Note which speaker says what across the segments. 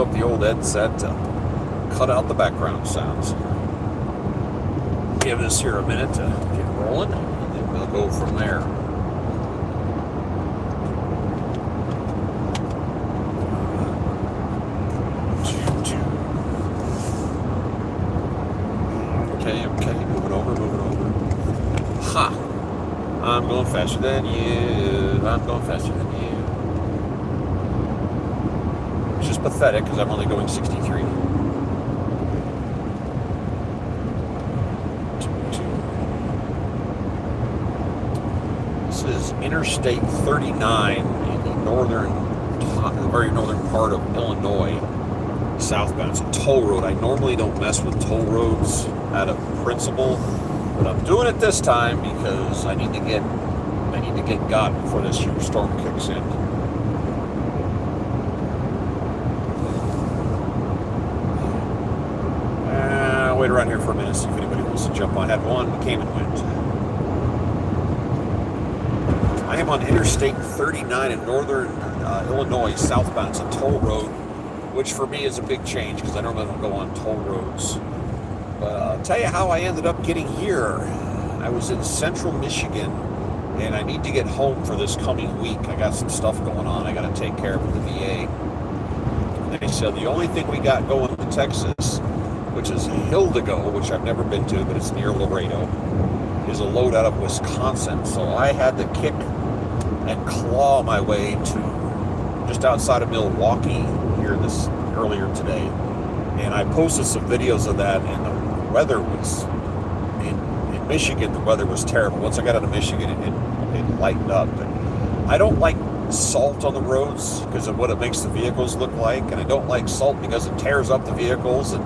Speaker 1: up the old headset to cut out the background sounds. Give this here a minute to get rolling, and then we'll go from there. Okay, moving over. Ha! I'm going faster than you. I'm going faster than you. It's just pathetic because I'm only going 63. This is Interstate 39 in the very northern part of Illinois, southbound. It's a toll road. I normally don't mess with toll roads out of principle, but I'm doing it this time because I need to get got before this huge storm kicks in. Wait around here for a minute, see if anybody wants to jump on. I had one, came and went. I am on Interstate 39 in northern Illinois, southbound. It's a toll road, which for me is a big change because I normally don't go on toll roads. But I'll tell you how I ended up getting here. I was in central Michigan, and I need to get home for this coming week. I got some stuff going on I got to take care of with the VA. They said the only thing we got going to Texas, which is a hill to go, which I've never been to, but it's near Laredo, is a load out of Wisconsin. So I had to kick and claw my way to just outside of Milwaukee here earlier today. And I posted some videos of that, and the weather was, in Michigan, the weather was terrible. Once I got out of Michigan, it lightened up. But I don't like salt on the roads because of what it makes the vehicles look like, and I don't like salt because it tears up the vehicles. And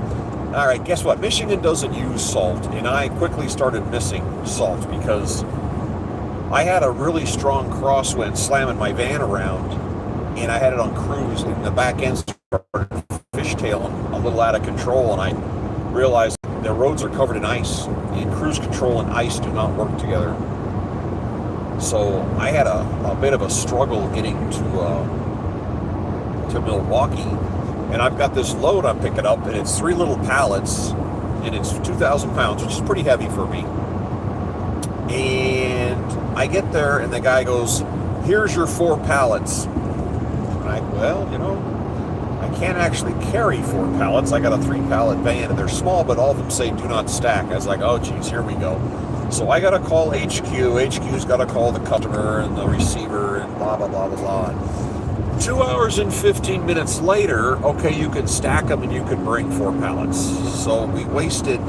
Speaker 1: all right, guess what? Michigan doesn't use salt, and I quickly started missing salt because I had a really strong crosswind slamming my van around, and I had it on cruise, and the back end started fishtailing a little out of control, and I realized the roads are covered in ice, and cruise control and ice do not work together. So I had a bit of a struggle getting to Milwaukee, and I've got this load I'm picking up, and it's 3 little pallets, and it's 2,000 pounds, which is pretty heavy for me. And I get there, and the guy goes, "Here's your 4 pallets." I'm like, well, I can't actually carry 4 pallets. I got a 3-pallet van, and they're small, but all of them say do not stack. I was like, oh, geez, here we go. So I got to call HQ. HQ's got to call the customer and the receiver and blah, blah, blah, blah, blah. 2 hours and 15 minutes later, okay, you can stack them and you can bring 4 pallets. So we wasted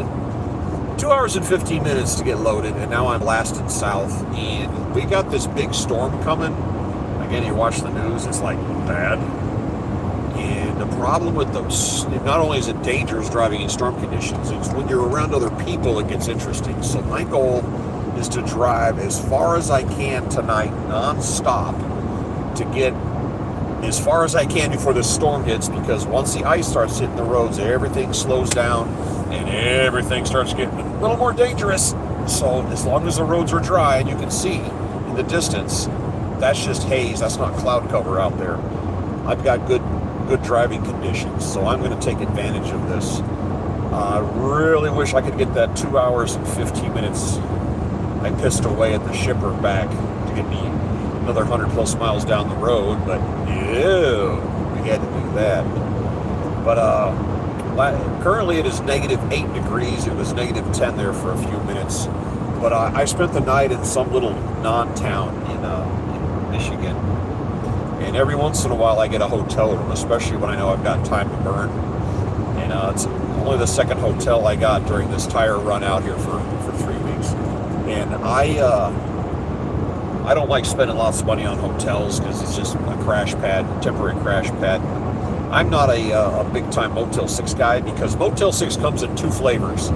Speaker 1: 2 hours and 15 minutes to get loaded, and now I'm blasted south. And we got this big storm coming. Again, you watch the news, it's like bad. And the problem with those, not only is it dangerous driving in storm conditions, it's when you're around other people it gets interesting. So my goal is to drive as far as I can tonight, non-stop, to get as far as I can before the storm hits, because once the ice starts hitting the roads, everything slows down and everything starts getting a little more dangerous. So as long as the roads are dry and you can see in the distance, that's just haze, that's not cloud cover out there. I've got good driving conditions, so I'm going to take advantage of this. I really wish I could get that 2 hours and 15 minutes I pissed away at the shipper back to get me another 100 plus miles down the road, but no, we had to do that. But currently it is -8 degrees. It was -10 there for a few minutes. But I spent the night in some little non-town in Michigan. And every once in a while I get a hotel room, especially when I know I've got time to burn. And it's only the second hotel I got during this tire run out here for 3 weeks. And I don't like spending lots of money on hotels because it's just a crash pad, temporary crash pad. I'm not a big-time Motel 6 guy because Motel 6 comes in 2 flavors.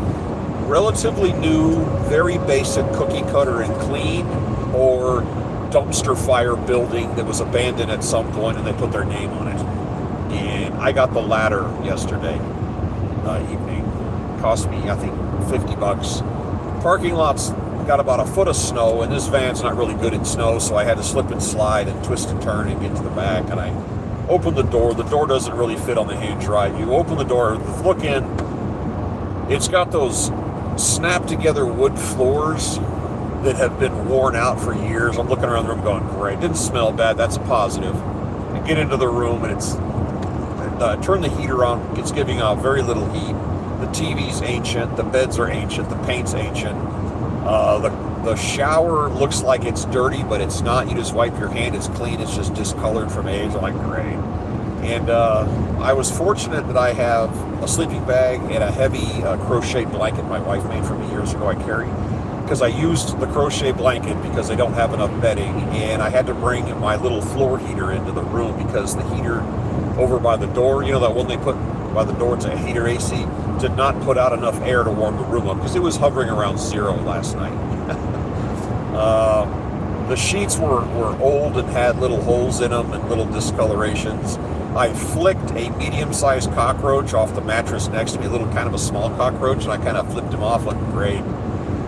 Speaker 1: Relatively new, very basic cookie cutter and clean, or dumpster fire building that was abandoned at some point and they put their name on it. And I got the latter yesterday evening. It cost me, I think, $50. Parking lot's got about a foot of snow, and this van's not really good in snow, so I had to slip and slide and twist and turn and get to the back, and I open the door. The door doesn't really fit on the hinge right. You open the door, look in. It's got those snap together wood floors that have been worn out for years. I'm looking around the room going, great. Didn't smell bad. That's a positive. I get into the room and turn the heater on. It's giving out very little heat. The TV's ancient. The beds are ancient. The paint's ancient. The shower looks like it's dirty, but it's not. You just wipe your hand. It's clean. It's just discolored from age. I'm like, great. And I was fortunate that I have a sleeping bag and a heavy crochet blanket my wife made for me years ago I carry. Because I used the crochet blanket because they don't have enough bedding, and I had to bring my little floor heater into the room because the heater over by the door, you know, that one they put by the door, it's a heater AC, did not put out enough air to warm the room up because it was hovering around 0 last night. The sheets were old and had little holes in them and little discolorations. I flicked a medium-sized cockroach off the mattress next to me, a little kind of a small cockroach, and I kind of flipped him off like, great.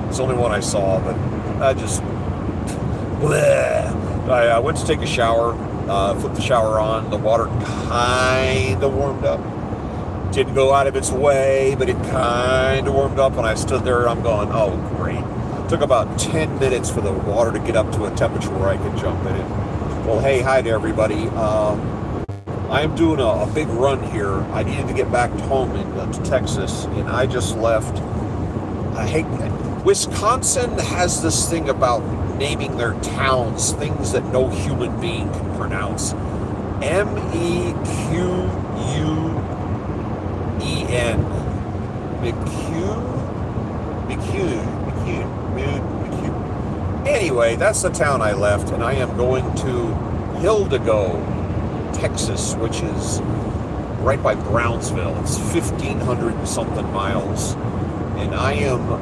Speaker 1: It's the only one I saw, but I just, bleh. I went to take a shower, flipped the shower on. The water kind of warmed up. Didn't go out of its way, but it kind of warmed up, and I stood there, and I'm going, oh, great. Took about 10 minutes for the water to get up to a temperature where I could jump in it. Well, hey, hi to everybody. I am doing a big run here. I needed to get back home to Texas, and I just left. I hate Wisconsin has this thing about naming their towns things that no human being can pronounce. MEQUEN. McCune. Anyway, that's the town I left, and I am going to Hidalgo, Texas, which is right by Brownsville. It's 1,500 and something miles, and I am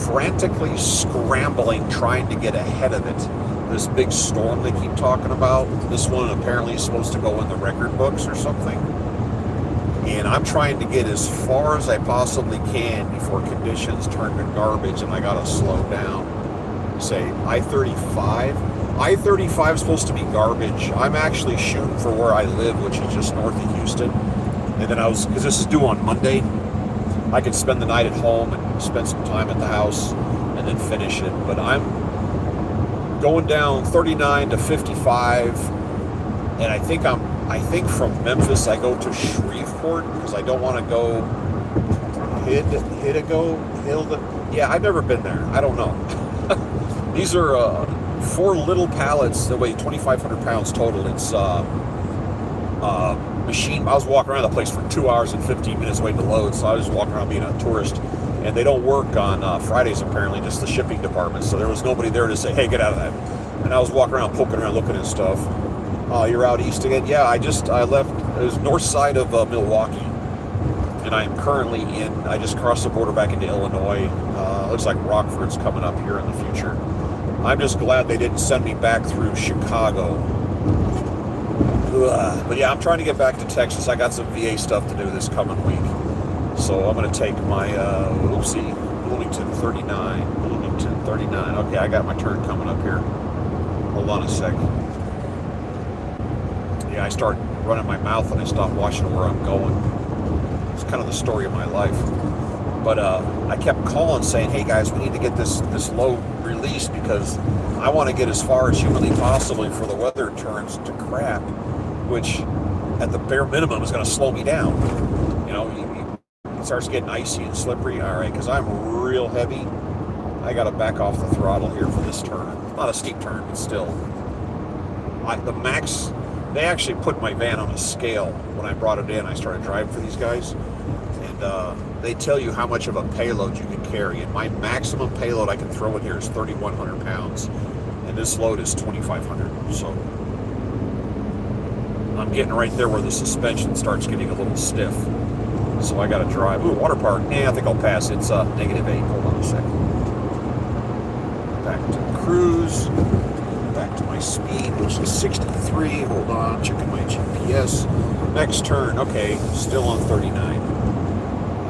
Speaker 1: frantically scrambling trying to get ahead of it. This big storm they keep talking about, this one apparently is supposed to go in the record books or something, and I'm trying to get as far as I possibly can before conditions turn to garbage and I gotta slow down. Say I-35 is supposed to be garbage. I'm actually shooting for where I live, which is just north of Houston, and then because this is due on Monday, I could spend the night at home and spend some time at the house and then finish it. But I'm going down 39 to 55, and I think from Memphis I go to Shreveport because I don't want to go Hidalgo. Yeah, I've never been there. I don't know. These are 4 little pallets that weigh 2,500 pounds total. It's machine. I was walking around the place for 2 hours and 15 minutes waiting to load, so I was walking around being a tourist. And they don't work on Fridays apparently, just the shipping department. So there was nobody there to say, hey, get out of that. And I was walking around, poking around, looking at stuff. You're out east again? Yeah, I left. It was north side of Milwaukee. And I am currently I just crossed the border back into Illinois. Looks like Rockford's coming up here in the future. I'm just glad they didn't send me back through Chicago. But yeah, I'm trying to get back to Texas. I got some VA stuff to do this coming week. So I'm going to take my, Bloomington 39. Okay, I got my turn coming up here. Hold on a sec. Yeah, I start running my mouth and I stop watching where I'm going. It's kind of the story of my life. But I kept calling saying, hey guys, we need to get this load released because I want to get as far as humanly possible before the weather turns to crap, which at the bare minimum is going to slow me down. You know, it starts getting icy and slippery. All right, because I'm real heavy. I got to back off the throttle here for this turn. Not a steep turn, but still. The max, they actually put my van on a scale when I brought it in. I started driving for these guys. And they tell you how much of a payload you can carry. And my maximum payload I can throw in here is 3,100 pounds. And this load is 2,500. So I'm getting right there where the suspension starts getting a little stiff. So I got to drive. Ooh, water park. I think I'll pass. It's -8. Hold on a second. Back to cruise. Back to my speed, which is 63. Hold on. Checking my GPS. Next turn. Okay. Still on 39.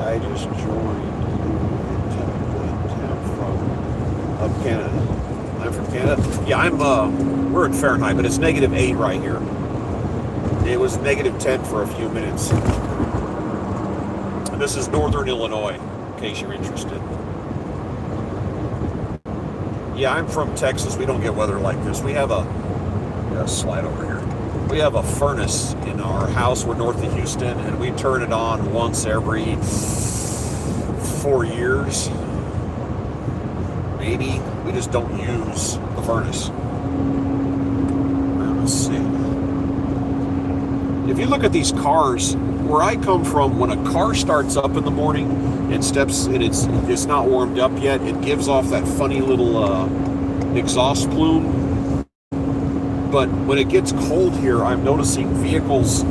Speaker 1: I just joined from Canada. I'm from Canada. Yeah, we're in Fahrenheit, but it's -8 right here. It was -10 for a few minutes. And this is northern Illinois, in case you're interested. Yeah, I'm from Texas. We don't get weather like this. We have slide over here. We have a furnace in our house. We're north of Houston, and we turn it on once every 4 years. Maybe. We just don't use the furnace. Let's see. If you look at these cars, where I come from, when a car starts up in the morning and it's not warmed up yet, it gives off that funny little exhaust plume. But when it gets cold here, I'm noticing vehicles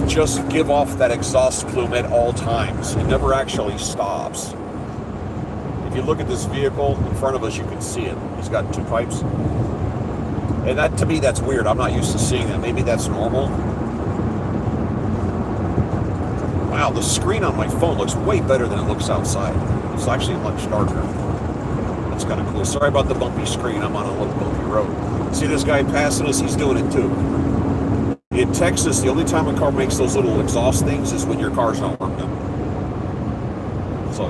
Speaker 1: just give off that exhaust plume at all times. It never actually stops. If you look at this vehicle in front of us, you can see it. He's got 2 pipes. And that, to me, that's weird. I'm not used to seeing that. Maybe that's normal. Wow, the screen on my phone looks way better than it looks outside. It's actually much darker. That's kind of cool. Sorry about the bumpy screen. I'm on a little bumpy road. See this guy passing us? He's doing it too. In Texas, the only time a car makes those little exhaust things is when your car's not warmed up. So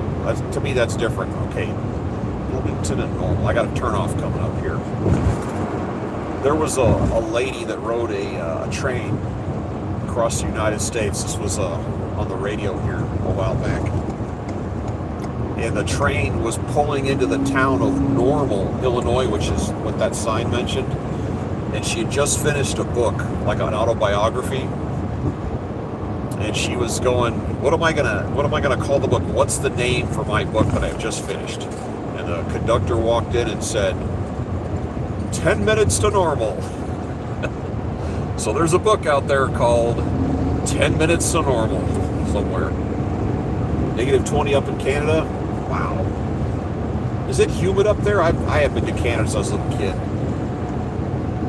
Speaker 1: to me, that's different. Okay, Wilmington and normal. I got a turnoff coming up here. There was a lady that rode a train across the United States. This was on the radio here a while back. And the train was pulling into the town of Normal, Illinois, which is what that sign mentioned. And she had just finished a book, like an autobiography. And she was going, what am I gonna call the book? What's the name for my book that I've just finished? And the conductor walked in and said, 10 minutes to normal. So there's a book out there called 10 minutes to normal somewhere. -20 up in Canada. Wow. Is it humid up there? I have been to Canada since I was a little kid.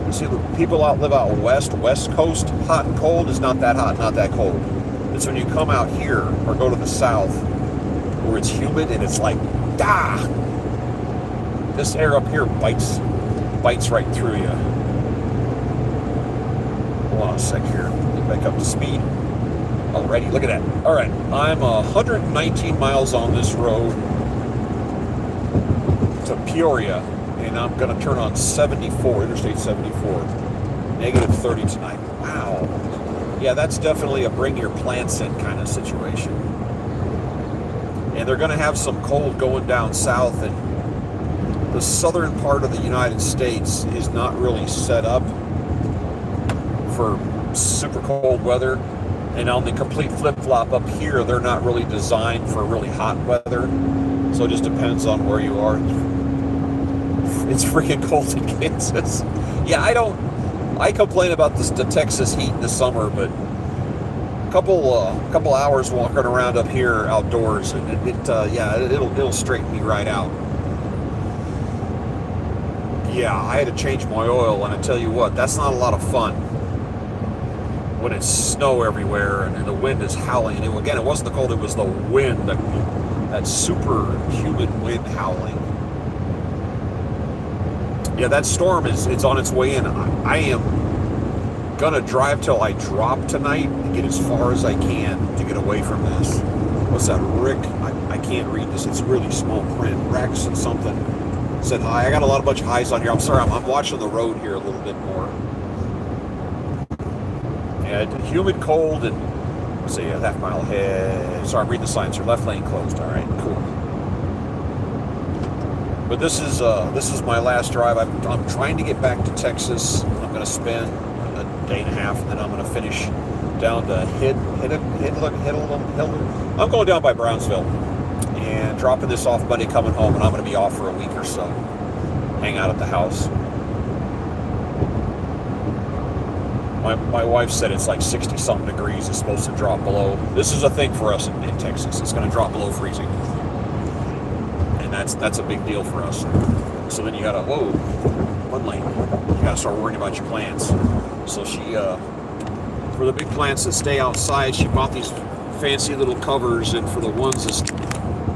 Speaker 1: You see, the people live out west coast, hot and cold is not that hot, not that cold. It's when you come out here or go to the south where it's humid and it's like, this air up here bites right through you. Hold on a sec here. Get back up to speed. Alrighty, look at that. Alright, I'm 119 miles on this road to Peoria, and I'm going to turn on 74, Interstate 74. -30 tonight. Wow. Yeah, that's definitely a bring your plants in kind of situation. And they're going to have some cold going down south, and the southern part of the United States is not really set up for super cold weather. And on the complete flip-flop up here, they're not really designed for really hot weather. So it just depends on where you are. It's freaking cold in Kansas. Yeah, I complain about the Texas heat in the summer, but a couple hours walking around up here outdoors, and it'll straighten me right out. Yeah, I had to change my oil, and I tell you what, that's not a lot of fun when it's snow everywhere and the wind is howling. And again, it wasn't the cold, it was the wind, that super humid wind howling. Yeah, that storm it's on its way in. I am gonna drive till I drop tonight and get as far as I can to get away from this. What's that, Rick? I can't read this. It's really small print. Rex and something said hi. I got a bunch of highs on here. I'm sorry, I'm watching the road here a little bit more. Yeah, humid, cold, and let's see, a half mile ahead. Sorry, I'm reading the signs here. Left lane closed. All right, cool. But this is my last drive. I'm trying to get back to Texas. I'm going to spend a day and a half, and then I'm going to finish down to I'm going down by Brownsville and dropping this off Monday, coming home, and I'm going to be off for a week or so. Hang out at the house. My wife said it's like 60-something degrees. It's supposed to drop below. This is a thing for us in Texas. It's going to drop below freezing. And that's a big deal for us. So then you got to, one lane. You got to start worrying about your plants. So she, for the big plants that stay outside, she bought these fancy little covers. And for the ones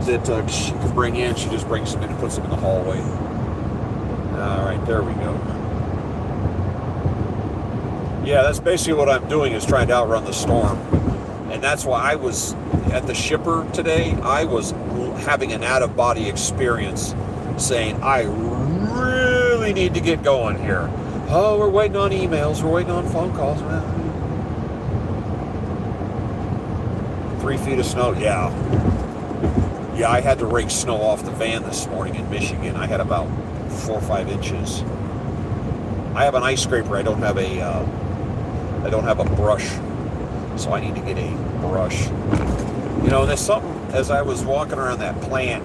Speaker 1: that she can bring in, she just brings them in and puts them in the hallway. All right, there we go. Yeah, that's basically what I'm doing, is trying to outrun the storm. And that's why I was at the shipper today. I was having an out-of-body experience saying, I really need to get going here. Oh, we're waiting on emails. We're waiting on phone calls. 3 feet of snow, yeah. Yeah, I had to rake snow off the van this morning in Michigan. I had about 4 or 5 inches. I have an ice scraper. I don't have a brush, so I need to get a brush. You know, there's something, as I was walking around that plant,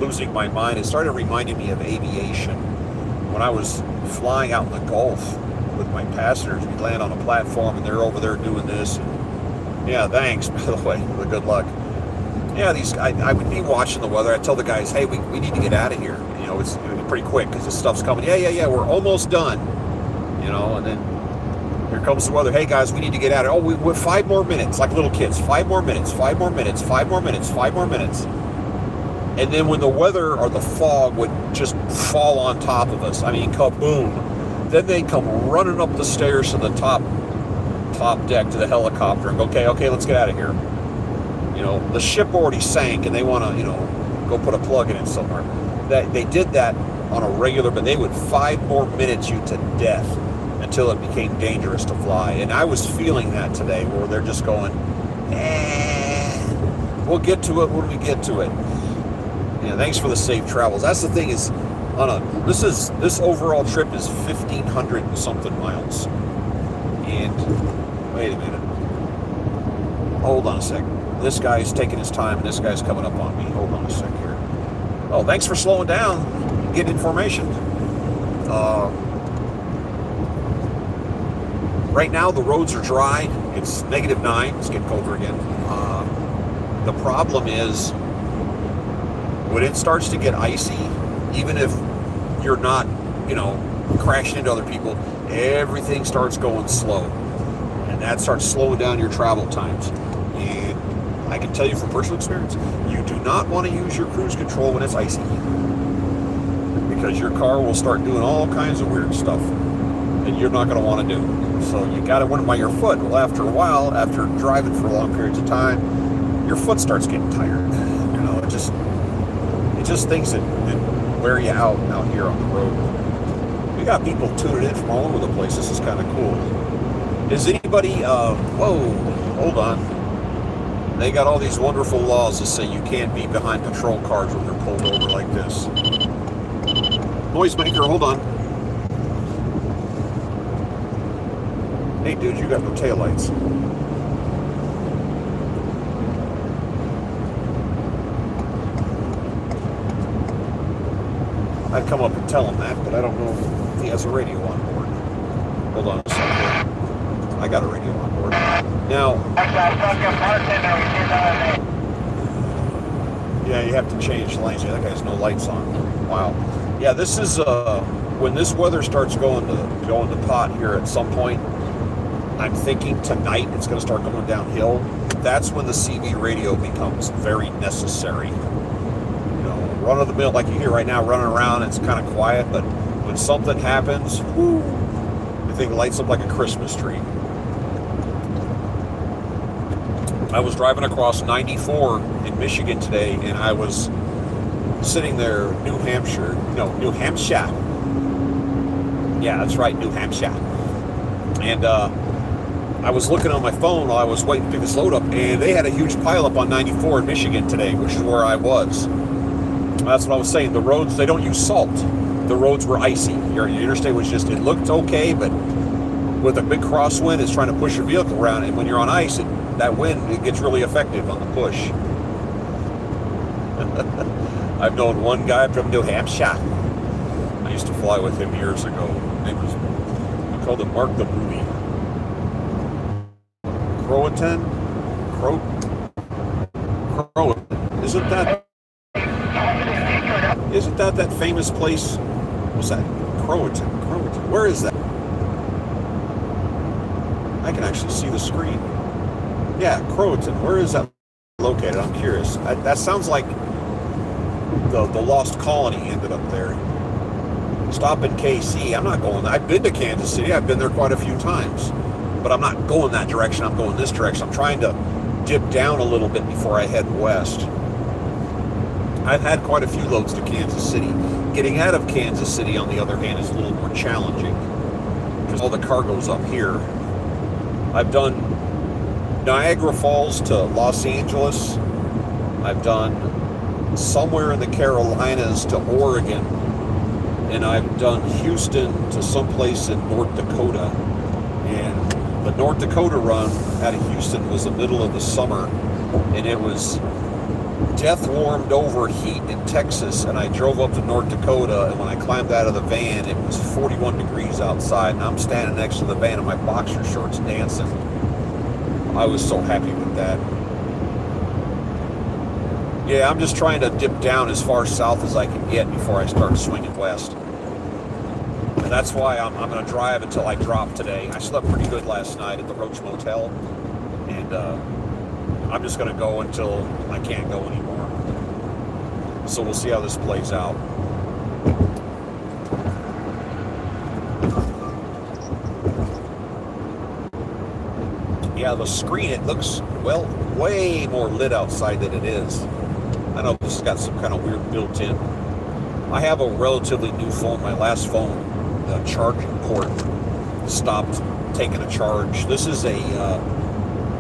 Speaker 1: losing my mind, it started reminding me of aviation. When I was flying out in the Gulf with my passengers, we'd land on a platform and they're over there doing this. Yeah, thanks, by the way, for the good luck. Yeah, I would be watching the weather. I'd tell the guys, hey, we need to get out of here. You know, it's going to be pretty quick because this stuff's coming. Yeah, we're almost done. You know, and then here comes the weather. Hey, guys, we need to get out of here. Oh, we're 5 more minutes, like little kids. 5 more minutes, 5 more minutes, 5 more minutes, 5 more minutes. And then when the weather or the fog would just fall on top of us, I mean, kaboom, then they come running up the stairs to the top deck to the helicopter and go, okay, let's get out of here. You know, the ship already sank and they want to, you know, go put a plug in it somewhere. They did that on a regular, but they would 5 more minutes you to death until it became dangerous to fly. And I was feeling that today, where they're just going, we'll get to it when we get to it. Yeah, thanks for the safe travels. That's the thing, is this overall trip is 1,500 and something miles. And wait a minute. Hold on a second. This guy's taking his time and this guy's coming up on me. Hold on a sec here. Oh, thanks for slowing down. Get information. Right now the roads are dry. It's -9. It's getting colder again. The problem is, when it starts to get icy, even if you're not, you know, crashing into other people, everything starts going slow. And that starts slowing down your travel times. And I can tell you from personal experience, you do not want to use your cruise control when it's icy, because your car will start doing all kinds of weird stuff that you're not going to want to do. So you got to wonder by your foot. Well, after a while, after driving for long periods of time, your foot starts getting tired. You know, it just things that wear you out here on the road. We got people tuning in from all over the place. This is kind of cool. Is anybody, whoa, hold on. They got all these wonderful laws that say you can't be behind patrol cars when they're pulled over like this. Noisemaker, hold on. Hey, dude, you got no taillights. I'd come up and tell him that, but I don't know if he has a radio on board. Hold on a second. I got a radio on board. Now, yeah, you have to change lanes. Yeah, that guy has no lights on. Wow. Yeah, this is when this weather starts going to pot here at some point. I'm thinking tonight it's going to start going downhill. That's when the CV radio becomes very necessary. You know, run of the mill like you hear right now, running around. It's kind of quiet, but when something happens, whoo, the thing lights up like a Christmas tree. I was driving across 94 in Michigan today, and I was sitting there, New Hampshire. Yeah, that's right, New Hampshire. And I was looking on my phone while I was waiting to pick this load up, and they had a huge pileup on 94 in Michigan today, which is where I was. That's what I was saying. The roads, they don't use salt. The roads were icy. Your interstate was just, it looked okay, but with a big crosswind, it's trying to push your vehicle around, and when you're on ice, that wind, it gets really effective on the push. I've known one guy from New Hampshire. I used to fly with him years ago. We called him Mark the Movie. Croatan? Isn't that famous place? What's that? Croatan. Where is that? I can actually see the screen. Yeah, Croatan. Where is that located? I'm curious. That sounds like the lost colony ended up there. stop in KC. I'm not going. I've been to Kansas City. I've been there quite a few times, but I'm not going that direction. I'm going this direction. I'm trying to dip down a little bit before I head west. I've had quite a few loads to Kansas City. Getting out of Kansas City, on the other hand, is a little more challenging because all the cargo's up here. I've done Niagara Falls to Los Angeles. I've done somewhere in the Carolinas to Oregon. And I've done Houston to someplace in North Dakota. And the North Dakota run out of Houston was the middle of the summer. And it was death warmed over heat in Texas. And I drove up to North Dakota. And when I climbed out of the van, it was 41 degrees outside. And I'm standing next to the van in my boxer shorts dancing. I was so happy with that. Yeah, I'm just trying to dip down as far south as I can get before I start swinging west. And that's why I'm going to drive until I drop today. I slept pretty good last night at the Roach Motel. And I'm just going to go until I can't go anymore. So we'll see how this plays out. Yeah, the screen, it looks, well, way more lit outside than it is. I know this has got some kind of weird built-in. I have a relatively new phone. My last phone, the charging port stopped taking a charge. This is a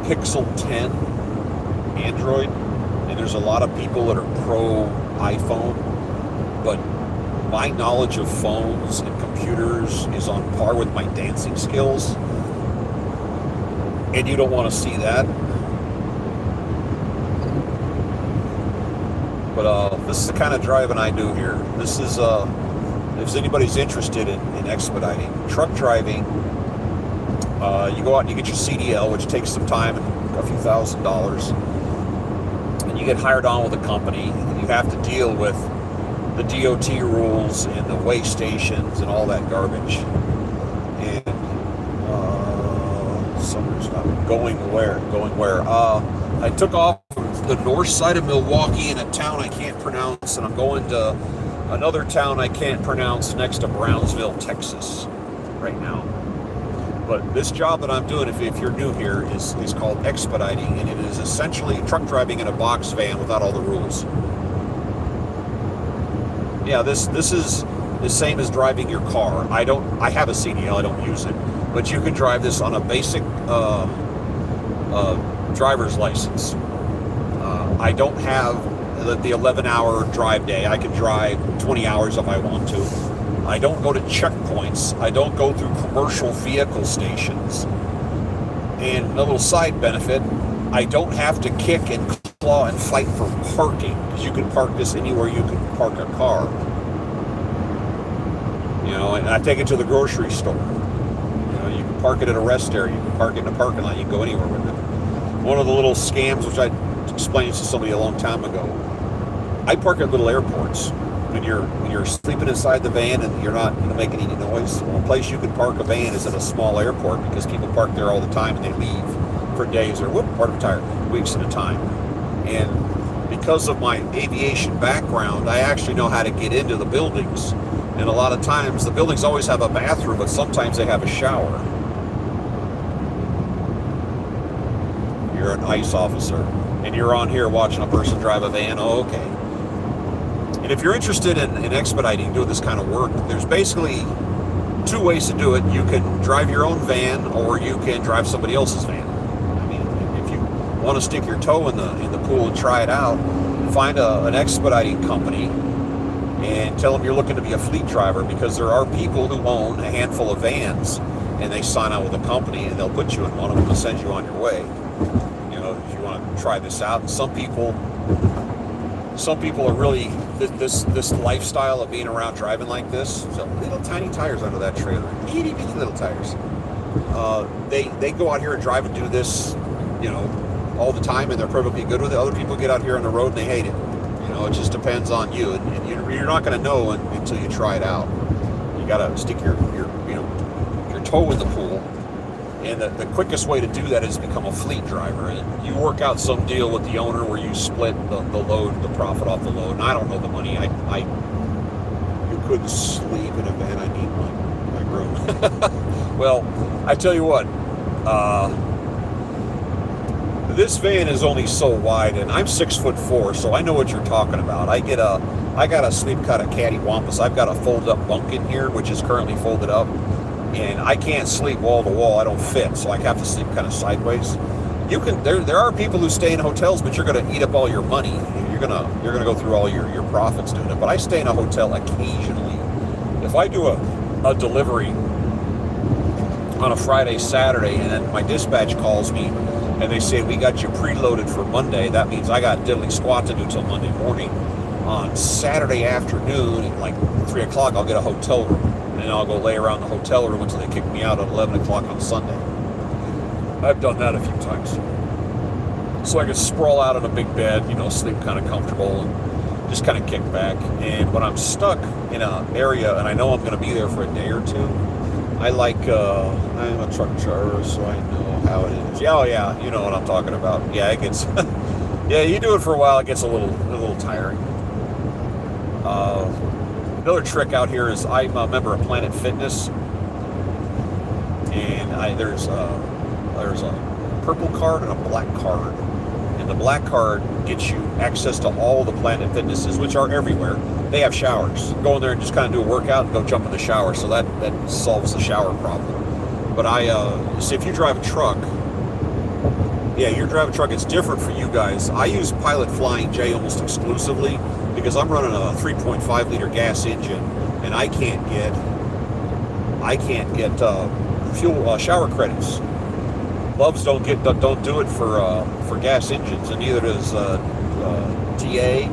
Speaker 1: Pixel 10 Android, and there's a lot of people that are pro iPhone, but my knowledge of phones and computers is on par with my dancing skills, and you don't want to see that. But this is the kind of driving I do here. This is, if anybody's interested in expediting truck driving, you go out and you get your CDL, which takes some time and a few $1,000s, and you get hired on with a company, and you have to deal with the DOT rules and the weigh stations and all that garbage. And somebody's not going where? I took off the north side of Milwaukee in a town I can't pronounce, and I'm going to another town I can't pronounce next to Brownsville, Texas right now. But this job that I'm doing, if you're new here, is called Expediting, and it is essentially truck driving in a box van without all the rules. Yeah, this is the same as driving your car. I have a CDL, I don't use it, but you can drive this on a basic driver's license. I don't have the 11-hour drive day. I can drive 20 hours if I want to. I don't go to checkpoints. I don't go through commercial vehicle stations. And a little side benefit, I don't have to kick and claw and fight for parking, because you can park this anywhere you can park a car. You know, and I take it to the grocery store. You know, you can park it at a rest area. You can park it in a parking lot. You can go anywhere with it. One of the little scams, which I explained to somebody a long time ago, I park at little airports. When you're sleeping inside the van and you're not going to make any noise, one place you can park a van is at a small airport, because people park there all the time and they leave for days or weeks at a time. And because of my aviation background, I actually know how to get into the buildings. And a lot of times the buildings always have a bathroom, but sometimes they have a shower. You're an ICE officer and you're on here watching a person drive a van. Oh, okay. And if you're interested in expediting, doing this kind of work, there's basically two ways to do it. You can drive your own van, or you can drive somebody else's van. I mean, if you want to stick your toe in the pool and try it out, find an expediting company and tell them you're looking to be a fleet driver, because there are people who own a handful of vans and they sign on with a company and they'll put you in one of them and send you on your way. You know, if you want to try this out. And some people are really, this lifestyle of being around driving like this, so little tiny tires under that trailer, itty bitty little tires. They go out here and drive and do this, you know, all the time, and they're perfectly good with it. Other people get out here on the road and they hate it. You know, it just depends on you, and you're not going to know until you try it out. You got to stick your toe in the pool, and the quickest way to do that is become a fleet driver. And you work out some deal with the owner where you split the load, the profit off the load. And I don't know the money. You couldn't sleep in a van. I need my room. Well, I tell you what, this van is only so wide, and I'm 6'4", so I know what you're talking about. I gotta sleep kind of cattywampus. I've got a fold-up bunk in here, which is currently folded up, and I can't sleep wall to wall. I don't fit, so I have to sleep kind of sideways. You can. There are people who stay in hotels, but you're gonna eat up all your money. You're gonna go through all your profits doing it. But I stay in a hotel occasionally. If I do a delivery on a Friday, Saturday, and then my dispatch calls me and they say, we got you preloaded for Monday, that means I got diddly squat to do till Monday morning. On Saturday afternoon at like 3 o'clock, I'll get a hotel room, and I'll go lay around the hotel room until they kick me out at 11 o'clock on Sunday. I've done that a few times. So I can sprawl out on a big bed, sleep kind of comfortable and just kind of kick back. And when I'm stuck in an area and I know I'm going to be there for a day or two, I'm a truck driver, so I know how it is. Yeah, oh yeah, you know what I'm talking about. Yeah, it gets, yeah, you do it for a while, it gets a little tiring. Another trick out here is I'm a member of Planet Fitness, and there's a purple card and a black card. And the black card gets you access to all the Planet Fitnesses, which are everywhere. They have showers. Go in there and just kind of do a workout and go jump in the shower. So that solves the shower problem. But see, if you drive a truck, you're driving a truck, it's different for you guys. I use Pilot Flying J almost exclusively because I'm running a 3.5 liter gas engine, and I can't get fuel shower credits. Loves don't do it for gas engines, and neither does TA.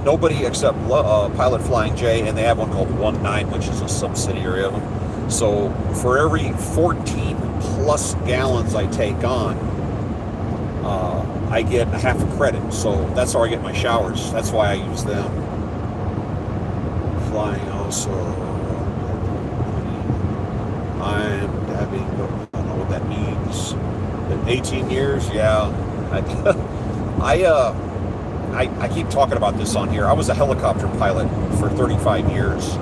Speaker 1: Nobody except Pilot Flying J, and they have one called 19, which is a subsidiary of them. So for every 14 plus gallons I take on, I get a half a credit. So that's how I get my showers. That's why I use them. Flying also. I'm having, I don't know what that means. 18 years, yeah. I keep talking about this on here. I was a helicopter pilot for 35 years,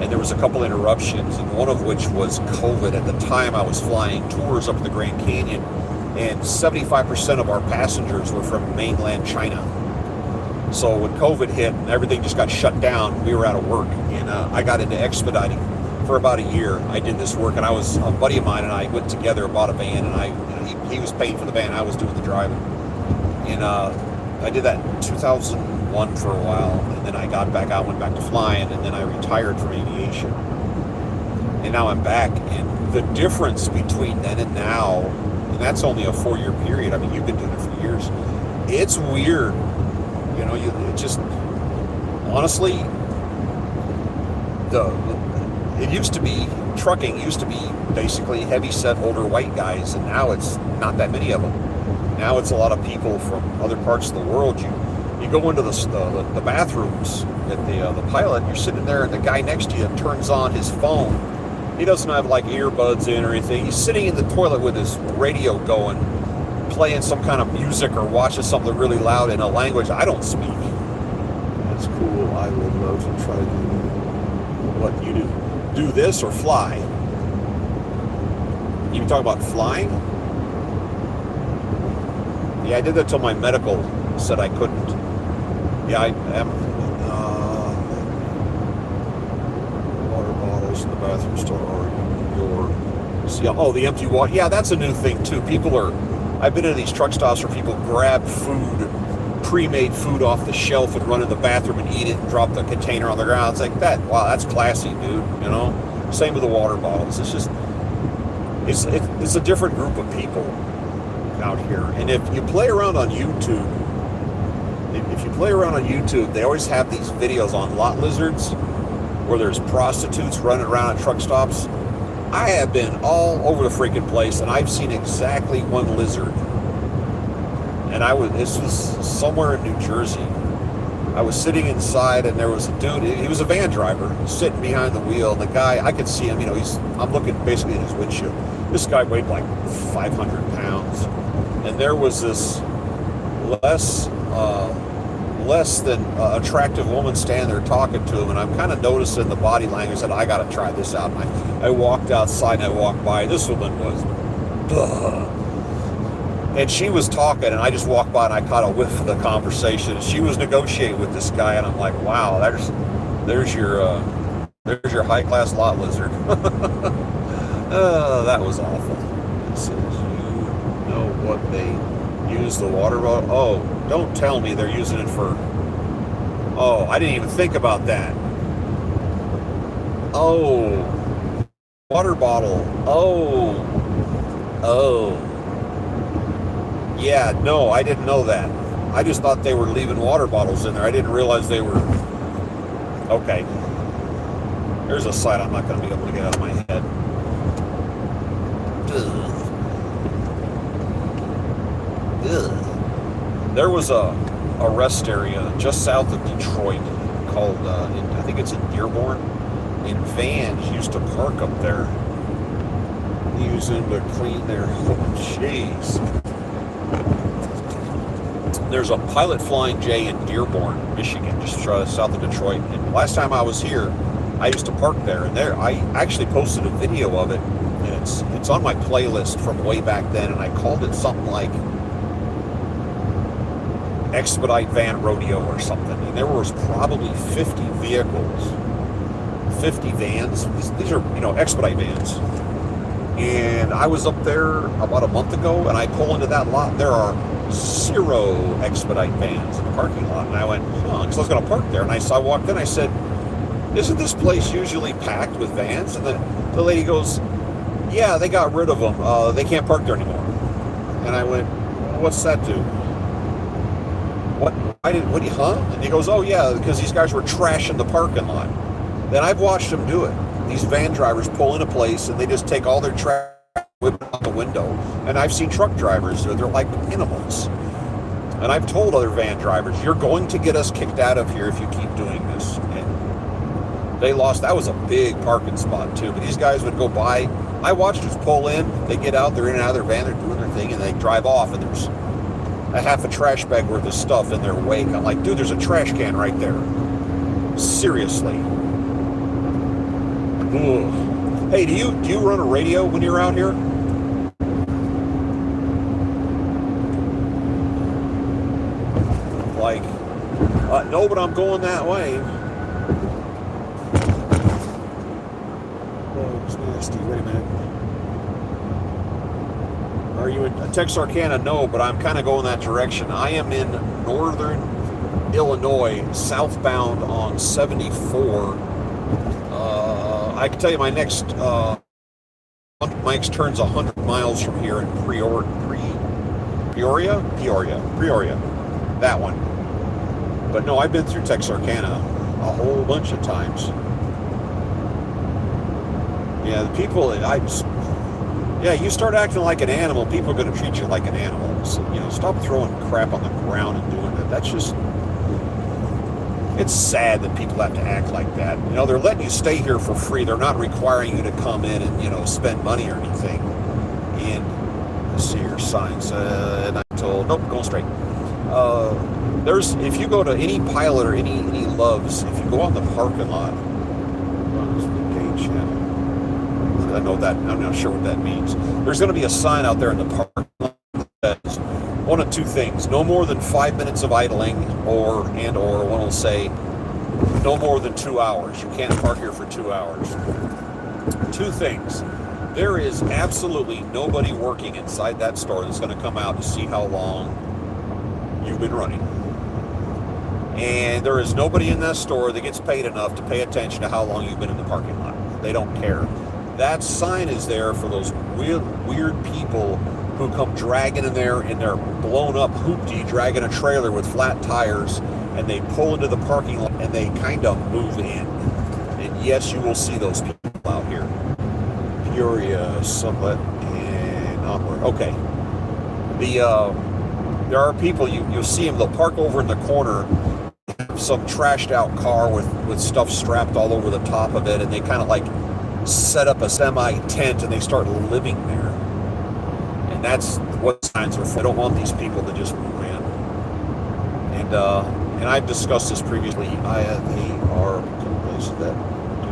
Speaker 1: and there was a couple interruptions, and one of which was COVID. At the time, I was flying tours up the Grand Canyon, and 75% of our passengers were from mainland China. So when COVID hit and everything just got shut down, we were out of work, and I got into expediting. For about a year, I did this work, and a buddy of mine and I went together, bought a van, and he was paying for the van, I was doing the driving. And I did that in 2001 for a while, and then I got back out, went back to flying, and then I retired from aviation. And now I'm back, and the difference between then and now, and that's only a 4-year period. I mean, you've been doing it for years. It's weird, it just, honestly, trucking used to be basically heavy-set older white guys, and now it's not that many of them. Now it's a lot of people from other parts of the world. You go into the bathrooms at the Pilot, you're sitting there, and the guy next to you turns on his phone. He doesn't have like earbuds in or anything. He's sitting in the toilet with his radio going, playing some kind of music or watching something really loud in a language I don't speak. That's cool. I would love to try to do what you do. Do this or fly? You talking about flying? Yeah, I did that till my medical said I couldn't. Yeah, I am. Water bottles in the bathroom store are the empty water. Yeah, that's a new thing too. I've been in these truck stops where people grab food, pre-made food off the shelf and run in the bathroom and eat it and drop the container on the ground. It's like that. Wow, that's classy, dude. Same with the water bottles. It's just, it's a different group of people out here. And if you play around on YouTube, they always have these videos on lot lizards where there's prostitutes running around at truck stops. I have been all over the freaking place, and I've seen exactly one lizard. And this was somewhere in New Jersey. I was sitting inside, and there was a dude, he was a van driver, sitting behind the wheel, and the guy, I could see him, I'm looking basically at his windshield. This guy weighed like 500 pounds. And there was this less than attractive woman standing there talking to him, and I'm kind of noticing the body language that I got to try this out. And I walked outside and I walked by. This woman was, and she was talking, and I just walked by and I caught a whiff of the conversation. She was negotiating with this guy, and I'm like, wow, there's your high class lot lizard. That was awful. It says you know what they use the water bottle. Oh, don't tell me they're using it for. Oh, I didn't even think about that. Oh, water bottle. Oh. Yeah, no, I didn't know that. I just thought they were leaving water bottles in there. I didn't realize they were. Okay. There's a sight I'm not going to be able to get out of my head. Ugh. There was a rest area just south of Detroit called, I think it's in Dearborn, and vans used to park up there, using to clean their, oh jeez. There's a Pilot Flying J in Dearborn, Michigan, just south of Detroit, and last time I was here, I used to park there, and I actually posted a video of it, and it's on my playlist from way back then, and I called it something like Expedite Van Rodeo or something, and there was probably 50 vehicles, 50 vans. These are, Expedite vans. And I was up there about a month ago, and I pull into that lot. There are 0 Expedite vans in the parking lot, and I went, because I was going to park there, and I walked in, I said, isn't this place usually packed with vans? And the lady goes, yeah, they got rid of them. They can't park there anymore. And I went, what's that do? What do you, huh? And he goes, oh yeah, because these guys were trashing the parking lot. Then I've watched them do it. These van drivers pull into place and they just take all their trash, whip it out the window. And I've seen truck drivers, they're like animals. And I've told other van drivers, you're going to get us kicked out of here if you keep doing this. And they lost, that was a big parking spot too. But these guys would go by, I watched us pull in, they get out, they're in and out of their van, they're doing their thing, and they drive off, and there's a half a trash bag worth of stuff in their wake. I'm like, dude, there's a trash can right there. Seriously. Ugh. Hey, do you run a radio when you're out here? Like, no, but I'm going that way. Oh, it's nasty. Wait a minute. Are you in Texarkana? No, but I'm kind of going that direction. I am in northern Illinois, southbound on 74. I can tell you my next turn's 100 miles from here in Peoria, that one. But no, I've been through Texarkana a whole bunch of times. Yeah, the people, you start acting like an animal, people are going to treat you like an animal. So, stop throwing crap on the ground and doing that. That's just, it's sad that people have to act like that. They're letting you stay here for free. They're not requiring you to come in and, spend money or anything. And let's see your signs. And I'm told, nope, going straight. If you go to any Pilot or any Loves, if you go on the parking lot, where's the gauge channel? I know that, I'm not sure what that means. There's going to be a sign out there in the parking lot that says one of two things: no more than 5 minutes of idling, or one will say no more than 2 hours. You can't park here for 2 hours. Two things: there is absolutely nobody working inside that store that's going to come out to see how long you've been running. And there is nobody in that store that gets paid enough to pay attention to how long you've been in the parking lot. They don't care. That sign is there for those weird people who come dragging in there in their blown up hoopty, dragging a trailer with flat tires, and they pull into the parking lot and they kind of move in. And yes, you will see those people out here. Peoria, Summit, and onward. Okay. There are people, you'll see them, they'll park over in the corner, some trashed out car with stuff strapped all over the top of it, and they kind of like set up a semi-tent and they start living there. And that's what signs are for. I don't want these people to just move in. And and I've discussed this previously. They are places that do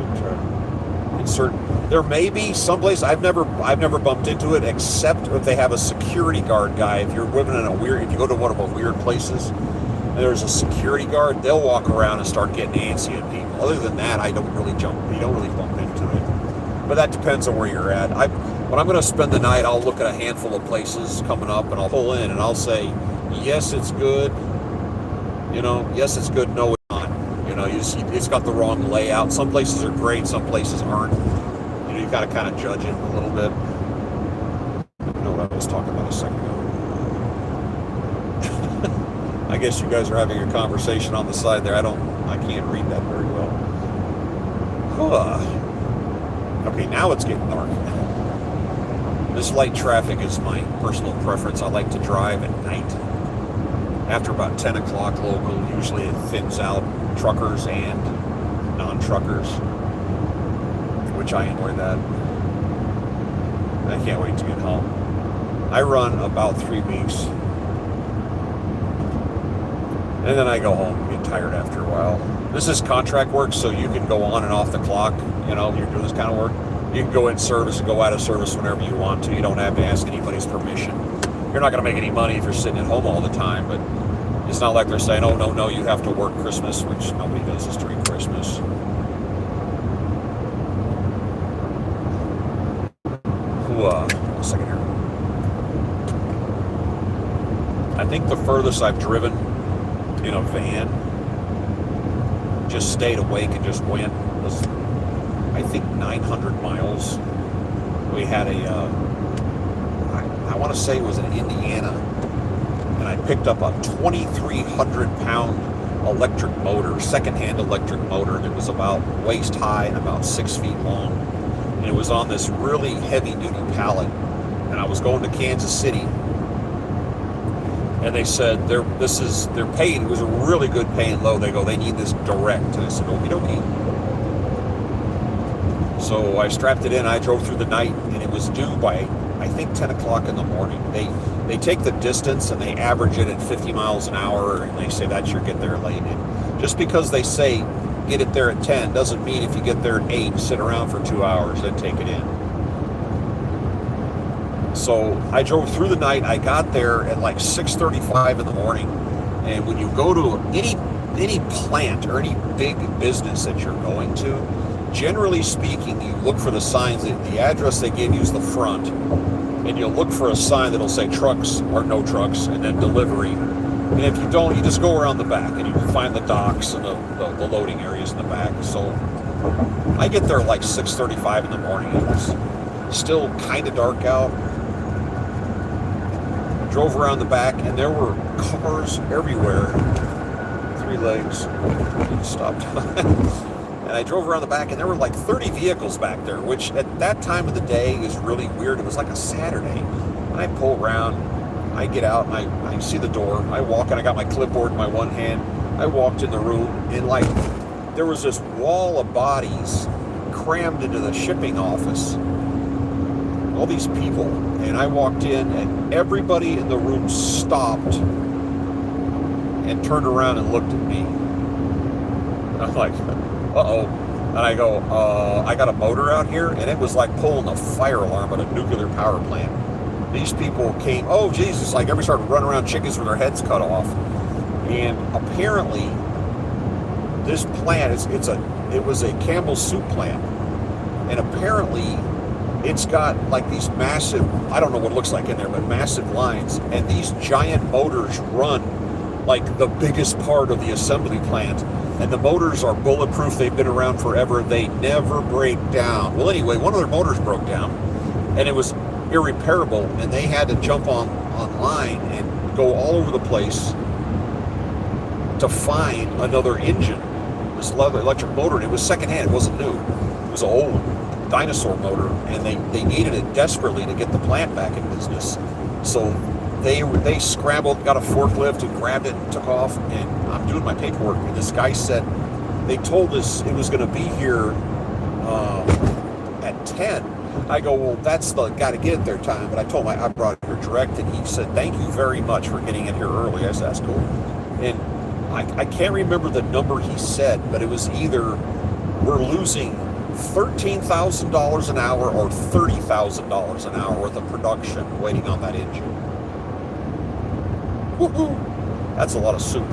Speaker 1: insert. There may be some place I've never bumped into it, except if they have a security guard guy. If you're living in if you go to one of the weird places, and there's a security guard, they'll walk around and start getting antsy at people. Other than that, you don't really bump into it. But that depends on where you're at. When I'm going to spend the night, I'll look at a handful of places coming up, and I'll pull in, and I'll say, yes, it's good. Yes, it's good. No, it's not. It's got the wrong layout. Some places are great. Some places aren't. You've got to kind of judge it a little bit. I know what I was talking about a second ago. I guess you guys are having a conversation on the side there. I can't read that very well. Okay, now it's getting dark. This light traffic is my personal preference. I like to drive at night. After about 10 o'clock local, usually it thins out truckers and non-truckers, which I enjoy that. I can't wait to get home. I run about 3 weeks, and then I go home, get tired after a while. This is contract work, so you can go on and off the clock. You're doing this kind of work. You can go in service and go out of service whenever you want to. You don't have to ask anybody's permission. You're not going to make any money if you're sitting at home all the time, but it's not like they're saying, oh, no, you have to work Christmas, which nobody does this during Christmas. A second here. I think the furthest I've driven in a van, just stayed awake and just went, was, I think, 900 miles. We had I want to say it was in Indiana, and I picked up a 2,300-pound electric motor, secondhand electric motor that was about waist high and about 6 feet long. And it was on this really heavy-duty pallet. And I was going to Kansas City, and they said they're paying. It was a really good paying load. They need this direct. And I said, okie dokie. So I strapped it in. I drove through the night, and it was due by, I think, 10 o'clock in the morning. They take the distance and they average it at 50 miles an hour, and they say that should get there late. And just because they say get it there at 10 doesn't mean if you get there at 8, sit around for 2 hours, then take it in. So I drove through the night. I got there at like 6:35 in the morning. And when you go to any plant or any big business that you're going to, generally speaking, you look for the signs. The address they give you is the front, and you'll look for a sign that'll say trucks or no trucks, and then delivery. And if you don't, you just go around the back, and you can find the docks and the loading areas in the back. So I get there like 6:35 in the morning. It was still kind of dark out. Drove around the back, and there were cars everywhere. 3 legs. Stopped. And I drove around the back, and there were like 30 vehicles back there, which at that time of the day is really weird. It was like a Saturday. And I pull around, I get out, and I see the door. I walk, and I got my clipboard in my one hand. I walked in the room, and like there was this wall of bodies crammed into the shipping office. All these people. And I walked in, and everybody in the room stopped and turned around and looked at me. And I'm like, uh-oh. And I go, I got a motor out here, and it was like pulling a fire alarm at a nuclear power plant. These people came, oh Jesus, like everybody started running around chickens with their heads cut off. And apparently, this plant, it was a Campbell soup plant. And apparently, it's got like these massive, I don't know what it looks like in there, but massive lines. And these giant motors run like the biggest part of the assembly plant. And the motors are bulletproof. They've been around forever. They never break down. Well, anyway, one of their motors broke down, and it was irreparable. And they had to jump online and go all over the place to find another engine, this electric motor. And it was secondhand. It wasn't new. It was an old dinosaur motor, and they needed it desperately to get the plant back in business. So they scrambled, got a forklift, and grabbed it and took off. And I'm doing my paperwork, and this guy said they told us it was going to be here at 10. I go, well, that's the got to get it there time. But I told him I brought it here direct, and he said thank you very much for getting it here early. I said that's cool. And I can't remember the number he said, but it was either we're losing $13,000 an hour or $30,000 an hour worth of production waiting on that engine. Woohoo! That's a lot of soup.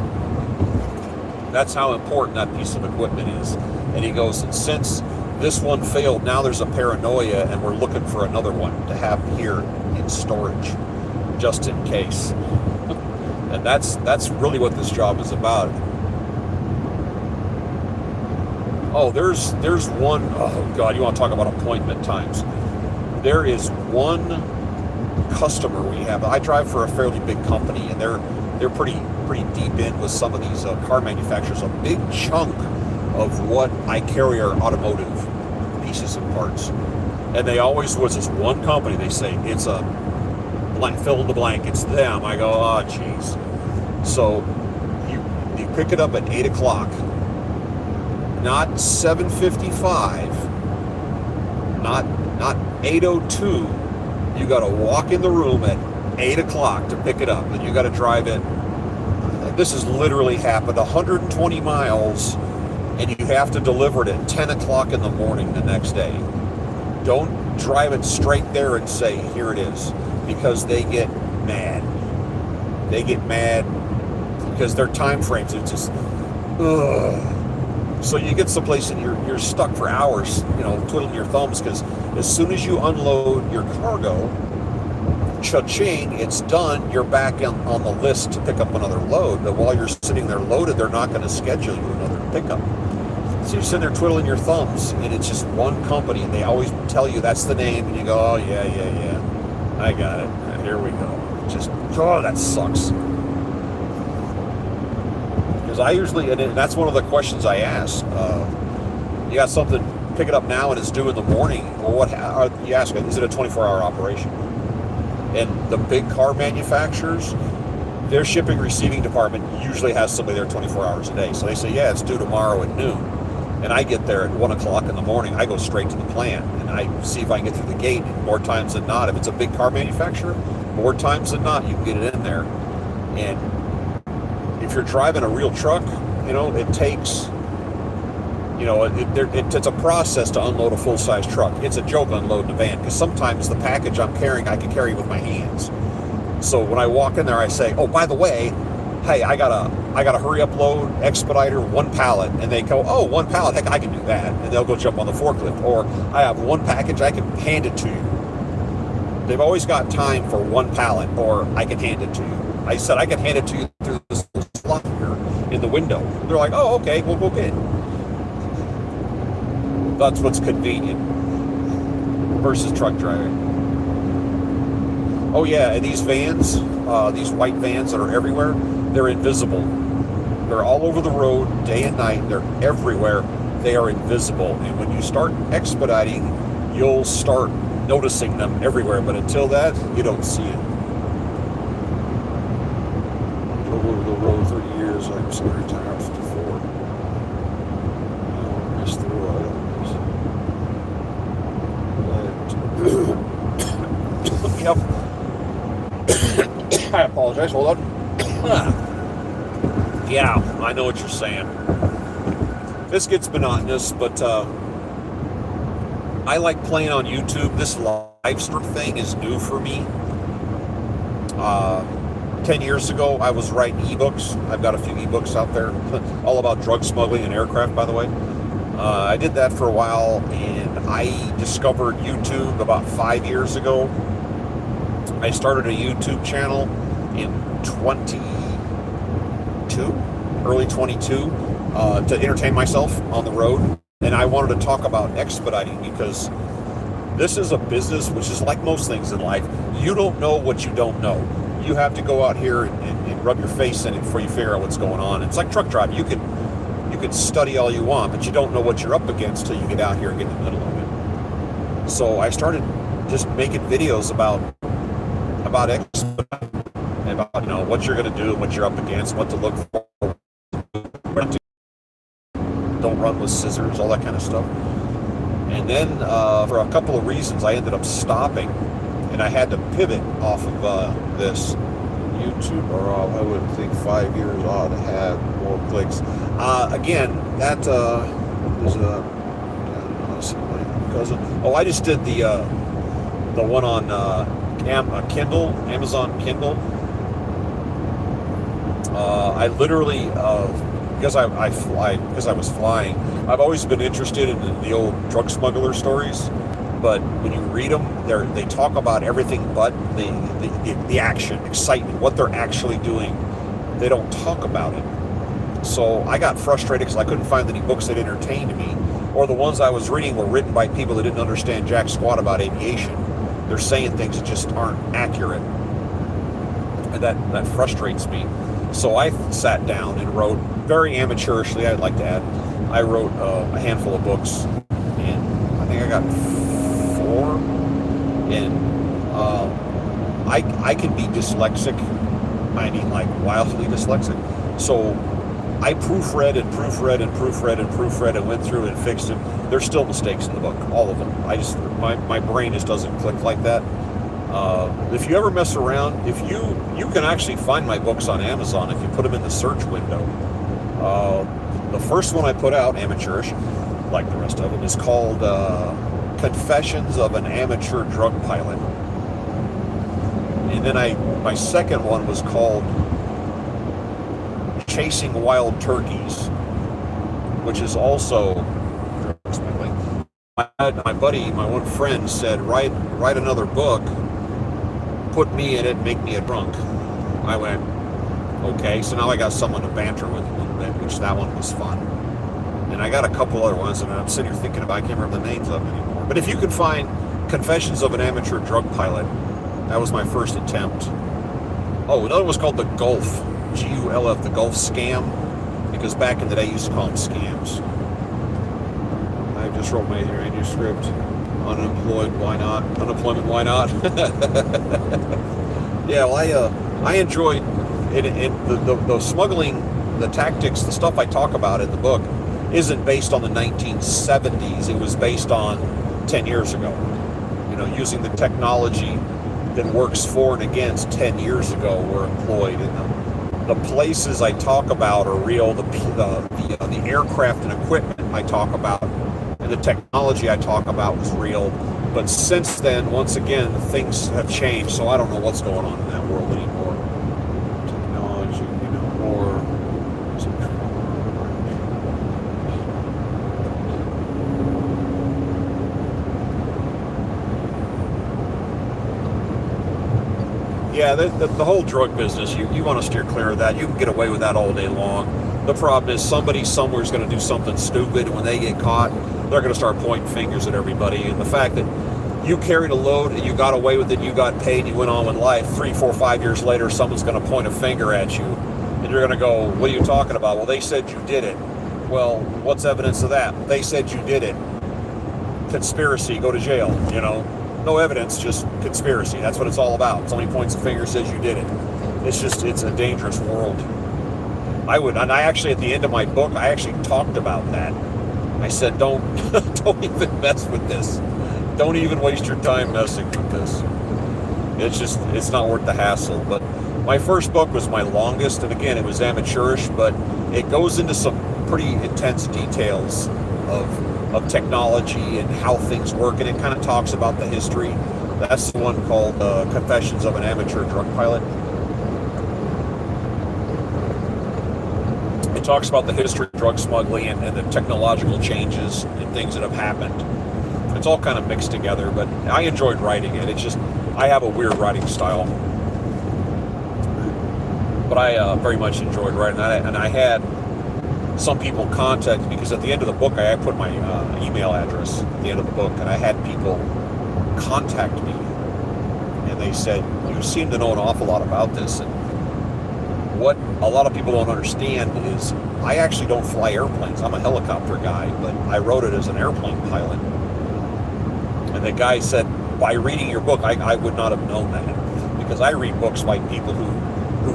Speaker 1: That's how important that piece of equipment is. And he goes, and since this one failed, now there's a paranoia, and we're looking for another one to have here in storage, just in case. And that's really what this job is about. Oh, there's one, oh God, you want to talk about appointment times. There is one customer we have. I drive for a fairly big company, and they're pretty deep in with some of these car manufacturers. A big chunk of what I carry are automotive pieces and parts. And they always was this one company, they say, it's a blank, fill in the blank, it's them. I go, oh, geez. So you pick it up at 8 o'clock, not 7:55, not 8:02. You got to walk in the room at 8 o'clock to pick it up, and you got to drive it. This has literally happened 120 miles, and you have to deliver it at 10 o'clock in the morning the next day. Don't drive it straight there and say, here it is, because they get mad. They get mad because their time frames, it's just, ugh. So you get someplace and you're stuck for hours, twiddling your thumbs, because as soon as you unload your cargo, cha-ching, it's done, you're back on the list to pick up another load. But while you're sitting there loaded, they're not going to schedule you another pickup. So you're sitting there twiddling your thumbs, and it's just one company, and they always tell you that's the name, and you go, oh, yeah, I got it. And here we go. Just, oh, that sucks. Because I usually, and that's one of the questions I ask. You got something, pick it up now, and it's due in the morning. Well, you ask, is it a 24-hour operation? And the big car manufacturers, their shipping receiving department usually has somebody there 24 hours a day. So they say, yeah, it's due tomorrow at noon. And I get there at 1 o'clock in the morning. I go straight to the plant, and I see if I can get through the gate. More times than not, if it's a big car manufacturer, more times than not, you can get it in there. And if you're driving a real truck, it takes, it's a process to unload a full-size truck. It's a joke unloading a van, because sometimes the package I'm carrying, I can carry with my hands. So when I walk in there, I say, oh, by the way, hey, I got a hurry up load, Expediter, 1 pallet. And they go, oh, 1 pallet, heck, I can do that. And they'll go jump on the forklift. Or I have 1 package, I can hand it to you. They've always got time for 1 pallet, or I can hand it to you. I said, I can hand it to you through this slot here in the window. They're like, oh, okay, we'll go get it. That's what's convenient versus truck driving. Oh yeah, and these vans, these white vans that are everywhere, they're invisible. They're all over the road, day and night. They're everywhere. They are invisible. And when you start expediting, you'll start noticing them everywhere. But until that, you don't see it. Drove over the road 30 years. I'm so retired at 54. I missed the road. Yep. I apologize. Hold on. Yeah, I know what you're saying. This gets monotonous, but I like playing on YouTube. This live stream thing is new for me. 10 years ago, I was writing ebooks. I've got a few ebooks out there, all about drug smuggling and aircraft, by the way. I did that for a while, and I discovered YouTube about 5 years ago. I started a YouTube channel in early 22, to entertain myself on the road. And I wanted to talk about expediting, because this is a business which is like most things in life. You don't know what you don't know. You have to go out here and rub your face in it before you figure out what's going on. It's like truck driving. You could study all you want, but you don't know what you're up against till you get out here and get in the middle of it. So I started just making videos about expediting, about what you're going to do, what you're up against, what to look for, don't run with scissors, all that kind of stuff. And then for a couple of reasons, I ended up stopping, and I had to pivot off of this. YouTube, or I would think 5 years ought to have more clicks. Again, that is a honestly, my cousin. Oh, I just did the one on Kindle, Amazon Kindle. I literally because I fly, because I was flying, I've always been interested in the old drug smuggler stories. But when you read them, they talk about everything but the action, excitement, what they're actually doing. They don't talk about it. So I got frustrated because I couldn't find any books that entertained me, or the ones I was reading were written by people that didn't understand jack squat about aviation. They're saying things that just aren't accurate, and that frustrates me. So I sat down and wrote, very amateurishly, I'd like to add, I wrote a handful of books, and I think I got 4. And I can be dyslexic. I mean, like wildly dyslexic. So I proofread and proofread and proofread and proofread and went through and fixed it. There's still mistakes in the book, all of them. My brain just doesn't click like that. If you ever mess around, if you can actually find my books on Amazon if you put them in the search window. The first one I put out, amateurish, like the rest of them, is called Confessions of an Amateur Drug Pilot. And then my second one was called Chasing Wild Turkeys, which is also drug smuggling. My buddy, my one friend said, write another book, put me in it, make me a drunk. I went, okay, so now I got someone to banter with a little bit, which that one was fun. And I got a couple other ones, and I'm sitting here thinking about, I can't remember the names of them anymore. But if you can find Confessions of an Amateur Drug Pilot, that was my first attempt. Oh, another was called The Gulf, Gulf, The Gulf Scam, because back in the day, I used to call them scams. I just wrote my manuscript. Unemployed, why not? Unemployment, why not? Yeah, well, I enjoyed it. The smuggling, the tactics, the stuff I talk about in the book isn't based on the 1970s. It was based on 10 years ago. You know, using the technology that works for and against 10 years ago were employed. And the places I talk about are real. The aircraft and equipment I talk about and the technology I talk about was real. But since then, once again, things have changed. So I don't know what's going on in that world anymore. Technology, more. Yeah, the whole drug business, you want to steer clear of that. You can get away with that all day long. The problem is somebody somewhere is going to do something stupid, and when they get caught, they're going to start pointing fingers at everybody. And the fact that you carried a load and you got away with it, you got paid, and you went on with life, 3, 4, 5 years later, someone's going to point a finger at you, and you're going to go, what are you talking about? Well, they said you did it. Well, what's evidence of that? They said you did it. Conspiracy, go to jail, No evidence, just conspiracy. That's what it's all about. Somebody points a finger, says you did it. It's a dangerous world. And I actually, at the end of my book, I actually talked about that. I said, don't even mess with this. Don't even waste your time messing with this. It's not worth the hassle. But my first book was my longest, and again, it was amateurish, but it goes into some pretty intense details of technology and how things work, and it kind of talks about the history. That's the one called Confessions of an Amateur Drug Pilot. It talks about the history of drug smuggling and the technological changes and things that have happened. It's all kind of mixed together, but I enjoyed writing it. It's just, I have a weird writing style. But I very much enjoyed writing that, and I had some people contact me, because at the end of the book I put my email address at the end of the book, and I had people contact me, and they said, you seem to know an awful lot about this. And what a lot of people don't understand is I actually don't fly airplanes. I'm a helicopter guy, but I wrote it as an airplane pilot. And the guy said, by reading your book, I would not have known that, because I read books by people who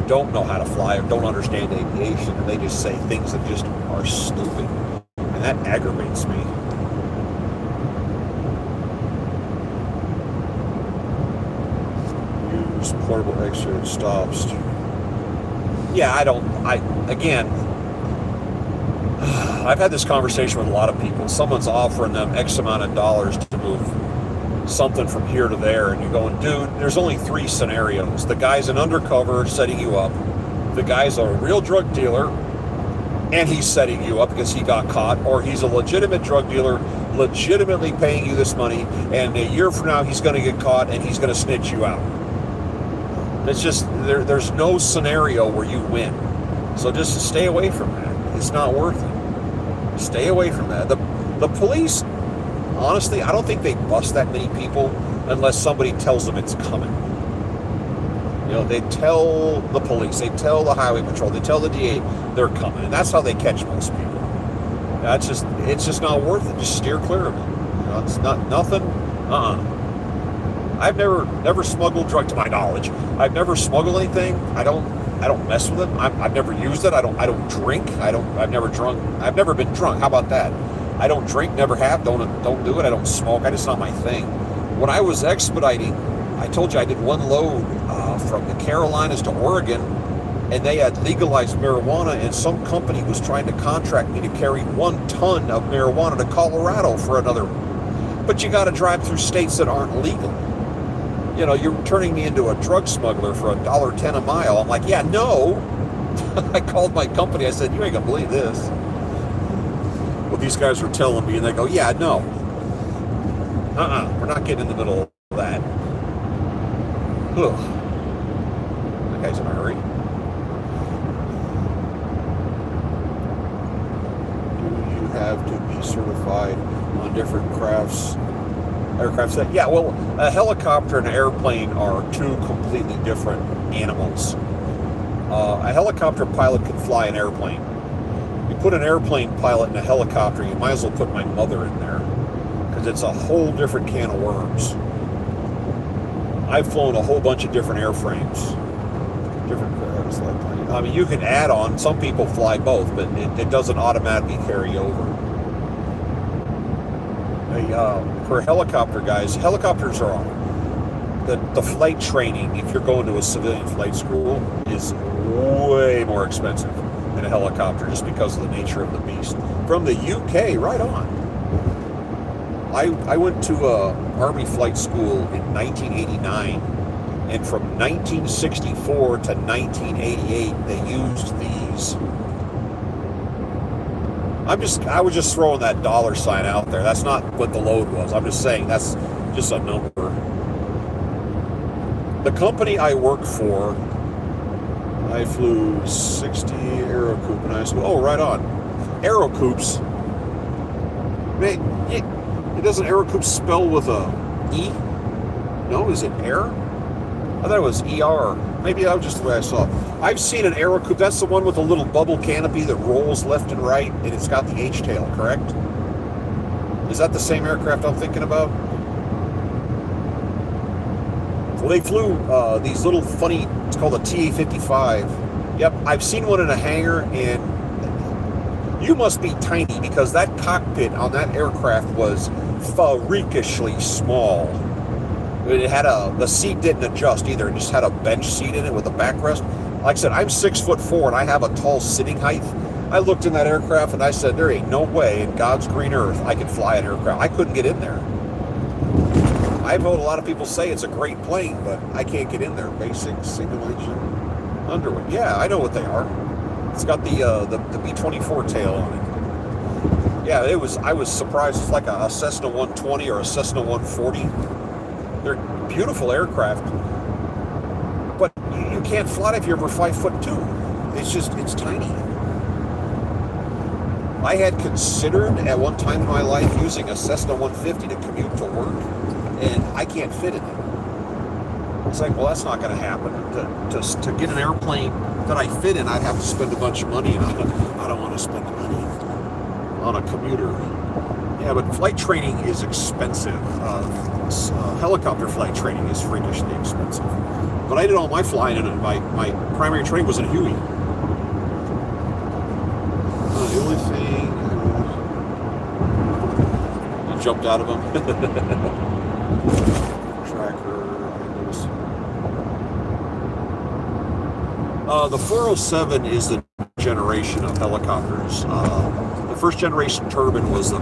Speaker 1: don't know how to fly or don't understand aviation, and they just say things that just are stupid, and that aggravates me. Use portable X-ray stops. yeah, again, I've had this conversation with a lot of people. Someone's offering them X amount of dollars to move something from here to there, and you're going, dude, there's only three scenarios. The guy's an undercover setting you up. The guy's a real drug dealer, and he's setting you up because he got caught, or he's a legitimate drug dealer, legitimately paying you this money, and a year from now he's going to get caught and he's going to snitch you out. It's just, there's no scenario where you win. So just stay away from that. It's not worth it. Stay away from that. The police, honestly, I don't think they bust that many people unless somebody tells them it's coming. You know, they tell the police, they tell the highway patrol, they tell the DA they're coming, and that's how they catch most people. It's just not worth it. Just steer clear of it. You know, it's not nothing. I've never smuggled drug, to my knowledge. I've never smuggled anything. I don't mess with it. I've never used it. I don't drink. I've never been drunk. How about that? I don't drink. Never have. Don't do it. I don't smoke. It's not my thing. When I was expediting, I told you I did one load from the Carolinas to Oregon, and they had legalized marijuana, and some company was trying to contract me to carry 1 ton of marijuana to Colorado for another. But you got to drive through states that aren't legal. You know, you're turning me into a drug smuggler for $1.10 a mile. I'm like, yeah, no. I called my company. I said, you ain't gonna believe this. Well, these guys were telling me, and they go, yeah, no. We're not getting in the middle of that. Ugh. That guy's in a hurry. Do you have to be certified on different aircraft set? Yeah, well, a helicopter and an airplane are two completely different animals. A helicopter pilot can fly an airplane. You put an airplane pilot in a helicopter, you might as well put my mother in there, because it's a whole different can of worms. I've flown a whole bunch of different airframes, different crafts. I mean, you can add on. Some people fly both, but it doesn't automatically carry over. For helicopter guys, helicopters are on. The flight training, if you're going to a civilian flight school, is way more expensive than a helicopter, just because of the nature of the beast. From the UK, right on. I went to Army flight school in 1989, and from 1964 to 1988, they used these. I was just throwing that dollar sign out there. That's not what the load was. I'm just saying that's just a number. The company I worked for, I flew 60 Aerocoupe in high school. Oh, right on. Aerocoups. It doesn't Aerocoupe spell with a E? No, is it air? I thought it was ER. Maybe that was just the way I saw it. I've seen an Aerocoupe. That's the one with a little bubble canopy that rolls left and right, and it's got the H-tail, correct? Is that the same aircraft I'm thinking about? Well, they flew these little funny, it's called a TA-55. Yep, I've seen one in a hangar, and you must be tiny, because that cockpit on that aircraft was freakishly small. It had the seat didn't adjust either. It just had a bench seat in it with a backrest. Like I said, I'm 6'4" and I have a tall sitting height. I looked in that aircraft and I said, there ain't no way in God's green earth I could fly an aircraft. I couldn't get in there. I've heard a lot of people say it's a great plane, but I can't get in there. Basic single engine underwing. Yeah, I know what they are. It's got the B-24 tail on it. Yeah, I was surprised. It's like a Cessna 120 or a Cessna 140. They're beautiful aircraft, but you can't fly it if you're over 5'2". It's tiny. I had considered at one time in my life using a Cessna 150 to commute to work, and I can't fit in it. It's like, well, that's not going to happen. To get an airplane that I fit in, I'd have to spend a bunch of money, and I don't want to spend the money on a commuter. Yeah, but flight training is expensive. Helicopter flight training is freakishly expensive. But I did all my flying in it. My primary training was in Huey. The only thing... You jumped out of them? Tracker... The 407 is the generation of helicopters. The first generation turbine was the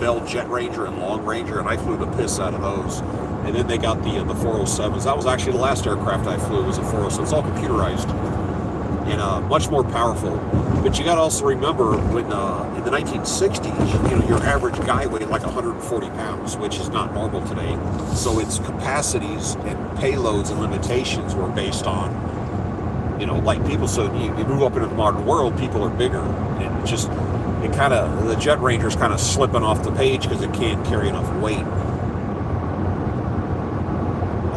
Speaker 1: Bell Jet Ranger and Long Ranger, and I flew the piss out of those. And then they got the 407s. That was actually the last aircraft I flew, was a 407. It's all computerized and much more powerful. But you got to also remember when in the 1960s, you know, your average guy weighed like 140 pounds, which is not normal today. So its capacities and payloads and limitations were based on, you know, like people. So you move up into the modern world, people are bigger, and the Jet Ranger's kind of slipping off the page because it can't carry enough weight.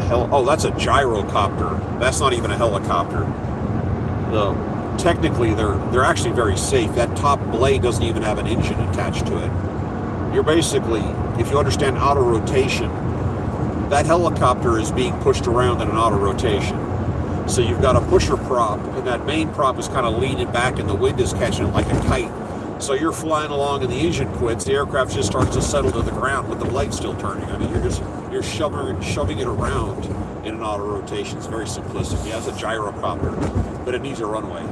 Speaker 1: Oh, that's a gyrocopter. That's not even a helicopter. Technically, they're actually very safe. That top blade doesn't even have an engine attached to it. You're basically, if you understand auto rotation, that helicopter is being pushed around in an auto rotation. So you've got a pusher prop, and that main prop is kind of leaning back, and the wind is catching it like a kite. So you're flying along, and the engine quits. The aircraft just starts to settle to the ground with the blade still turning. I mean, you're shoving it around in an auto rotation. It's very simplistic. Yeah, it's a gyrocopter, but it needs a runway.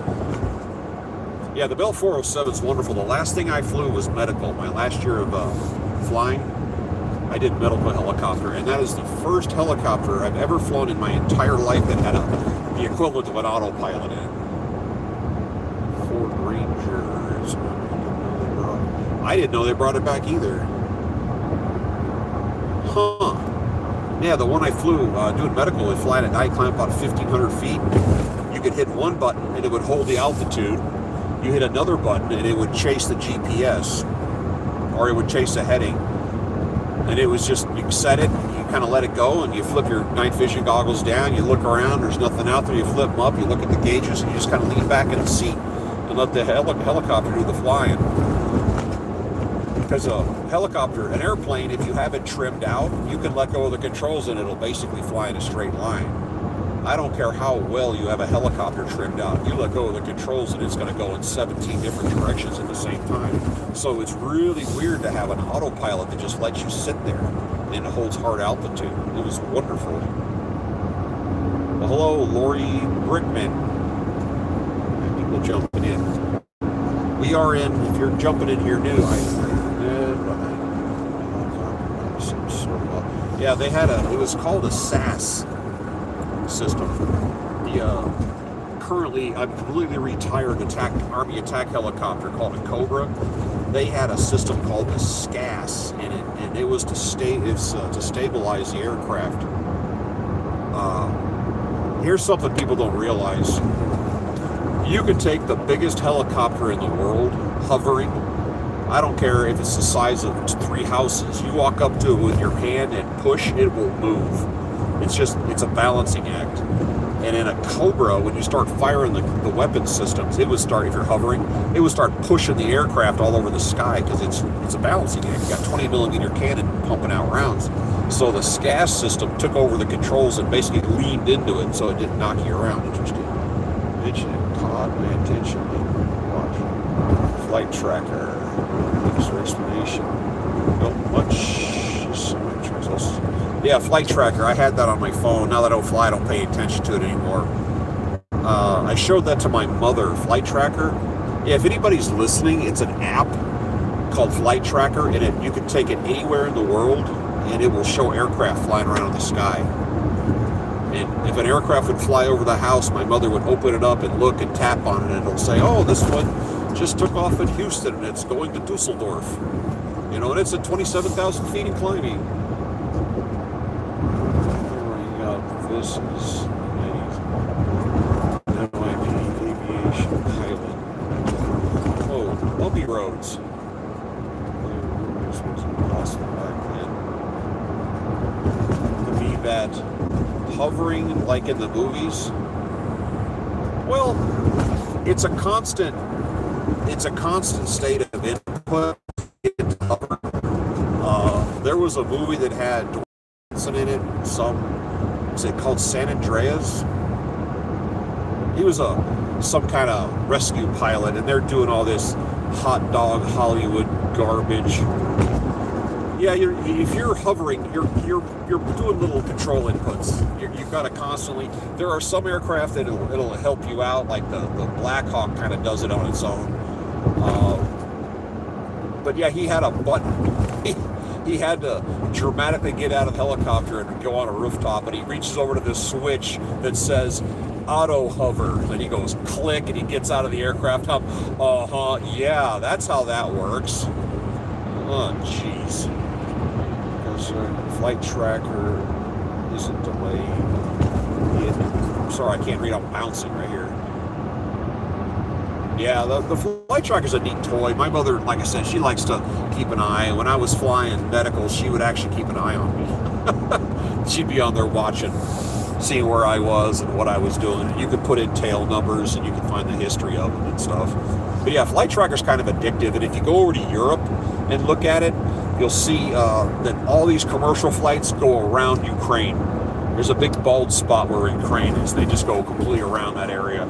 Speaker 1: Yeah, the Bell 407 is wonderful. The last thing I flew was medical. My last year of flying, I did medical helicopter, and that is the first helicopter I've ever flown in my entire life that had the equivalent of an autopilot in. Ford Rangers. I didn't know they brought it back either. Huh. Yeah, the one I flew doing medical, it flying at night, climbed about 1,500 feet. You could hit one button and it would hold the altitude. You hit another button and it would chase the GPS, or it would chase a heading. And it was just, you set it, you kind of let it go, and you flip your night vision goggles down, you look around, there's nothing out there, you flip them up, you look at the gauges, and you just kind of lean back in the seat and let the helicopter do the flying. Because a helicopter, an airplane, if you have it trimmed out, you can let go of the controls and it'll basically fly in a straight line. I don't care how well you have a helicopter trimmed out. You let go of the controls and it's going to go in 17 different directions at the same time. So it's really weird to have an autopilot that just lets you sit there and it holds hard altitude. It was wonderful. Well, hello, Lori Brickman. People jumping in. We are in, if you're jumping in here new, yeah, they had it was called a SAS system. Currently, a completely retired Army attack helicopter called a Cobra. They had a system called the SCAS in it, and it was to stabilize the aircraft. Here's something people don't realize. You can take the biggest helicopter in the world, hovering. I don't care if it's the size of 3 houses. You walk up to it with your hand and push, it will move. It's a balancing act. And in a Cobra, when you start firing the weapon systems, it would start, if you're hovering, it would start pushing the aircraft all over the sky because it's a balancing act. You got 20 millimeter cannon pumping out rounds. So the SCAS system took over the controls and basically leaned into it so it didn't knock you around. Interesting. It caught my attention. Watch. Flight tracker. Thanks for explanation. Don't much. Yeah, flight tracker. I had that on my phone. Now that I don't fly, I don't pay attention to it anymore. I showed that to my mother, flight tracker. Yeah, if anybody's listening, it's an app called Flight Tracker, and you can take it anywhere in the world, and it will show aircraft flying around in the sky. And if an aircraft would fly over the house, my mother would open it up and look and tap on it, and it'll say, oh, this one just took off in Houston, and it's going to Dusseldorf. You know, and it's at 27,000 feet and climbing. This is NYP aviation pilot. Oh, bumpy roads. This was impossible back then. To be that hovering like in the movies. Well, it's a constant state of input. There was a movie that had Dwayne in it, is it called San Andreas? He was some kind of rescue pilot, and they're doing all this hot dog Hollywood garbage. Yeah, if you're hovering, you're doing little control inputs. You've got to constantly. There are some aircraft that it'll help you out, like the Black Hawk kind of does it on its own. But yeah, he had a button. He had to dramatically get out of the helicopter and go on a rooftop, and he reaches over to this switch that says auto hover, and he goes click, and he gets out of the aircraft. Yeah, that's how that works. Oh, jeez. Because flight tracker isn't delayed. I'm sorry, I can't read. I'm bouncing right here. Yeah, the flight tracker is a neat toy. My mother, like I said, she likes to keep an eye. When I was flying medical, she would actually keep an eye on me. She'd be on there watching, seeing where I was and what I was doing. You could put in tail numbers and you could find the history of them and stuff. But yeah, flight tracker's kind of addictive. And if you go over to Europe and look at it, you'll see that all these commercial flights go around Ukraine. There's a big bald spot where Ukraine is. They just go completely around that area.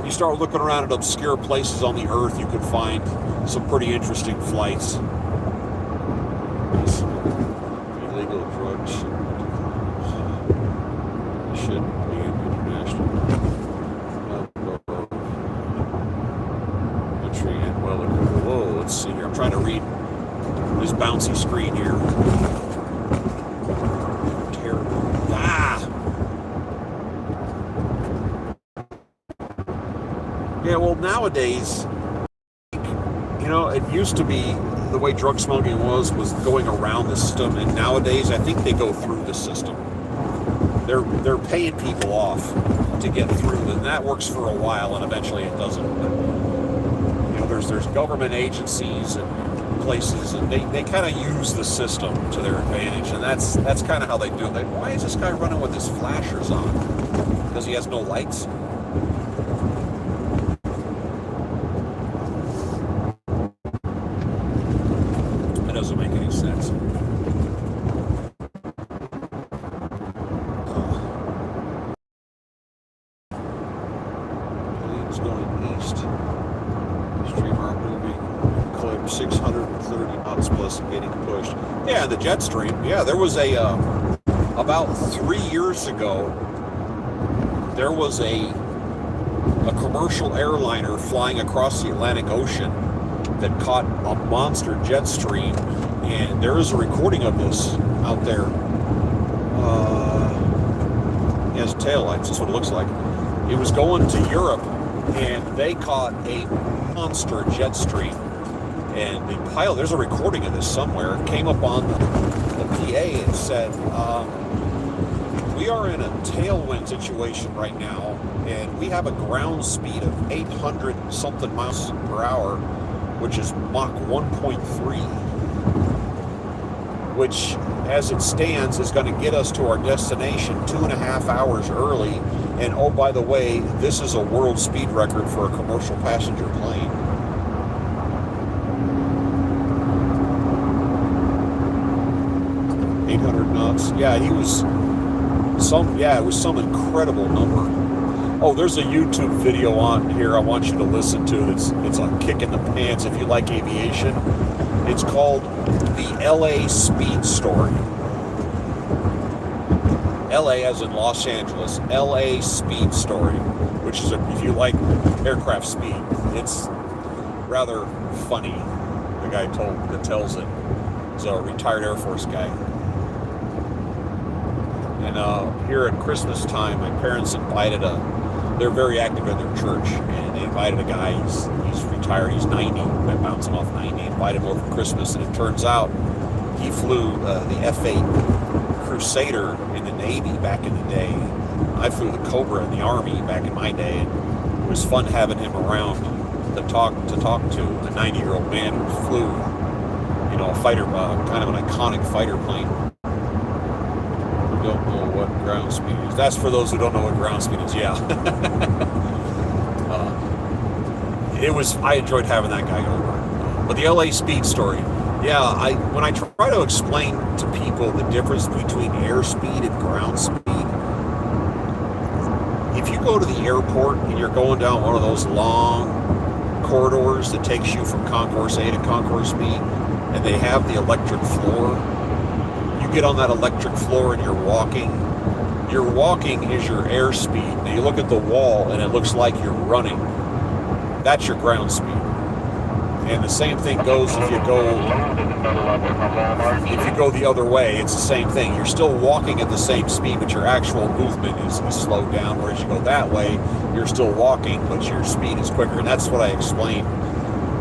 Speaker 1: You start looking around at obscure places on the earth, you can find some pretty interesting flights. Illegal drugs should be international. Country and well, whoa, let's see here. I'm trying to read this bouncy screen here. Terrible. Yeah, well, nowadays, it used to be the way drug smuggling was going around the system, and nowadays I think they go through the system. They're paying people off to get through, and that works for a while, and eventually it doesn't. But, there's government agencies and places, and they kind of use the system to their advantage, and that's kind of how they do it. Why is this guy running with his flashers on? Because he has no lights? Doesn't make any sense. Planes going east. Streamer moving. Clip 630 knots plus getting pushed. Yeah, the jet stream. Yeah, there was about 3 years ago, there was a commercial airliner flying across the Atlantic Ocean that caught a monster jet stream, and there is a recording of this out there. It has taillights, that's what it looks like. It was going to Europe, and they caught a monster jet stream, and the pilot, there's a recording of this somewhere, came up on the PA and said, we are in a tailwind situation right now, and we have a ground speed of 800 something miles per hour, which is Mach 1.3, which, as it stands, is going to get us to our destination 2.5 hours early. And oh, by the way, this is a world speed record for a commercial passenger plane. Knots. Yeah, it was some incredible number. Oh, there's a YouTube video on here I want you to listen to. It's a kick in the pants if you like aviation. It's called the LA Speed Story. LA as in Los Angeles. LA Speed Story, which is if you like aircraft speed. It's rather funny. The guy that tells it is a retired Air Force guy. And here at Christmas time, my parents invited they're very active in their church, and they invited a guy, he's retired, he's 90, bouncing off 90, invited him over for Christmas, and it turns out he flew the F-8 Crusader in the Navy back in the day. I flew the Cobra in the Army back in my day, and it was fun having him around to talk to a 90-year-old man who flew, a fighter, kind of an iconic fighter plane. Don't know what ground speed is. That's for those who don't know what ground speed is. Yeah. I enjoyed having that guy over. But the LA Speed Story. Yeah, when I try to explain to people the difference between airspeed and ground speed, if you go to the airport and you're going down one of those long corridors that takes you from concourse A to concourse B, and they have the electric floor. You get on that electric floor and you're walking. Your walking is your airspeed. Now you look at the wall and it looks like you're running. That's your ground speed. And the same thing goes if you go the other way. It's the same thing. You're still walking at the same speed, but your actual movement is slowed down. Whereas you go that way, you're still walking, but your speed is quicker. And that's what I explained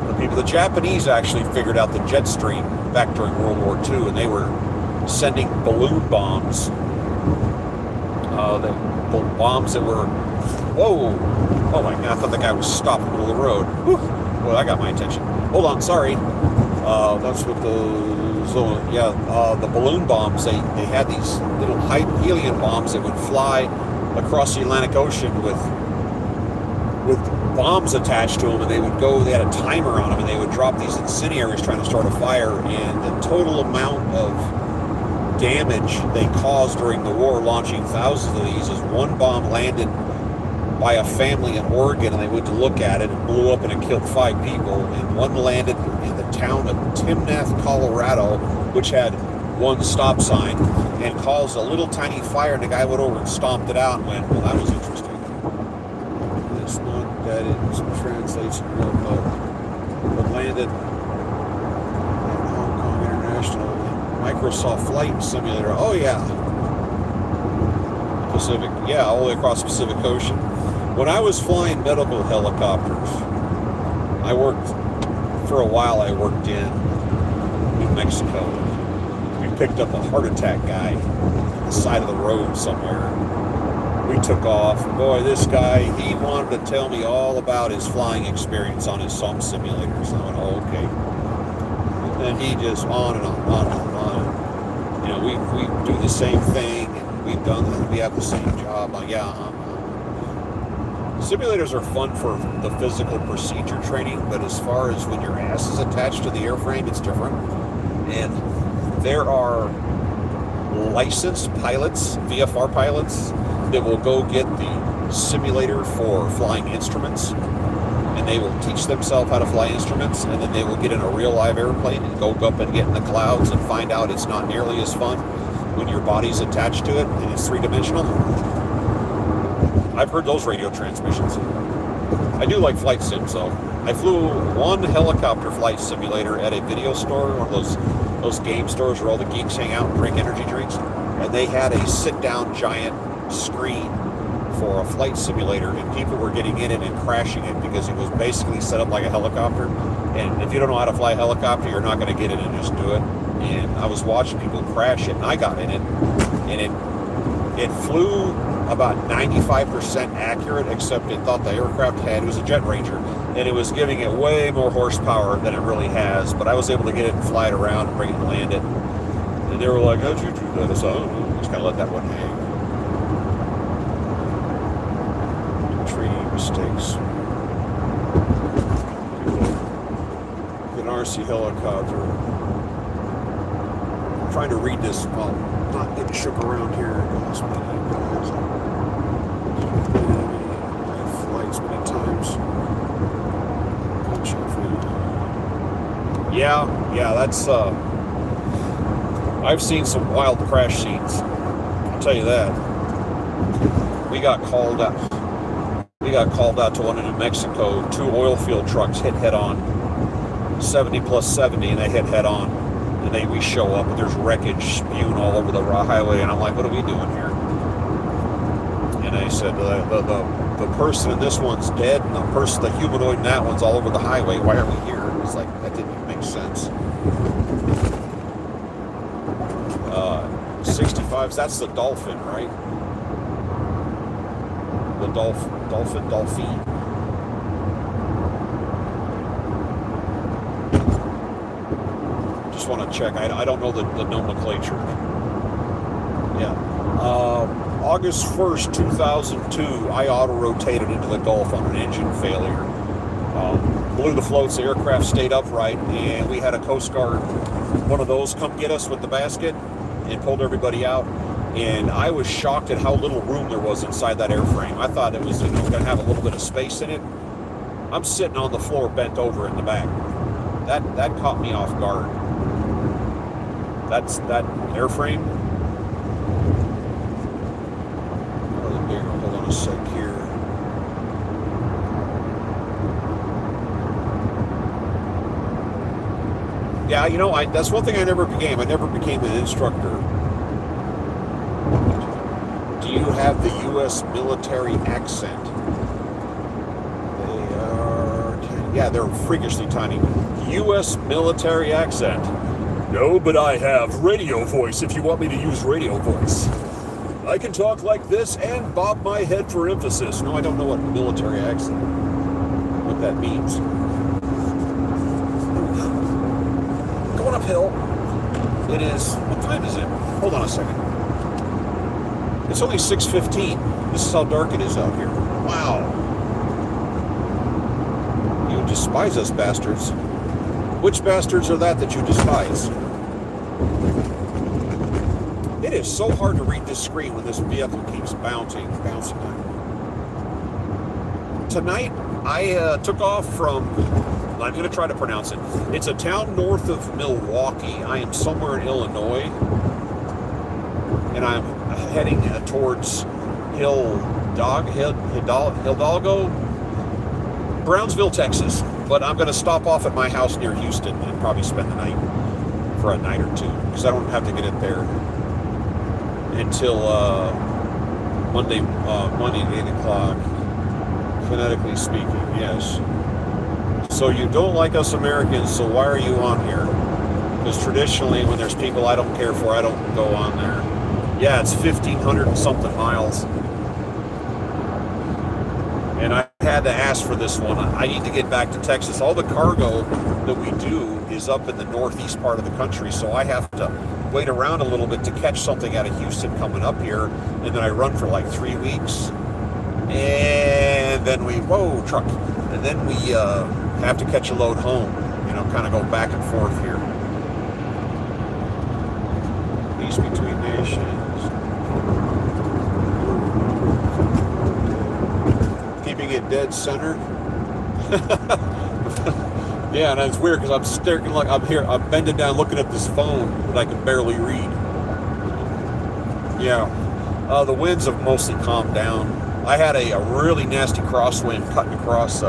Speaker 1: to people. The Japanese actually figured out the jet stream back during World War II, and they were sending balloon bombs. The bombs that were, whoa, oh my God, I thought the guy was stopped in the middle of the road. Whew. Well, that got my attention. Hold on, sorry. That's what the balloon bombs, they had these little helium bombs that would fly across the Atlantic Ocean with bombs attached to them, and they had a timer on them, and they would drop these incendiaries trying to start a fire, and the total amount of damage they caused during the war, launching thousands of these, is one bomb landed by a family in Oregon, and they went to look at it. It blew up and it killed 5 people. And one landed in the town of Timnath, Colorado, which had one stop sign, and caused a little tiny fire. And the guy went over and stomped it out and went, well, that was interesting. It's not that it translates in real code. But landed at Hong Kong International Microsoft Flight Simulator. Oh, yeah. Pacific. Yeah, all the way across the Pacific Ocean. When I was flying medical helicopters, I worked in New Mexico. We picked up a heart attack guy on the side of the road somewhere. We took off. Boy, this guy, he wanted to tell me all about his flying experience on his some simulators. I went, oh, okay. And he just on and on. You know, we do the same thing, and we have the same job. Like, yeah, simulators are fun for the physical procedure training, but as far as when your ass is attached to the airframe, it's different. And there are licensed pilots, VFR pilots, that will go get the simulator for flying instruments, and they will teach themselves how to fly instruments, and then they will get in a real live airplane and go up and get in the clouds and find out it's not nearly as fun when your body's attached to it and it's three-dimensional. I've heard those radio transmissions. I do like flight sims, though. I flew one helicopter flight simulator at a video store, one of those game stores where all the geeks hang out and drink energy drinks, and they had a sit-down giant screen for a flight simulator, and people were getting in it and crashing it because it was basically set up like a helicopter. And if you don't know how to fly a helicopter, you're not going to get in and just do it. And I was watching people crash it, and I got in it, and it flew about 95% accurate, except it thought the aircraft it was a Jet Ranger, and it was giving it way more horsepower than it really has. But I was able to get it and fly it around and bring it and land it. And they were like, how'd you do that? So I don't know. Just kind of let that one hang. Training mistakes. An RC helicopter. I'm trying to read this while not getting shook around here. Flights many times. Yeah, that's I've seen some wild crash scenes. I'll tell you that. We got called out to one in New Mexico. 2 oil field trucks hit head on, 70 plus 70, and they hit head on. And we show up, and there's wreckage spewing all over the highway, and I'm like, what are we doing here? And they said, the person in this one's dead, and the humanoid in that one's all over the highway. Why are we here? It's like, that didn't even make sense. 65s, that's the Dolphin, right? The Dolphin. Just want to check. I don't know the nomenclature. Yeah. August 1st, 2002, I auto-rotated into the Gulf on an engine failure. Blew the floats, the aircraft stayed upright, and we had a Coast Guard, one of those, come get us with the basket and pulled everybody out. And I was shocked at how little room there was inside that airframe. I thought it was going to have a little bit of space in it. I'm sitting on the floor bent over in the back. That caught me off guard. That's that airframe. Hold on a sec here. Yeah, you know, that's one thing I never became. I never became an instructor. Do you have the U.S. military accent? They are... Yeah, they're freakishly tiny. U.S. military accent. No, but I have radio voice if you want me to use radio voice. I can talk like this and bob my head for emphasis. No, I don't know what military accent, what that means. Going uphill. It is, what time is it? Hold on a second. It's only 6:15. This is how dark it is out here. Wow. You despise us, bastards. Which bastards are that you despise? It is so hard to read this screen when this vehicle keeps bouncing on. Tonight, I took off from, I'm going to try to pronounce it. It's a town north of Milwaukee. I am somewhere in Illinois, and I'm heading towards Hidalgo, Brownsville, Texas. But I'm going to stop off at my house near Houston and probably spend the night for a night or two, because I don't have to get it there until Monday at 8 o'clock, phonetically speaking, yes. So you don't like us Americans, so why are you on here? Because traditionally, when there's people I don't care for, I don't go on there. Yeah, it's 1,500 and something miles. And I had to ask for this one. I need to get back to Texas. All the cargo that we do is up in the northeast part of the country, so I have to wait around a little bit to catch something out of Houston coming up here, and then I run for like 3 weeks, and then truck, and then we have to catch a load home, kind of go back and forth here. Peace between nations. Keeping it dead center. Yeah, and it's weird because I'm staring like I'm bending down looking at this phone that I can barely read. Yeah, the winds have mostly calmed down. I had a really nasty crosswind cutting across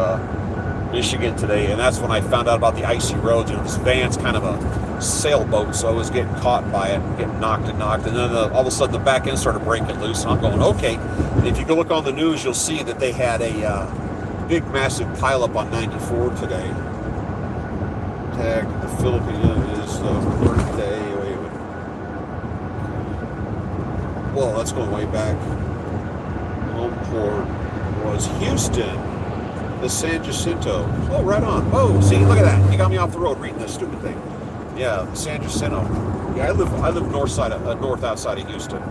Speaker 1: Michigan today, and that's when I found out about the icy roads. This van's kind of a sailboat, so I was getting caught by it, getting knocked, and then all of a sudden the back end started breaking loose, and I'm going, okay. And if you go look on the news, you'll see that they had a big, massive pileup on 94 today. Tag the Philippines birthday. Wait. Whoa, that's going way back. Home port was Houston, the San Jacinto. Oh, right on. Oh, see, look at that. You got me off the road reading this stupid thing. Yeah, the San Jacinto. Yeah, I live north outside of Houston.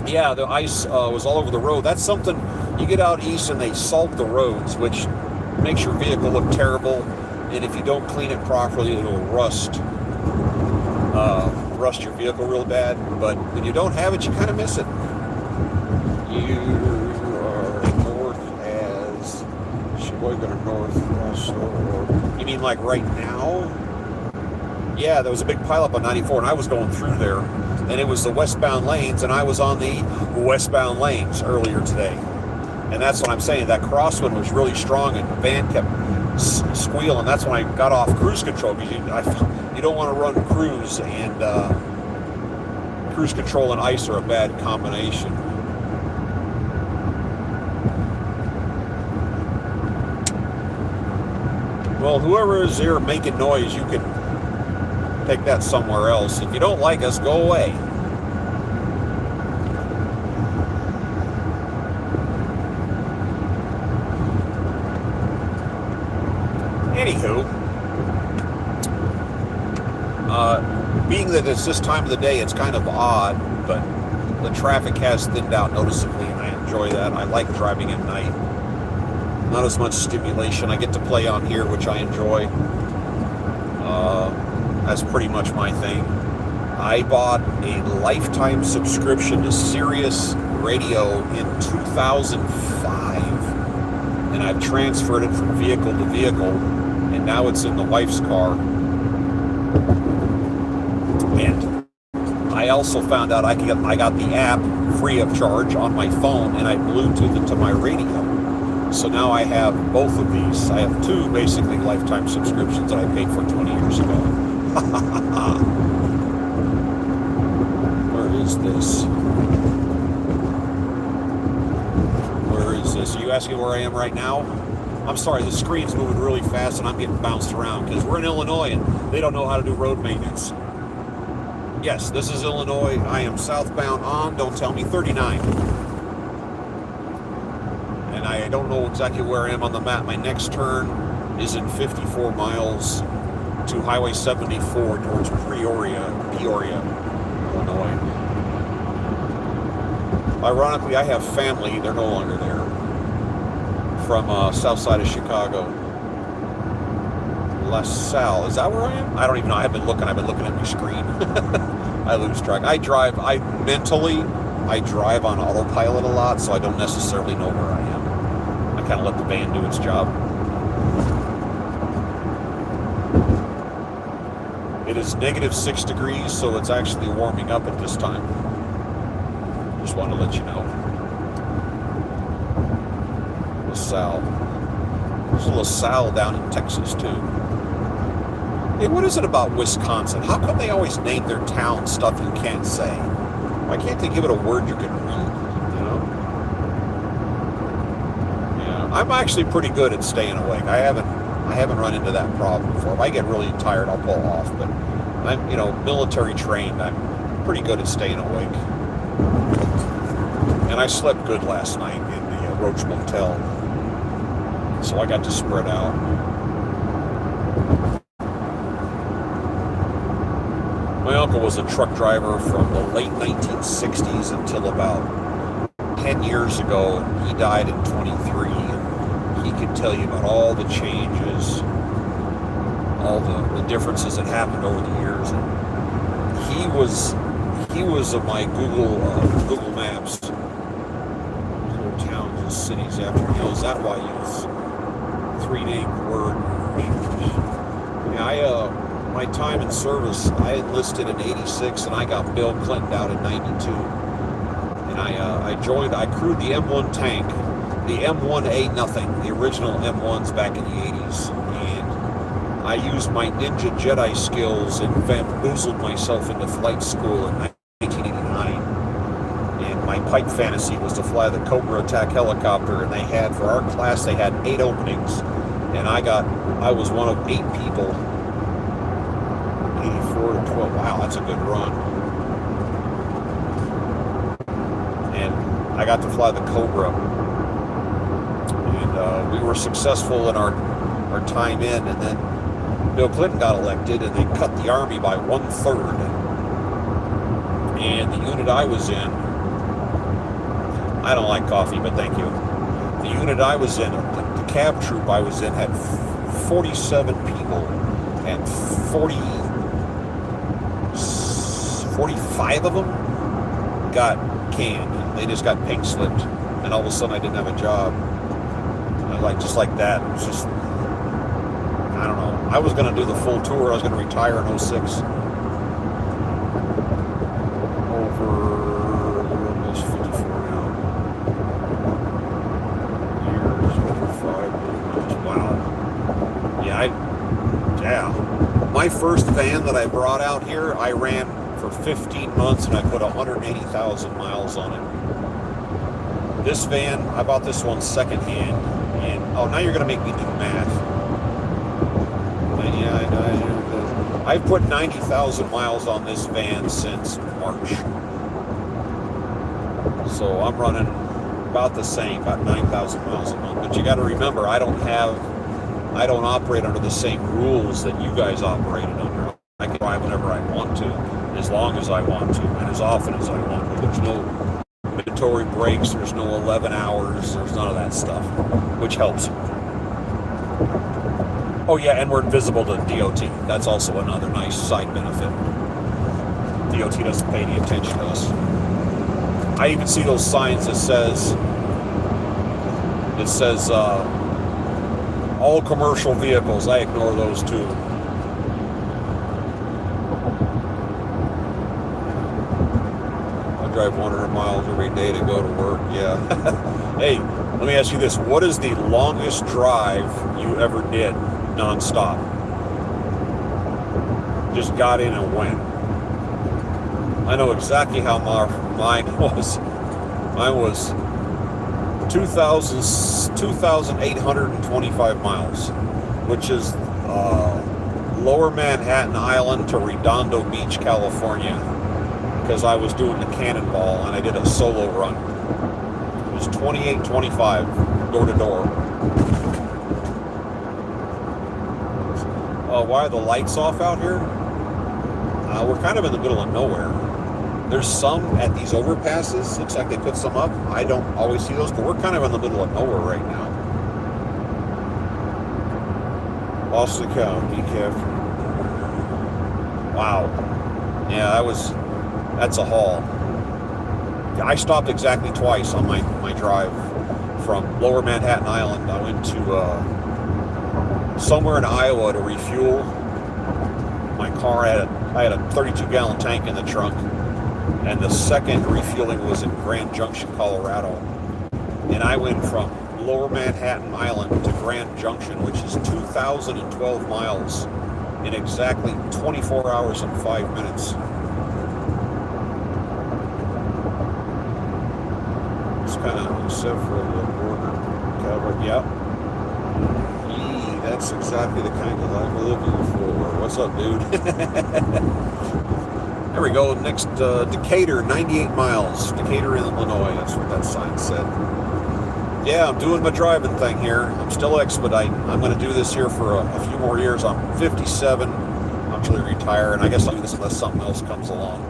Speaker 1: Yeah, the ice was all over the road. That's something, you get out east and they salt the roads, which makes your vehicle look terrible, and if you don't clean it properly, it'll rust your vehicle real bad. But when you don't have it, you kind of miss it. You are north as Sheboygan or northwest, or you mean like right now? Yeah, there was a big pileup on 94, and I was going through there, and it was the westbound lanes, and I was on the westbound lanes earlier today. And that's what I'm saying. That crosswind was really strong, and the van kept squealing. That's when I got off cruise control, because you don't want to run cruise, and cruise control and ice are a bad combination. Well, whoever is here making noise, you can take that somewhere else. If you don't like us, go away. Anywho, being that it's this time of the day, it's kind of odd, but the traffic has thinned out noticeably, and I enjoy that. I like driving at night. Not as much stimulation. I get to play on here, which I enjoy. That's pretty much my thing. I bought a lifetime subscription to Sirius Radio in 2005, and I've transferred it from vehicle to vehicle, and now it's in the wife's car. And I also found out I got the app free of charge on my phone, and I Bluetooth it to my radio. So now I have both of these. I have two basically lifetime subscriptions that I paid for 20 years ago. Where is this? Where is this? Are you asking where I am right now? I'm sorry, the screen's moving really fast and I'm getting bounced around because we're in Illinois and they don't know how to do road maintenance. Yes, this is Illinois. I am southbound on, don't tell me, 39. And I don't know exactly where I am on the map. My next turn is in 54 miles to Highway 74 towards Peoria, Illinois. Ironically, I have family, they're no longer there, from south side of Chicago. La Salle, is that where I am? I don't even know. I've been looking at my screen. I lose track. I drive on autopilot a lot, so I don't necessarily know where I am. I kind of let the van do its job. It is -6 degrees, so it's actually warming up at this time. Just want to let you know. LaSalle. There's a LaSalle down in Texas, too. Hey, what is it about Wisconsin? How come they always name their town stuff you can't say? Why can't they give it a word you can read, you know? Yeah, I'm actually pretty good at staying awake. I haven't run into that problem before. If I get really tired, I'll pull off, but I'm, military trained. I'm pretty good at staying awake. And I slept good last night in the Roach Motel. So I got to spread out. My uncle was a truck driver from the late 1960s until about 10 years ago. He died in 23. And he could tell you about all the changes, all the differences that happened over the years. And he was of my Google Maps. Towns and cities after hills. That why I use three-name word English. Yeah, my time in service, I enlisted in '86 and I got Bill Clinton out in '92. And I crewed the M1 tank, the M1A nothing, the original M1s back in the '80s. And I used my Ninja Jedi skills and bamboozled myself into flight school in 1989. My pipe fantasy was to fly the Cobra attack helicopter, and for our class, they had 8 openings, and I was one of 8 people. 84 to 12, wow, that's a good run. And I got to fly the Cobra, and we were successful in our time in, and then Bill Clinton got elected, and they cut the Army by 1/3, and the unit I was in, I don't like coffee, but thank you. The unit I was in, the cab troop I was in, had 47 people, and 45 of them got canned. They just got pink slipped, and all of a sudden I didn't have a job. Just like that. It was just, I don't know. I was going to do the full tour. I was going to retire in '06. My first van that I brought out here, I ran for 15 months and I put 180,000 miles on it. This van, I bought this one secondhand, and now you're going to make me do math. I've put 90,000 miles on this van since March. So I'm running about the same, about 9,000 miles a month. But you got to remember, I don't operate under the same rules that you guys operated under. I can drive whenever I want to, as long as I want to, and as often as I want to. There's no mandatory breaks, there's no 11 hours, there's none of that stuff, which helps. Oh yeah, and we're invisible to DOT. That's also another nice side benefit. DOT doesn't pay any attention to us. I even see those signs that says all commercial vehicles. I ignore those too. drive 100 miles every day to go to work. Yeah. Hey, let me ask you this. What is the longest drive you ever did nonstop? Just got in and went. I know exactly how mine was. Mine was 2,825 miles, which is Lower Manhattan Island to Redondo Beach, California, because I was doing the Cannonball and I did a solo run. It was 28.25 door to door. Why are the lights off out here? We're kind of in the middle of nowhere. There's some at these overpasses. Looks like they put some up. I don't always see those, but we're kind of in the middle of nowhere right now. Lost the cow, decaf. Wow. Yeah, that's a haul. I stopped exactly twice on my drive from Lower Manhattan Island. I went to somewhere in Iowa to refuel my car. I had a 32-gallon tank in the trunk, and the second refueling was in Grand Junction, Colorado. And I went from Lower Manhattan Island to Grand Junction, which is 2,012 miles, in exactly 24 hours and 5 minutes. It's kind of, except for the border cover. Yep. That's exactly the kind of life we're living for. What's up, dude? There we go. Next, Decatur, 98 miles. Decatur, Illinois. That's what that sign said. Yeah, I'm doing my driving thing here. I'm still expediting. I'm going to do this here for a few more years. I'm 57. I'm really retired, and I guess I'll do this unless something else comes along.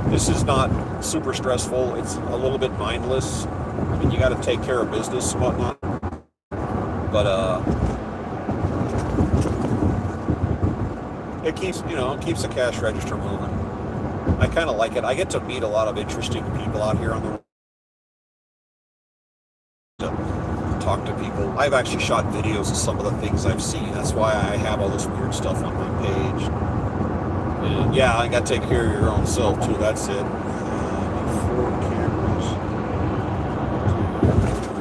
Speaker 1: This is not super stressful. It's a little bit mindless. I mean, you got to take care of business and whatnot. But it keeps the cash register moving. I kind of like it. I get to meet a lot of interesting people out here on the road. To talk to people. I've actually shot videos of some of the things I've seen. That's why I have all this weird stuff on my page. And yeah, I got to take care of your own self too. That's it. 4 cameras.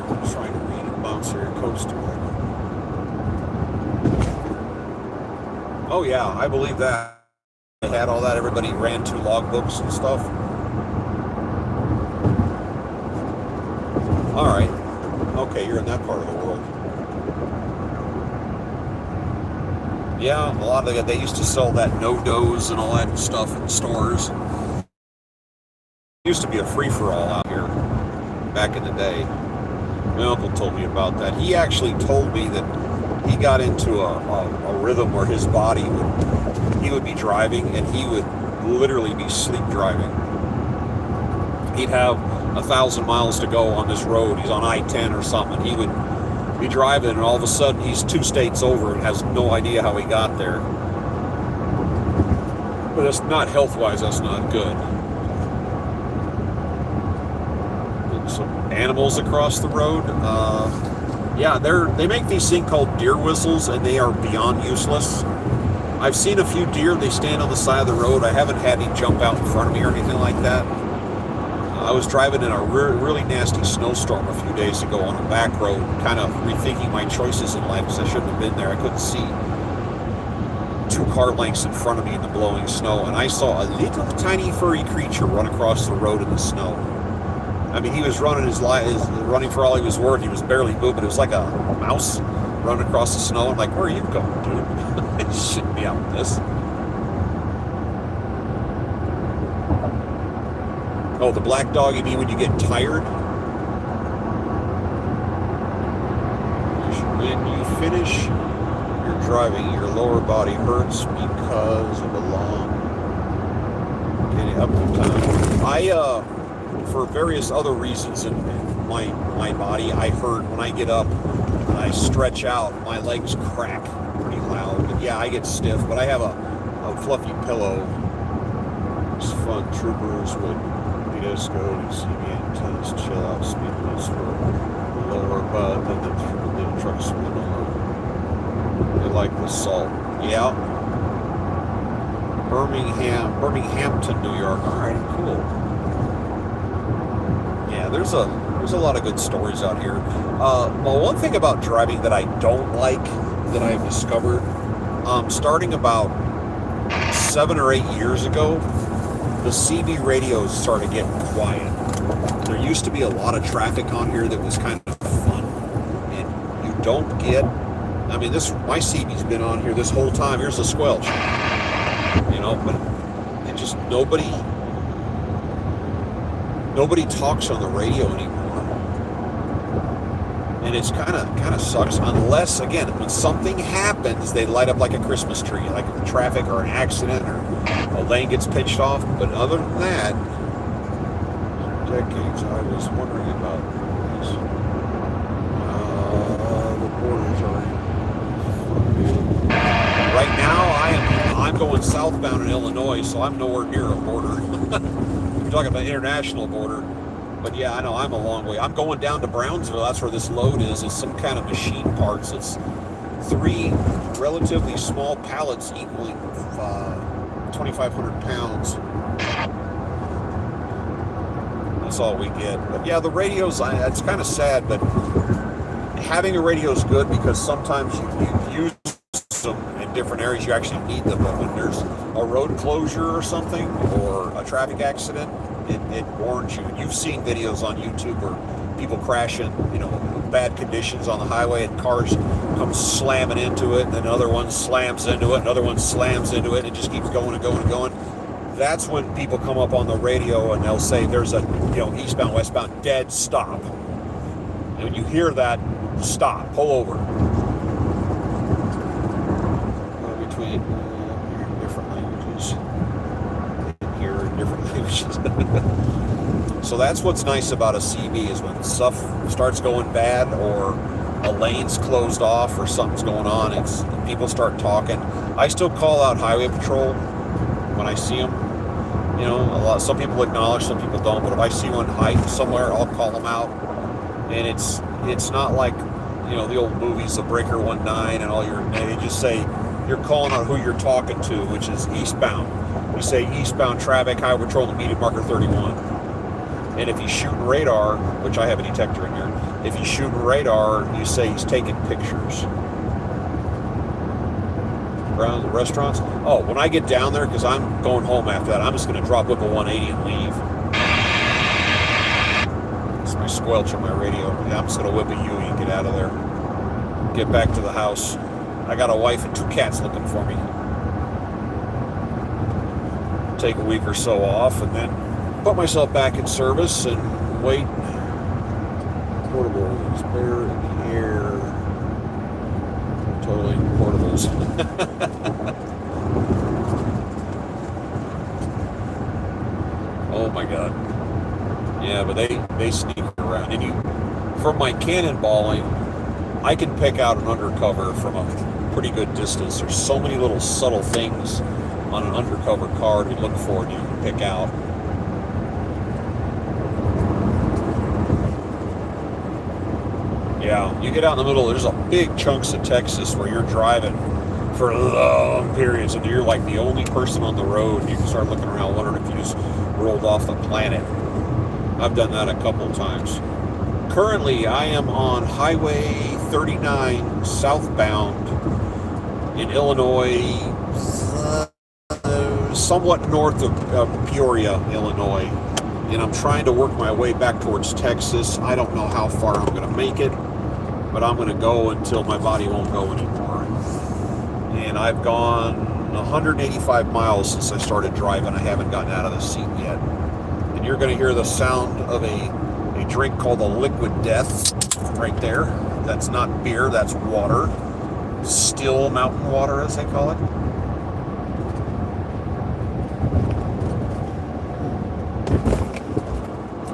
Speaker 1: I'm trying to read and bounce here and coast to it. Oh yeah, I believe that. They had all that. Everybody ran 2 logbooks and stuff. All right. Okay, you're in that part of the world. Yeah, a lot of they used to sell that no-dos and all that stuff in stores. It used to be a free-for-all out here back in the day. My uncle told me about that. He actually told me that he got into a rhythm where his body he would be driving and he would literally be sleep driving. He'd have 1,000 miles to go on this road. He's on I-10 or something. He would be driving and all of a sudden he's 2 states over and has no idea how he got there. But it's not health-wise, that's not good. And some animals across the road. Yeah, they make these things called deer whistles, and they are beyond useless. I've seen a few deer. They stand on the side of the road. I haven't had any jump out in front of me or anything like that. I was driving in a really nasty snowstorm a few days ago on a back road, kind of rethinking my choices in life because I shouldn't have been there. I couldn't see 2 car lengths in front of me in the blowing snow, and I saw a little tiny furry creature run across the road in the snow. I mean, he was running running for all he was worth. He was barely moving. It was like a mouse running across the snow. I'm like, where are you going, dude? You shouldn't be out with this. Oh, the black dog, you mean when you get tired? When you finish your driving, your lower body hurts because of a long getting up to time. For various other reasons in my body, I hurt when I get up and I stretch out. My legs crack pretty loud. But yeah, I get stiff, but I have a fluffy pillow. It's fun. Troopers would beat us, go to see me intense, chill out, speed limits for the lower butt, and then the trucks went over. They like the salt. Yeah. Birminghamton, New York. All right, cool. Yeah, there's a lot of good stories out here. Well, one thing about driving that I don't like, that I've discovered, starting about 7 or 8 years ago, the CB radios started getting quiet. There used to be a lot of traffic on here that was kind of fun, and you don't get. I mean, my CB's been on here this whole time. Here's the squelch, but it just nobody talks on the radio anymore, and it's kind of sucks. Unless, again, when something happens, they light up like a Christmas tree, like traffic or an accident or a lane gets pitched off. But other than that, decades I was wondering about these. The borders are. Right now, I'm going southbound in Illinois, so I'm nowhere near a border. We're talking about international border. But yeah, I know I'm a long way. I'm going down to Brownsville. That's where this load is. It's some kind of machine parts. It's 3 relatively small pallets equaling 2,500 pounds. That's all we get. But yeah, the radios, it's kind of sad, but having a radio is good because sometimes you use them in different areas. You actually need them, but when there's a road closure or something, or a traffic accident, it warns you. And you've seen videos on YouTube where people crashing, bad conditions on the highway, and cars come slamming into it, and then another one slams into it, another one slams into it, and it just keeps going and going and going. That's when people come up on the radio and they'll say there's a eastbound, westbound, dead stop. And when you hear that, stop, pull over. Between different languages. Hear different languages. So that's what's nice about a CB, is when stuff starts going bad or a lane's closed off or something's going on, people start talking. I still call out highway patrol when I see them. Some people acknowledge, some people don't, but if I see one hiding somewhere, I'll call them out. And it's not like, the old movies, The Breaker 19 and all they just say, you're calling out who you're talking to, which is eastbound. You say eastbound traffic, highway patrol, immediate marker 31. And if he's shooting radar, which I have a detector in here, if he's shooting radar, you say he's taking pictures. Around the restaurants. Oh, when I get down there, because I'm going home after that, I'm just going to drop whip a 180 and leave. It's my squelch on my radio. Yeah, I'm just going to whip a U and get out of there. Get back to the house. I got a wife and 2 cats looking for me. Take a week or so off and then put myself back in service and wait. Portable spare in here. Totally portables. Oh my God. Yeah, but they sneak around. And from my cannonballing, I can pick out an undercover from a pretty good distance. There's so many little subtle things on an undercover car to look for and you can pick out. Yeah, you get out in the middle, there's a big chunks of Texas where you're driving for long periods and you're like the only person on the road. You can start looking around wondering if you just rolled off the planet. I've done that a couple of times. Currently, I am on Highway 39 southbound in Illinois, somewhat north of Peoria, Illinois. And I'm trying to work my way back towards Texas. I don't know how far I'm going to make it, but I'm going to go until my body won't go anymore. And I've gone 185 miles since I started driving. I haven't gotten out of the seat yet. And you're going to hear the sound of a drink called a Liquid Death right there. That's not beer, that's water. Still mountain water, as they call it.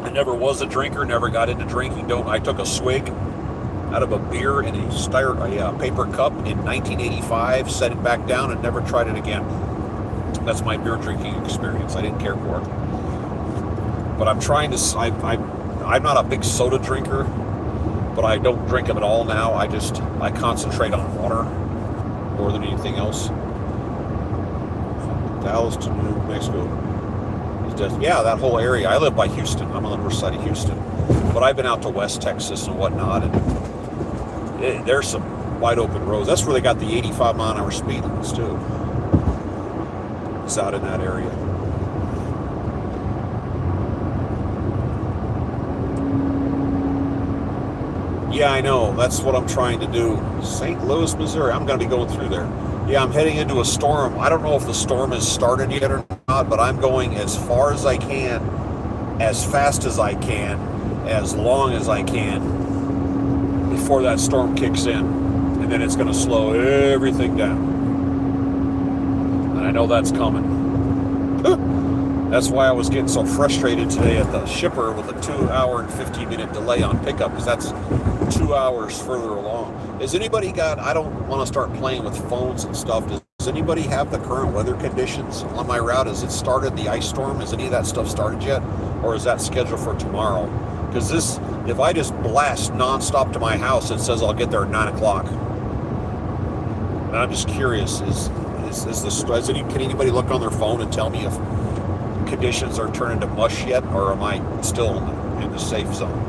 Speaker 1: I never was a drinker, never got into drinking. I took a swig out of a beer in a paper cup in 1985, set it back down, and never tried it again. That's my beer drinking experience. I didn't care for it. But I'm trying to... I'm not a big soda drinker, but I don't drink them at all now. I concentrate on water more than anything else. Dallas to New Mexico. Yeah, that whole area. I live by Houston. I'm on the north side of Houston. But I've been out to West Texas and whatnot, and there's some wide open roads. That's where they got the 85 mile an hour speed limits too. It's out in that area. Yeah, I know. That's what I'm trying to do. St. Louis, Missouri. I'm going to be going through there. Yeah, I'm heading into a storm. I don't know if the storm has started yet or not, but I'm going as far as I can, as fast as I can, as long as I can before that storm kicks in. And then it's going to slow everything down. And I know that's coming. That's why I was getting so frustrated today at the shipper with a 2-hour and 15-minute delay on pickup, because that's 2 hours further along. Has anybody got, I don't want to start playing with phones and stuff. Does anybody have the current weather conditions on my route? Has it started, the ice storm? Has any of that stuff started yet? Or is that scheduled for tomorrow? Because this, if I just blast nonstop to my house, it says I'll get there at 9 o'clock. And I'm just curious, can anybody look on their phone and tell me if conditions are turning to mush yet, or am I still in the safe zone?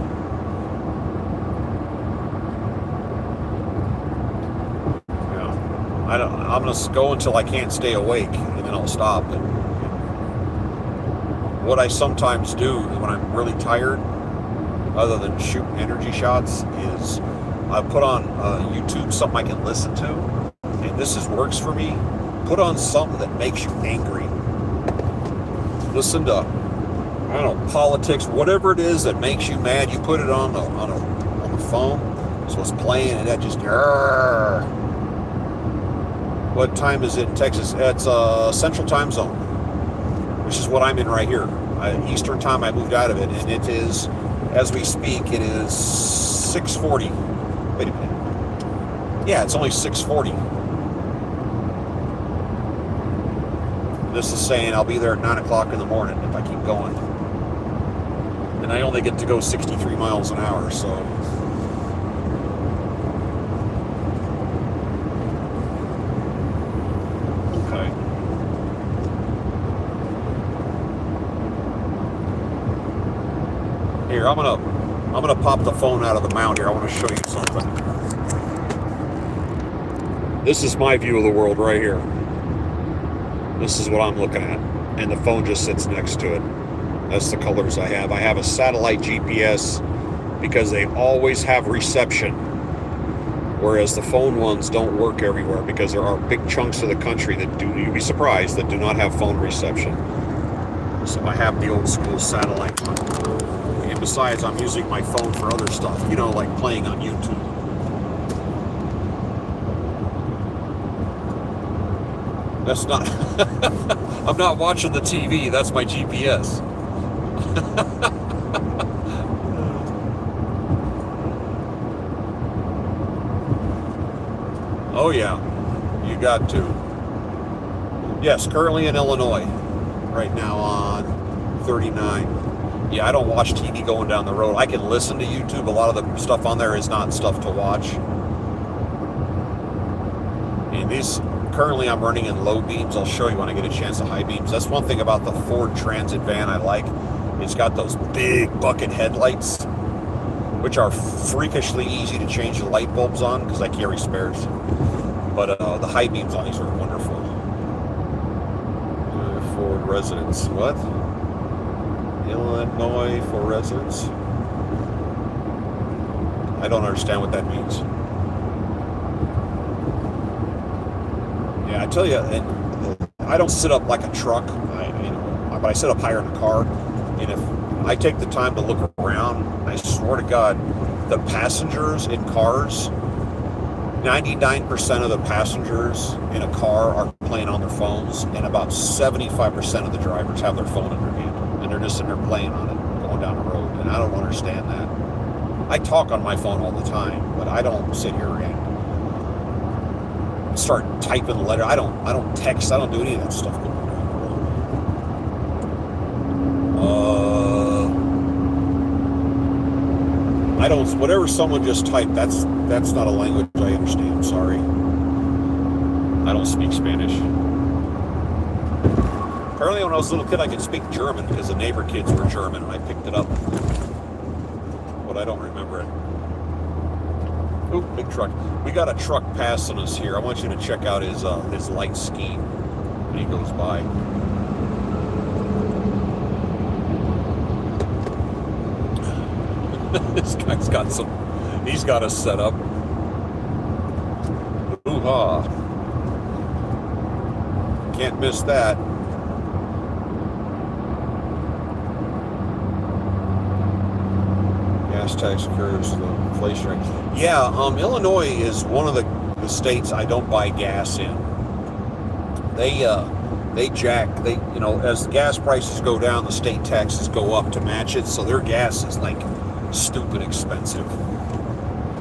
Speaker 1: I'm going to go until I can't stay awake, and then I'll stop. And what I sometimes do when I'm really tired, other than shooting energy shots, is I put on YouTube something I can listen to, and works for me. Put on something that makes you angry. Listen to, I don't know, politics, whatever it is that makes you mad. You put it on the phone, so it's playing, and that just. What time is it in Texas? It's Central Time Zone, which is what I'm in right here. Eastern Time, I moved out of it, and it is, as we speak, it is 6:40. Wait a minute. Yeah, it's only 6:40. This is saying I'll be there at 9 o'clock in the morning if I keep going. And I only get to go 63 miles an hour, so. Here, I'm gonna pop the phone out of the mount here. I want to show you something. This is my view of the world right here. This is what I'm looking at, and the phone just sits next to it. That's the colors I have. I have a satellite GPS because they always have reception, whereas the phone ones don't work everywhere because there are big chunks of the country that you'd be surprised, that do not have phone reception. So I have the old school satellite one. And besides, I'm using my phone for other stuff, like playing on YouTube. That's not, I'm not watching the TV, that's my GPS. Oh yeah, you got to. Yes, currently in Illinois, right now on 39. Yeah, I don't watch TV going down the road. I can listen to YouTube. A lot of the stuff on there is not stuff to watch. And currently I'm running in low beams. I'll show you when I get a chance, the high beams. That's one thing about the Ford Transit van I like. It's got those big bucket headlights, which are freakishly easy to change the light bulbs on because I carry spares. But the high beams on these are wonderful. Ford residents. What? Illinois for residents? I don't understand what that means. Yeah, I tell you, I don't sit up like a truck, but I sit up higher in the car. And if I take the time to look around, I swear to God, the passengers in cars, 99% of the passengers in a car are playing on their phones, and about 75% of the drivers have their phone in their hand. And they're just sitting there playing on it, going down the road. And I don't understand that. I talk on my phone all the time, but I don't sit here and start typing the letter. I don't text. I don't do any of that stuff going down the road. I don't. Whatever someone just typed, that's not a language I understand. Sorry. I don't speak Spanish. Apparently when I was a little kid I could speak German because the neighbor kids were German and I picked it up. But I don't remember it. Ooh, big truck. We got a truck passing us here. I want you to check out his light scheme when he goes by. This guy's got he's got us set up. Hoo-ha. Can't miss that. Gas tax occurs, the inflation rate. Yeah, Illinois is one of the states I don't buy gas in. They you know, as the gas prices go down, the state taxes go up to match it, so their gas is like stupid expensive.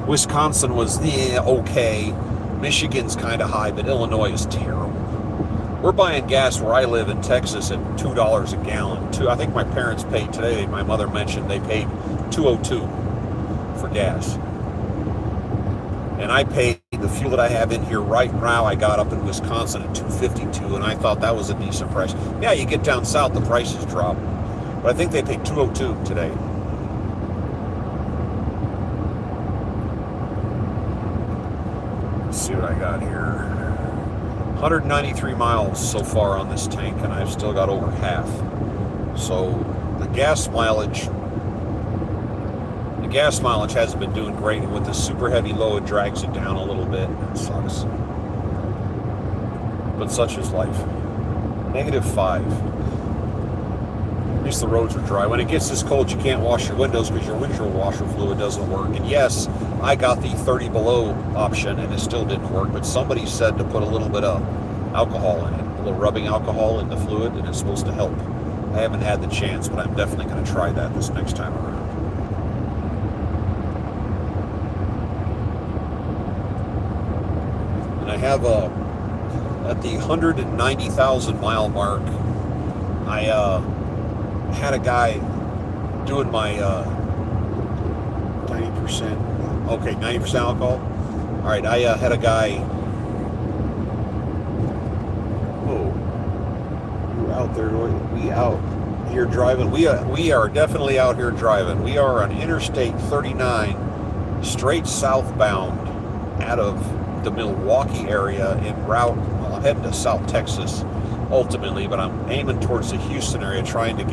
Speaker 1: Wisconsin was okay. Michigan's kind of high, but Illinois is terrible. We're buying gas where I live in Texas at $2 a gallon. I think my parents paid today, my mother mentioned they paid $2.02 for gas. And I paid the fuel that I have in here right now, I got up in Wisconsin at $2.52, and I thought that was a decent price. Yeah, you get down south, the prices drop. But I think they paid $2.02 today. Let's see what I got here. 193 miles so far on this tank, and I've still got over half. So the gas mileage hasn't been doing great, and with the super heavy load, it drags it down a little bit. It sucks. But such is life. -5. At least the roads are dry. When it gets this cold, you can't wash your windows because your windshield washer fluid doesn't work. And yes, I got the 30 below option and it still didn't work, but somebody said to put a little bit of alcohol in it, a little rubbing alcohol in the fluid, and it's supposed to help. I haven't had the chance, but I'm definitely going to try that this next time around. And I have at the 190,000 mile mark, I had a guy doing my 90%. Okay, 90% alcohol. All right, I had a guy. Oh, we're out there. We out here driving. We are definitely out here driving. We are on Interstate 39, straight southbound out of the Milwaukee area en route. Well, I'm heading to South Texas ultimately, but I'm aiming towards the Houston area, trying to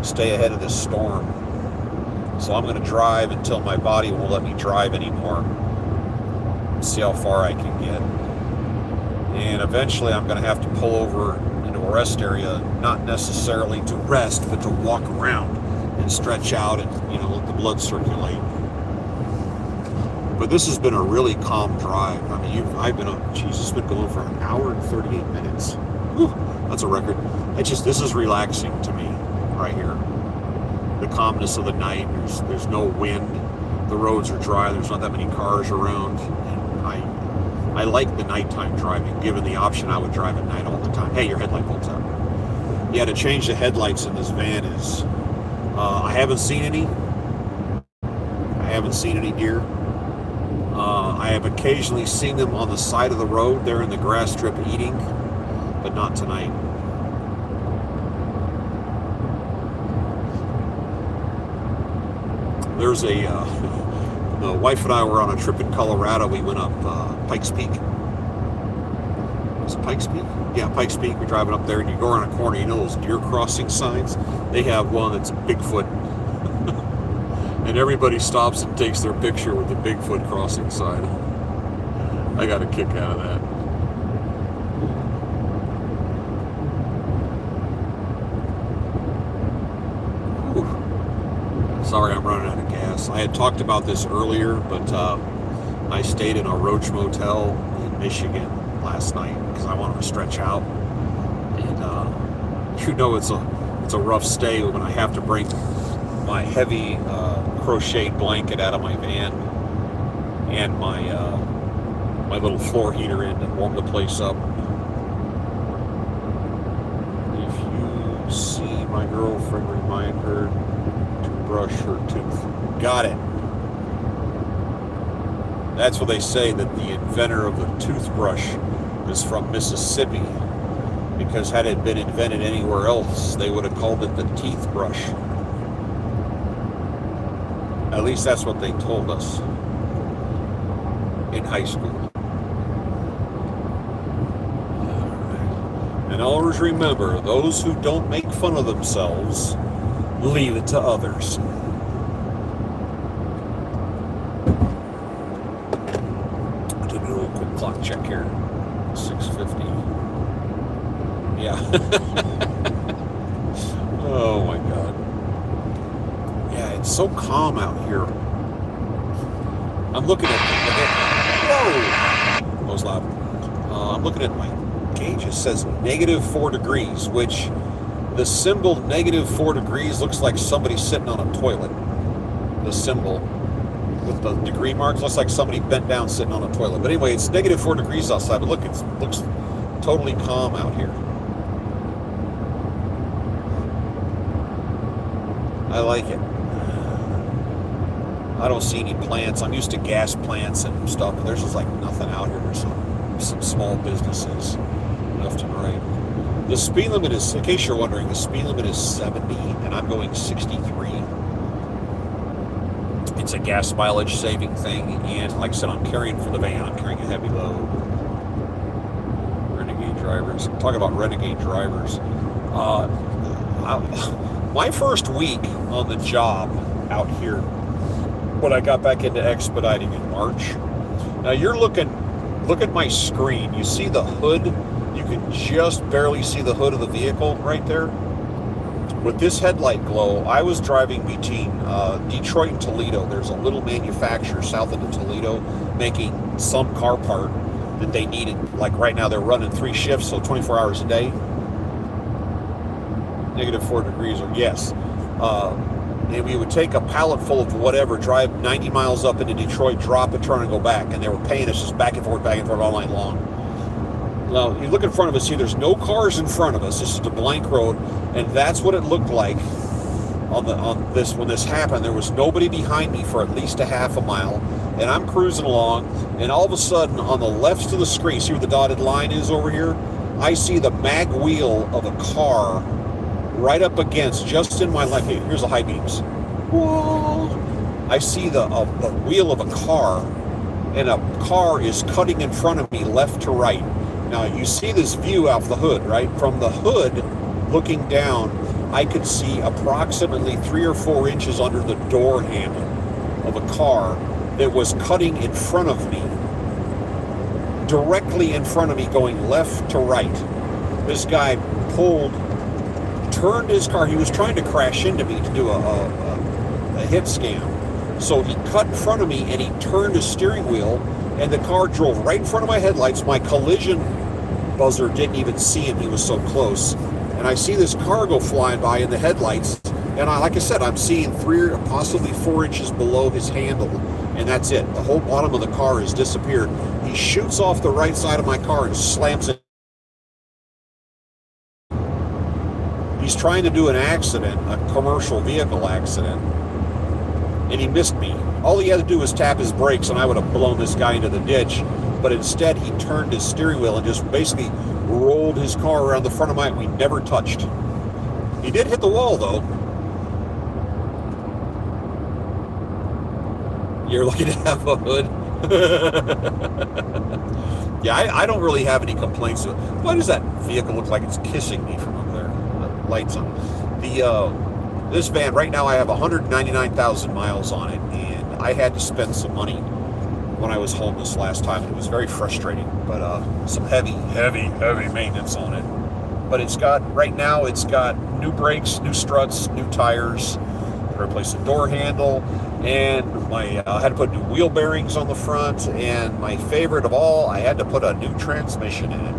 Speaker 1: stay ahead of this storm. So I'm going to drive until my body won't let me drive anymore. See how far I can get. And eventually I'm going to have to pull over into a rest area, not necessarily to rest, but to walk around and stretch out and, let the blood circulate. But this has been a really calm drive. I mean, it's been going for an hour and 38 minutes. Whew, that's a record. This is relaxing to me right here. The calmness of the night. There's no wind. The roads are dry. There's not that many cars around. And I like the nighttime driving. Given the option, I would drive at night all the time. Hey, your headlight bulb's out. Yeah, to change the headlights in this van is. I haven't seen any deer. I have occasionally seen them on the side of the road. They're in the grass strip eating, but not tonight. There's the wife and I were on a trip in Colorado. We went up Pikes Peak. Is it Pikes Peak? Yeah, Pikes Peak. We're driving up there, and you go around a corner. You know those deer crossing signs? They have one that's Bigfoot. And everybody stops and takes their picture with the Bigfoot crossing sign. I got a kick out of that. Whew. Sorry, I'm running out of gas. I had talked about this earlier, but I stayed in a Roach Motel in Michigan last night because I wanted to stretch out. And it's a rough stay when I have to bring my heavy crocheted blanket out of my van and my little floor heater in to warm the place up. If you see my girlfriend, remind her to brush her tooth. Got it. That's what they say, that the inventor of the toothbrush is from Mississippi. because had it been invented anywhere else, they would have called it the teeth brush. At least that's what they told us in high school. And always remember, those who don't make fun of themselves, leave it to others. I'll do a little quick clock check here. 6:50. Yeah. Oh my God. Yeah, it's so calm out here. I'm looking at whoa! That was loud. I'm looking at my gauge. It says -4 degrees, which the symbol -4 degrees looks like somebody sitting on a toilet. The symbol with the degree marks looks like somebody bent down sitting on a toilet. But anyway, it's -4 degrees outside. But look, it looks totally calm out here. I like it. I don't see any plants. I'm used to gas plants and stuff, but there's just like nothing out here. There's some small businesses left and right. The speed limit is, in case you're wondering, the speed limit is 70 and I'm going 63. It's a gas mileage saving thing, and like I said, I'm carrying for the van, I'm carrying a heavy load. Renegade drivers. Talk about renegade drivers. My first week on the job out here, when I got back into expediting in March. Now look at my screen. You see the hood? You can just barely see the hood of the vehicle right there. With this headlight glow, I was driving between Detroit and Toledo. There's a little manufacturer south of Toledo making some car part that they needed. Like right now, they're running 3 shifts, so 24 hours a day. -4 degrees, or yes. And we would take a pallet full of whatever, drive 90 miles up into Detroit, drop it, turn and go back. And they were paying us just back and forth all night long. Now, you look in front of us, see there's no cars in front of us. This is a blank road. And that's what it looked like on this when this happened. There was nobody behind me for at least a half a mile. And I'm cruising along. And all of a sudden, on the left of the screen, see where the dotted line is over here? I see the mag wheel of a car right up against, just in my left. Here's the high beams. Whoa! I see the wheel of a car, and a car is cutting in front of me left to right. Now you see this view off the hood, right? From the hood, looking down, I could see approximately 3 or 4 inches under the door handle of a car that was cutting in front of me, directly in front of me, going left to right. This guy turned his car. He was trying to crash into me to do a hit scam. So he cut in front of me and he turned his steering wheel, and the car drove right in front of my headlights. My collision buzzer didn't even see him. He was so close. And I see this car go flying by in the headlights. And like I said, I'm seeing 3 or possibly 4 inches below his handle. And that's it. The whole bottom of the car has disappeared. He shoots off the right side of my car and slams it. He's trying to do an accident, a commercial vehicle accident, and he missed me. All he had to do was tap his brakes, and I would have blown this guy into the ditch. But instead, he turned his steering wheel and just basically rolled his car around the front of mine. We never touched. He did hit the wall, though. You're lucky to have a hood. Yeah, I don't really have any complaints. Why does that vehicle look like it's kissing me from up there? The lights on. This van, right now I have 199,000 miles on it, and I had to spend some money when I was home this last time. It was very frustrating, but some heavy maintenance on it. But right now it's got new brakes, new struts, new tires. I replaced the door handle, and I had to put new wheel bearings on the front, and my favorite of all, I had to put a new transmission in it.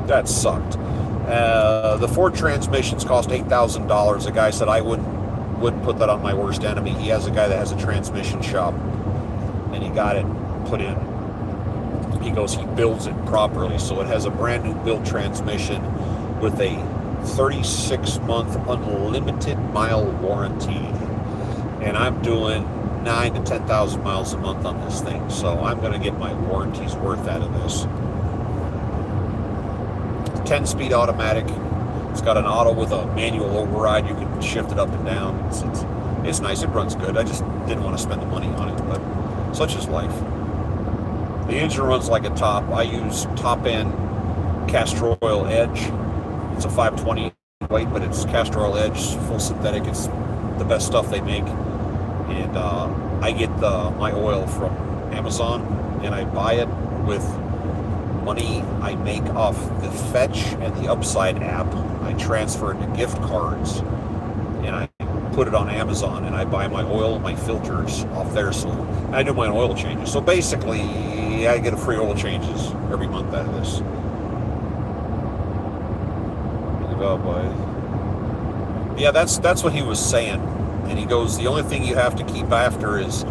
Speaker 1: That sucked. The Ford transmissions cost $8,000. The guy said I wouldn't put that on my worst enemy. He has a guy that has a transmission shop, and he got it put in. He goes, he builds it properly, so it has a brand new built transmission with a 36-month unlimited mile warranty. And I'm doing 9 to 10,000 miles a month on this thing, so I'm going to get my warranty's worth out of this. 10-speed automatic. It's got an auto with a manual override. You can shift it up and down. It's nice. It runs good. I just didn't want to spend the money on it, but such is life. The engine runs like a top. I use top-end castor oil edge. It's a 520 weight, but it's castor oil edge, full synthetic. It's the best stuff they make. And I get my oil from Amazon, and I buy it with money I make off the Fetch and the Upside app. I transfer it to gift cards, and I put it on Amazon, and I buy my oil and my filters off there. So I do my own oil changes. So basically, I get a free oil changes every month out of this. Yeah, that's what he was saying. And he goes, the only thing you have to keep after is,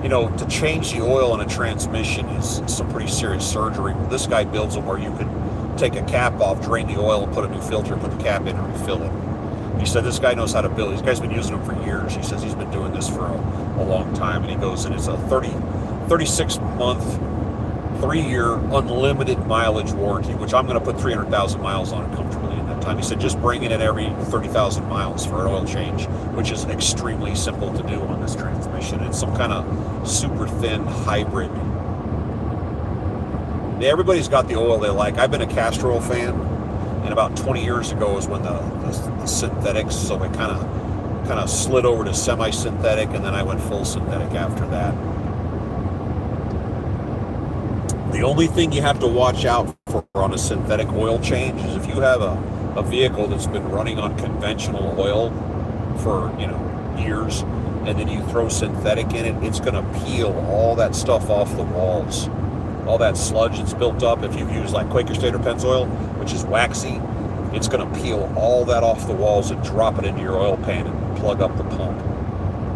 Speaker 1: to change the oil in a transmission is some pretty serious surgery. Well, this guy builds them where you can take a cap off, drain the oil, and put a new filter, put the cap in, and refill it. He said this guy knows how to build. This guy's been using them for years. He says he's been doing this for a long time. And he goes, and it's a 36-month, 3-year unlimited mileage warranty, which I'm going to put 300,000 miles on it comfortably in that time. He said just bring it in every 30,000 miles for an oil change, which is extremely simple to do on this transmission. It's some kind of super thin hybrid. Everybody's got the oil they like. I've been a castor oil fan, and about 20 years ago is when the synthetics, so I kind of slid over to semi-synthetic, and then I went full synthetic after that. The only thing you have to watch out for on a synthetic oil change is if you have a vehicle that's been running on conventional oil for years, and then you throw synthetic in it, it's going to peel all that stuff off the walls. All that sludge that's built up, if you've used like Quaker State or Pennzoil, which is waxy, it's going to peel all that off the walls and drop it into your oil pan and plug up the pump.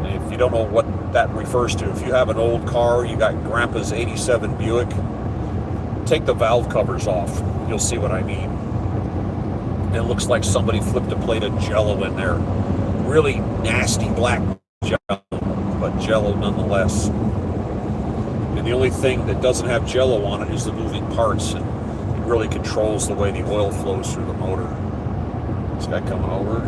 Speaker 1: And if you don't know what that refers to, if you have an old car, you got Grandpa's 87 Buick, take the valve covers off. You'll see what I mean. It looks like somebody flipped a plate of Jell-O in there. Really nasty black Jell-O, but Jell-O nonetheless. And the only thing that doesn't have Jell-O on it is the moving parts, and it really controls the way the oil flows through the motor. This guy coming over.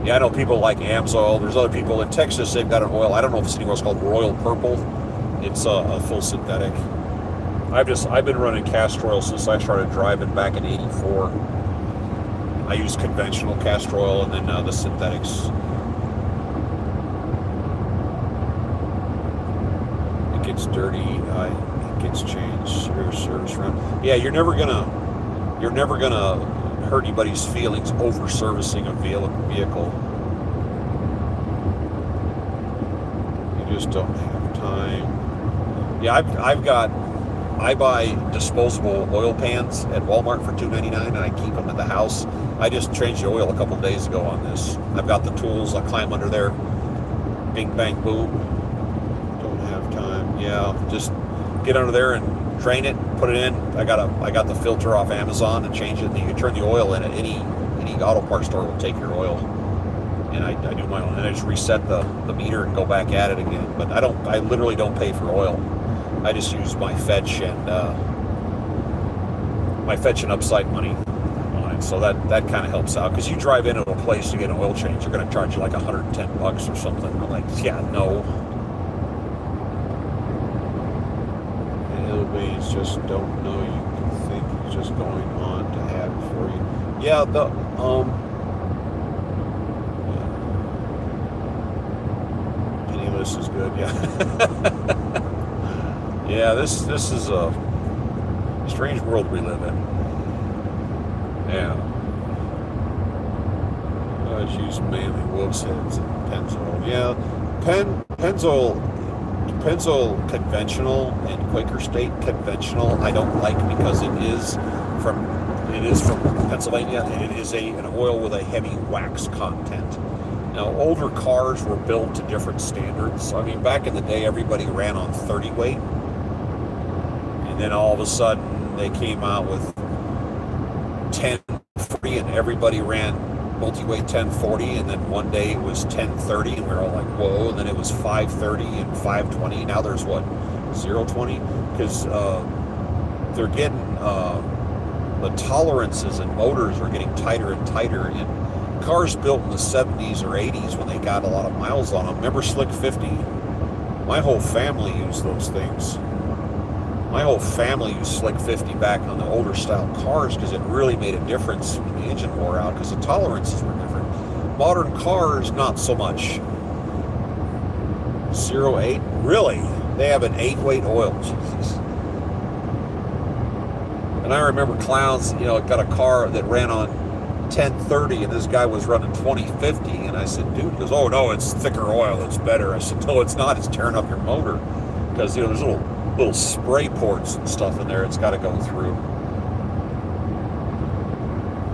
Speaker 1: Yeah, I know people like Amsoil. There's other people in Texas. They've got an oil. I don't know if it's anywhere else called Royal Purple. It's a full synthetic. I've been running castor oil since I started driving back in '84. I use conventional castor oil and then the synthetics. It gets dirty. It gets changed. Service run. Yeah, you're never gonna hurt anybody's feelings over servicing a vehicle. You just don't have time. Yeah, I buy disposable oil pans at Walmart for $2.99, and I keep them at the house. I just changed the oil a couple of days ago on this. I've got the tools. I climb under there. Bing, bang, boom. Don't have time. Yeah, just get under there and drain it, put it in. I got the filter off Amazon and change it. And you can turn the oil in at any auto parts store will take your oil. And I do my own. And I just reset the meter and go back at it again. But I literally don't pay for oil. I just use my Fetch and Upside money on it, so that kind of helps out. Because you drive into a place to get an oil change, they're going to charge you like $110 or something. I'm like, yeah, no. Anyways, just don't know. You can think he's just going on to have it for you. Yeah, Penniless is good. Yeah. Yeah, this is a strange world we live in. Yeah. I just use mainly wolf's heads and Pennzoil. Yeah, Pennzoil conventional and Quaker State conventional I don't like because it is from Pennsylvania, and it is an oil with a heavy wax content. Now, older cars were built to different standards. I mean, back in the day, everybody ran on 30 weight. Then all of a sudden they came out with 10 free, and everybody ran multi-weight 1040, and then one day it was 1030, and we were all like, whoa, and then it was 530 and 520. Now there's what, 020? Because they're getting, the tolerances and motors are getting tighter and tighter, and cars built in the 70s or 80s when they got a lot of miles on them. Remember Slick 50? My whole family used those things. My whole family used Slick 50 back on the older style cars because it really made a difference when the engine wore out, because the tolerances were different. Modern cars, not so much. 0.8? Really? They have an 8-weight oil. Jesus. And I remember clowns, got a car that ran on 1030, and this guy was running 2050, and I said, dude, he goes, oh no, it's thicker oil, it's better. I said, no, it's not, it's tearing up your motor, because there's little spray ports and stuff in there it's got to go through.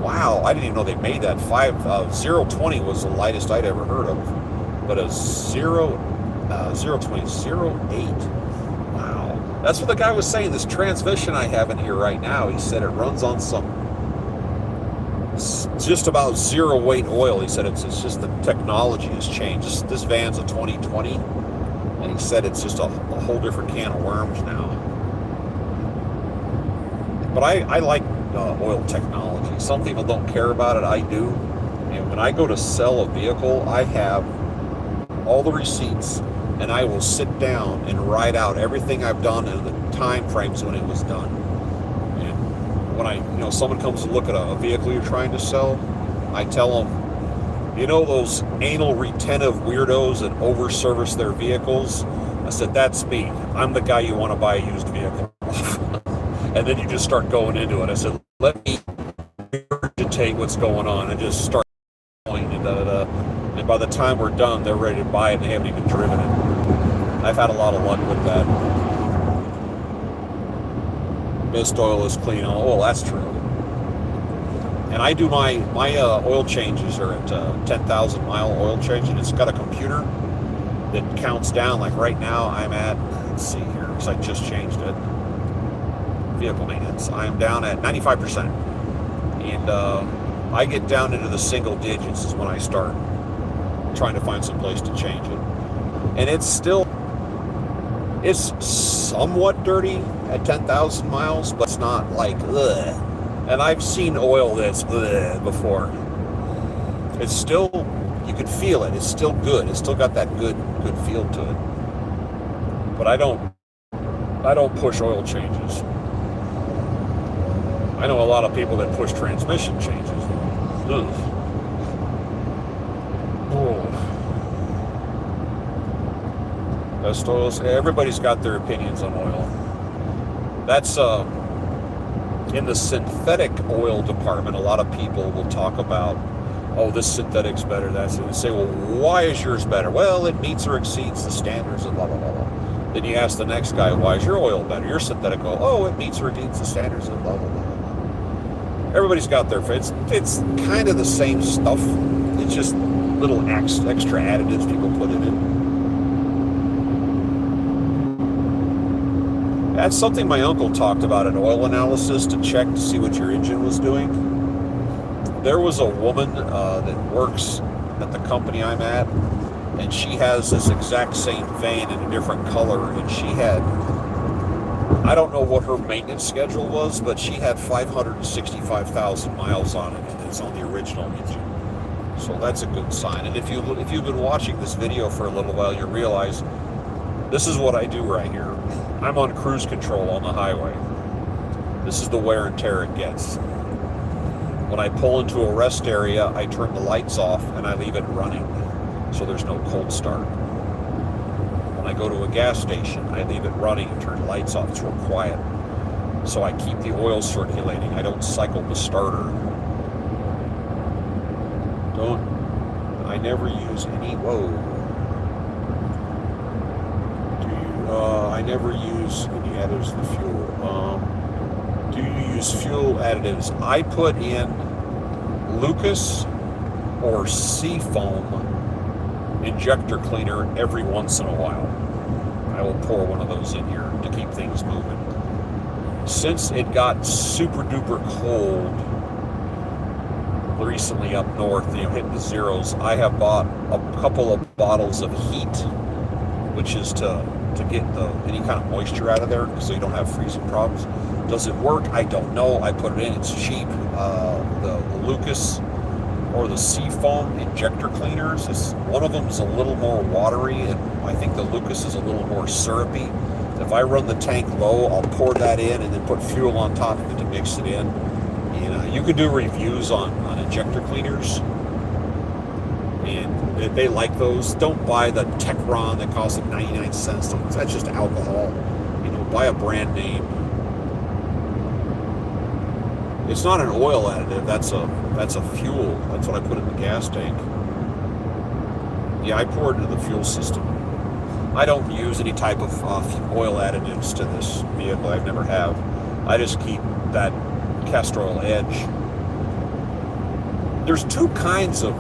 Speaker 1: Wow, I didn't even know they made that. 020 was the lightest I'd ever heard of, but a 020, 0.08. Wow, that's what the guy was saying. This transmission I have in here right now, he said it runs on some just about 0-weight oil. He said it's just the technology has changed. This van's a 2020, and he said it's just a whole different can of worms now. But I like oil technology. Some people don't care about it. I do. And when I go to sell a vehicle, I have all the receipts, and I will sit down and write out everything I've done and the time frames when it was done. When someone comes to look at a vehicle you're trying to sell, I tell them, those anal retentive weirdos that over-service their vehicles? I said, that's me. I'm the guy you want to buy a used vehicle off. And then you just start going into it. I said, let me regurgitate what's going on, and just start going and da-da-da. And by the time we're done, they're ready to buy it, and they haven't even driven it. I've had a lot of luck with that. Mist oil is clean on oil, that's true. And I do my oil changes are at 10,000 mile oil change, and it's got a computer that counts down. Like right now I'm at, let's see here, because I just changed it, vehicle maintenance, I'm down at 95%, and I get down into the single digits is when I start trying to find some place to change it. And it's somewhat dirty at 10,000 miles, but it's not like ugh. And I've seen oil that's ugh before. It's still, you can feel it. It's still good. It's still got that good feel to it. But I don't push oil changes. I know a lot of people that push transmission changes. Ugh. Oh. Best oils. Everybody's got their opinions on oil. That's in the synthetic oil department. A lot of people will talk about, oh, this synthetic's better. That's it. They say, well, why is yours better? Well, it meets or exceeds the standards of blah blah blah blah. Then you ask the next guy, why is your oil better? Your synthetic oil. Oh, it meets or exceeds the standards of blah blah blah blah. Everybody's got their fits. It's kind of the same stuff. It's just little extra additives people put in it. That's something my uncle talked about, an oil analysis to check to see what your engine was doing. There was a woman that works at the company I'm at, and she has this exact same van in a different color, and she had, I don't know what her maintenance schedule was, but she had 565,000 miles on it, and it's on the original engine. So that's a good sign. And if you've been watching this video for a little while, you realize this is what I do right here. I'm on cruise control on the highway. This is the wear and tear it gets. When I pull into a rest area, I turn the lights off and I leave it running, so there's no cold start. When I go to a gas station, I leave it running and turn the lights off. It's real quiet. So I keep the oil circulating. I don't cycle the starter. I never use any, I never use any additives in the fuel. Do you use fuel additives? I put in Lucas or Seafoam injector cleaner every once in a while. I will pour one of those in here to keep things moving. Since it got super duper cold recently up north, hitting the zeros, I have bought a couple of bottles of heat, which is to get any kind of moisture out of there so you don't have freezing problems. Does it work? I don't know. I put it in. It's cheap. The Lucas or the Seafoam injector cleaners, one of them is a little more watery, and I think the Lucas is a little more syrupy. If I run the tank low, I'll pour that in and then put fuel on top of it to mix it in. You can do reviews on injector cleaners, and they like those. Don't buy the Techron that costs like 99 cents. That's just alcohol. Buy a brand name. It's not an oil additive. That's a fuel. That's what I put in the gas tank. Yeah, I pour it into the fuel system. I don't use any type of oil additives to this vehicle. I've never have. I just keep that castor oil edge. There's two kinds of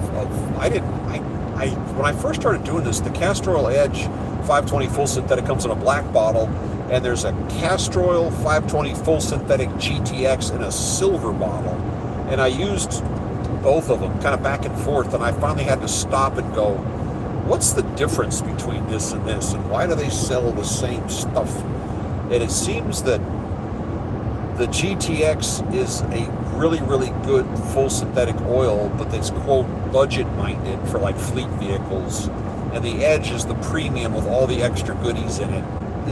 Speaker 1: when I first started doing this, the castor oil edge 520 full synthetic comes in a black bottle, and there's a castor oil 520 full synthetic GTX in a silver bottle, and I used both of them kind of back and forth, and I finally had to stop and go, what's the difference between this and this, and why do they sell the same stuff? And it seems that the GTX is a really, really good full synthetic oil, but it's, quote, budget-minded for like fleet vehicles. And the Edge is the premium with all the extra goodies in it.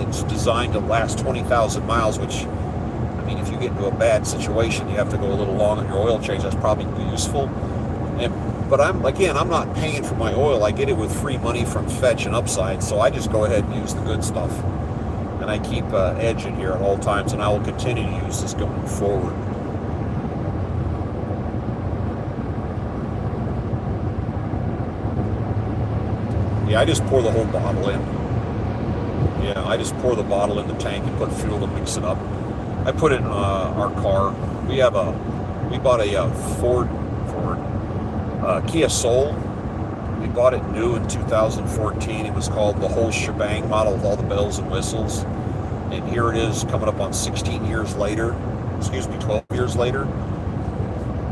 Speaker 1: It's designed to last 20,000 miles, which, I mean, if you get into a bad situation, you have to go a little long on your oil change. That's probably useful. But I'm not paying for my oil. I get it with free money from Fetch and Upside, so I just go ahead and use the good stuff. And I keep Edge in here at all times, and I will continue to use this going forward. Yeah, I just pour the whole bottle in. Yeah, I just pour the bottle in the tank and put fuel to mix it up. I put it in our car. We bought a Ford Kia Soul. We bought it new in 2014. It was called the whole shebang model with all the bells and whistles. And here it is coming up on 16 years later. 12 years later.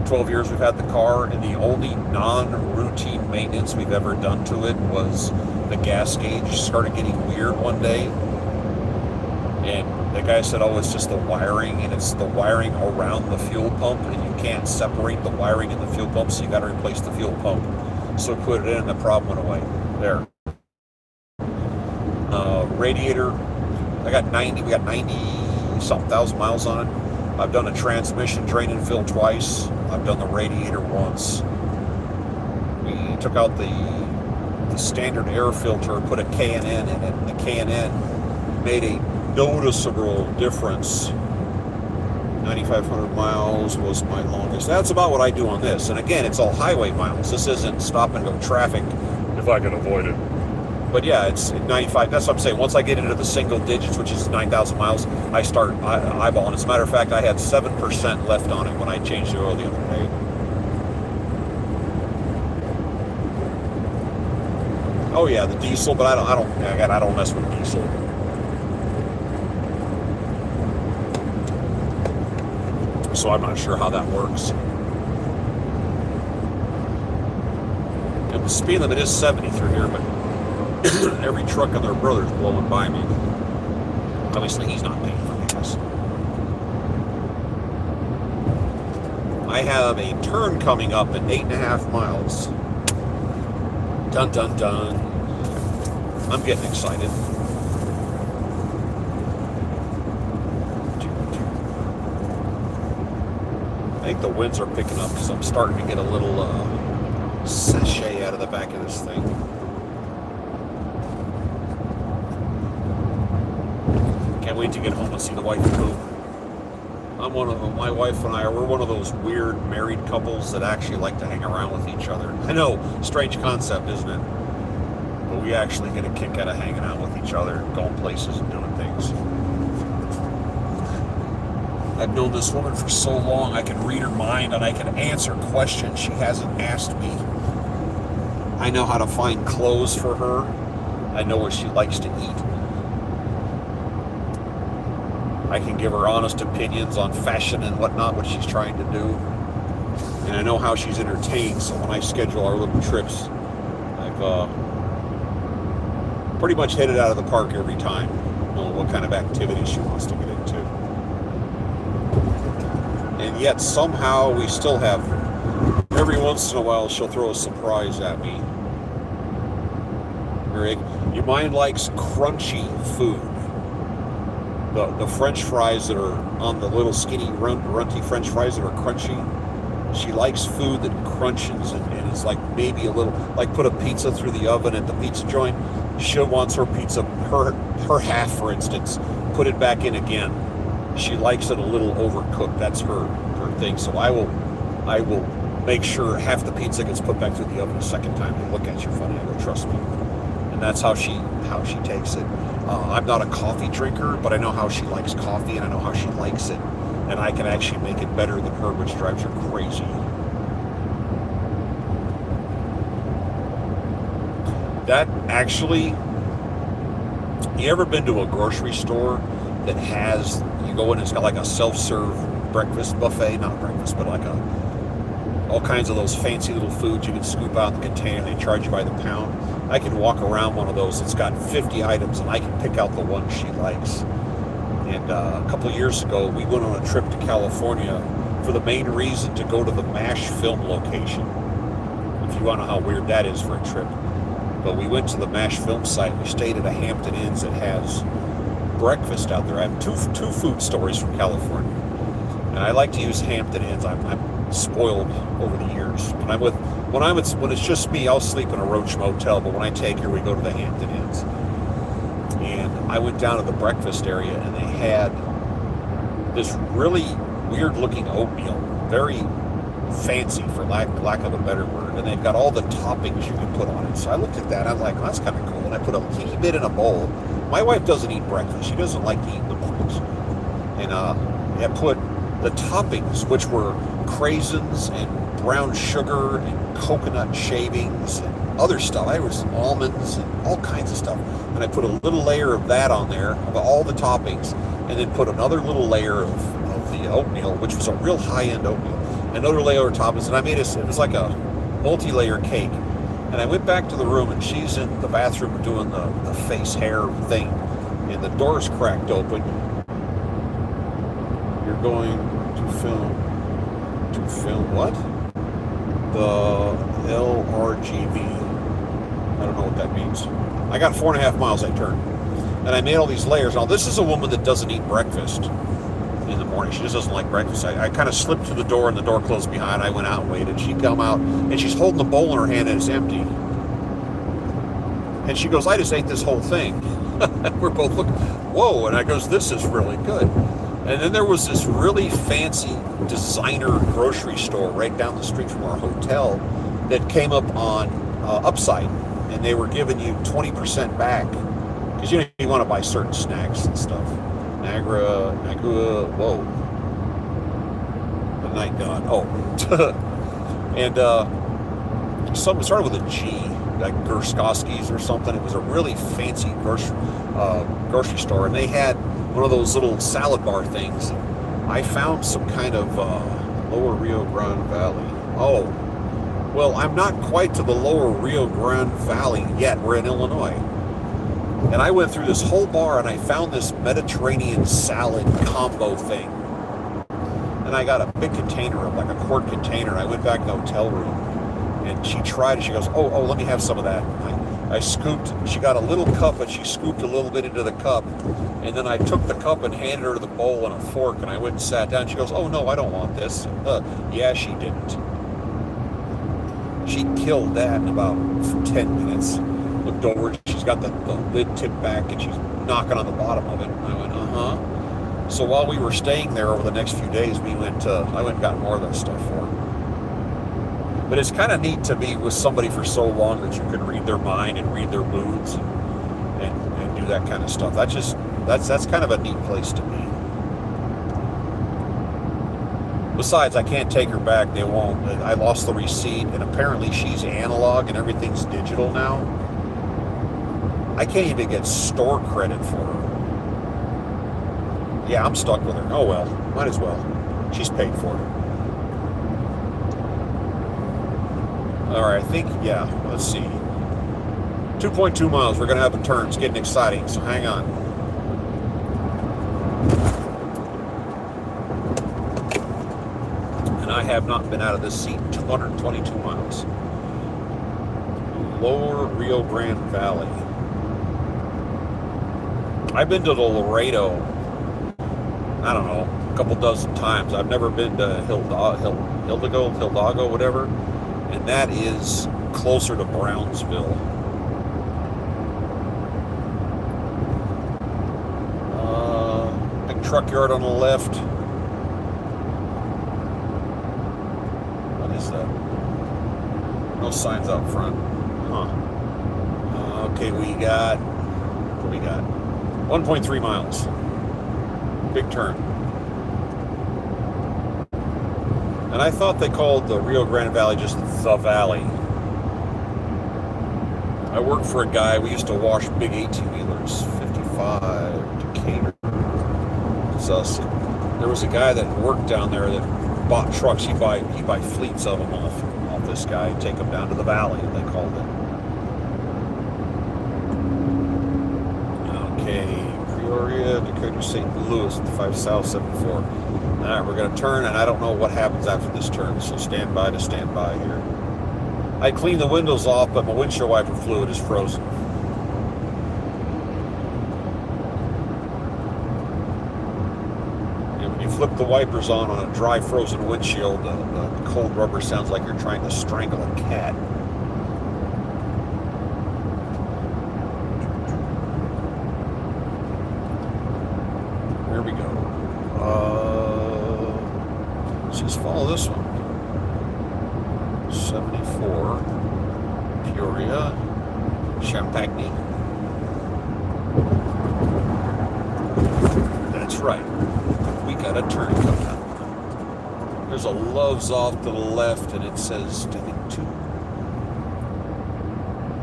Speaker 1: 12 years we've had the car, and the only non-routine maintenance we've ever done to it was the gas gauge started getting weird one day. And the guy said, oh, it's just the wiring, and it's the wiring around the fuel pump, and you can't separate the wiring in the fuel pump, so you got to replace the fuel pump. So we put it in, and the problem went away. There. Radiator, we got 90-something thousand miles on it. I've done a transmission drain and fill twice. I've done the radiator once. We took out the standard air filter, put a K&N in it, and the K&N made a noticeable difference. 9,500 miles was my longest. That's about what I do on this. And again, it's all highway miles. This isn't stop and go traffic if I can avoid it. But yeah, it's 95. That's what I'm saying. Once I get into the single digits, which is 9,000 miles, I start eyeballing. As a matter of fact, I had 7% left on it when I changed the oil the other day. Oh yeah, the diesel, but I don't mess with diesel. So I'm not sure how that works. And the speed limit is 70 through here, but every truck and their brother's blowing by me. Obviously, he's not paying for gas. I have a turn coming up at 8.5 miles. Dun, dun, dun. I'm getting excited. I think the winds are picking up because I'm starting to get a little sachet out of the back of this thing. Can't wait to get home and see the wife poop. My wife and we're one of those weird married couples that actually like to hang around with each other. I know, strange concept, isn't it? But we actually get a kick out of hanging out with each other, going places and doing things. I've known this woman for so long, I can read her mind and I can answer questions she hasn't asked me. I know how to find clothes for her. I know what she likes to eat. I can give her honest opinions on fashion and whatnot, what she's trying to do. and I know how she's entertained. So when I schedule our little trips, I've pretty much hit it out of the park every time. You know what kind of activities she wants to get into. And yet somehow we still have, every once in a while she'll throw a surprise at me. Your mind likes crunchy food. The French fries that are on the little skinny runty French fries that are crunchy. She likes food that crunches and is like maybe a little, like put a pizza through the oven at the pizza joint. She wants her pizza, her half, for instance, put it back in again. She likes it a little overcooked. That's her thing. So I will make sure half the pizza gets put back through the oven a second time. They look at you funny. I go, trust me. And that's how she takes it. I'm not a coffee drinker, but I know how she likes coffee, and I know how she likes it. And I can actually make it better than her, which drives her crazy. That actually, you ever been to a grocery store that has, you go in and it's got like a self-serve breakfast buffet, not breakfast, but like all kinds of those fancy little foods you can scoop out in the container, they charge you by the pound. I can walk around one of those, it's got 50 items, and I can pick out the one she likes. And a couple of years ago, we went on a trip to California for the main reason to go to the MASH film location. If you want to know how weird that is for a trip. But we went to the MASH film site. We stayed at a Hampton Inns that has breakfast out there. I have two food stories from California. And I like to use Hampton Inns. I'm spoiled over the years. When it's just me, I'll sleep in a Roach Motel. But when I take her, we go to the Hampton Inns. And I went down to the breakfast area, and they had this really weird-looking oatmeal, very fancy, for lack of a better word. And they've got all the toppings you can put on it. So I looked at that, I'm like, well, that's kind of cool. And I put a teeny bit in a bowl. My wife doesn't eat breakfast. She doesn't like to eat the mornings. And I put the toppings, which were craisins and brown sugar and coconut shavings and other stuff. I was almonds and all kinds of stuff. And I put a little layer of that on there, of all the toppings, and then put another little layer of the oatmeal, which was a real high-end oatmeal, another layer of toppings, and I made it was like a multi-layer cake. And I went back to the room, and she's in the bathroom doing the face hair thing, and the door's cracked open. You're going to film what? The LRGV. I don't know what that means. I got 4.5 miles I turned. And I made all these layers. Now, this is a woman that doesn't eat breakfast in the morning. She just doesn't like breakfast. I kind of slipped through the door, and the door closed behind. I went out and waited. She come out, and she's holding the bowl in her hand, and it's empty. And she goes, I just ate this whole thing. We're both looking, whoa. And I goes, this is really good. And then there was this really fancy designer grocery store right down the street from our hotel that came up on Upside, and they were giving you 20% back because you want to buy certain snacks and stuff. Niagara, whoa, the night gone. Oh, and something started with a G, like Gerskoski's or something. It was a really fancy grocery store, and they had one of those little salad bar things. I found some kind of lower Rio Grande Valley. Oh, well, I'm not quite to the lower Rio Grande Valley yet. We're in Illinois. And I went through this whole bar, and I found this Mediterranean salad combo thing. And I got a big container of, like a quart container. I went back to the hotel room, and she tried it. She goes, oh, let me have some of that. I scooped, she got a little cup, and she scooped a little bit into the cup. And then I took the cup and handed her the bowl and a fork, and I went and sat down. She goes, oh, no, I don't want this. Yeah, she didn't. She killed that in about 10 minutes. Looked over, she's got the lid tipped back, and she's knocking on the bottom of it. And I went, uh-huh. So while we were staying there over the next few days, I went and got more of that stuff for her. But it's kind of neat to be with somebody for so long that you can read their mind and read their moods and do that kind of stuff. That's kind of a neat place to be. Besides, I can't take her back. They won't. I lost the receipt, and apparently she's analog and everything's digital now. I can't even get store credit for her. Yeah, I'm stuck with her. Oh well, might as well. She's paid for it. All right, I think, yeah, let's see. 2.2 miles. We're going to have a turn. It's getting exciting, so hang on. And I have not been out of this seat 222 miles. Lower Rio Grande Valley. I've been to the Laredo, I don't know, a couple dozen times. I've never been to Hidalgo, whatever. And that is closer to Brownsville. Big truck yard on the left. What is that? No signs out front. Huh. Okay, what do we got? 1.3 miles. Big turn. And I thought they called the Rio Grande Valley just the valley. I worked for a guy, we used to wash big 18-wheelers, 55 Decatur. So there was a guy that worked down there that bought trucks. He'd buy fleets of them off this guy, take them down to the valley, they called it. Okay, Peoria, Decatur, St. Louis, 5 South 74. All right, we're going to turn, and I don't know what happens after this turn, so stand by here. I cleaned the windows off, but my windshield wiper fluid is frozen. And when you flip the wipers on a dry, frozen windshield, the cold rubber sounds like you're trying to strangle a cat. Here we go. Let's just follow this one. 74, Peoria, Champaign. That's right. We got a turn coming up. There's a Love's off to the left, and it says, I think,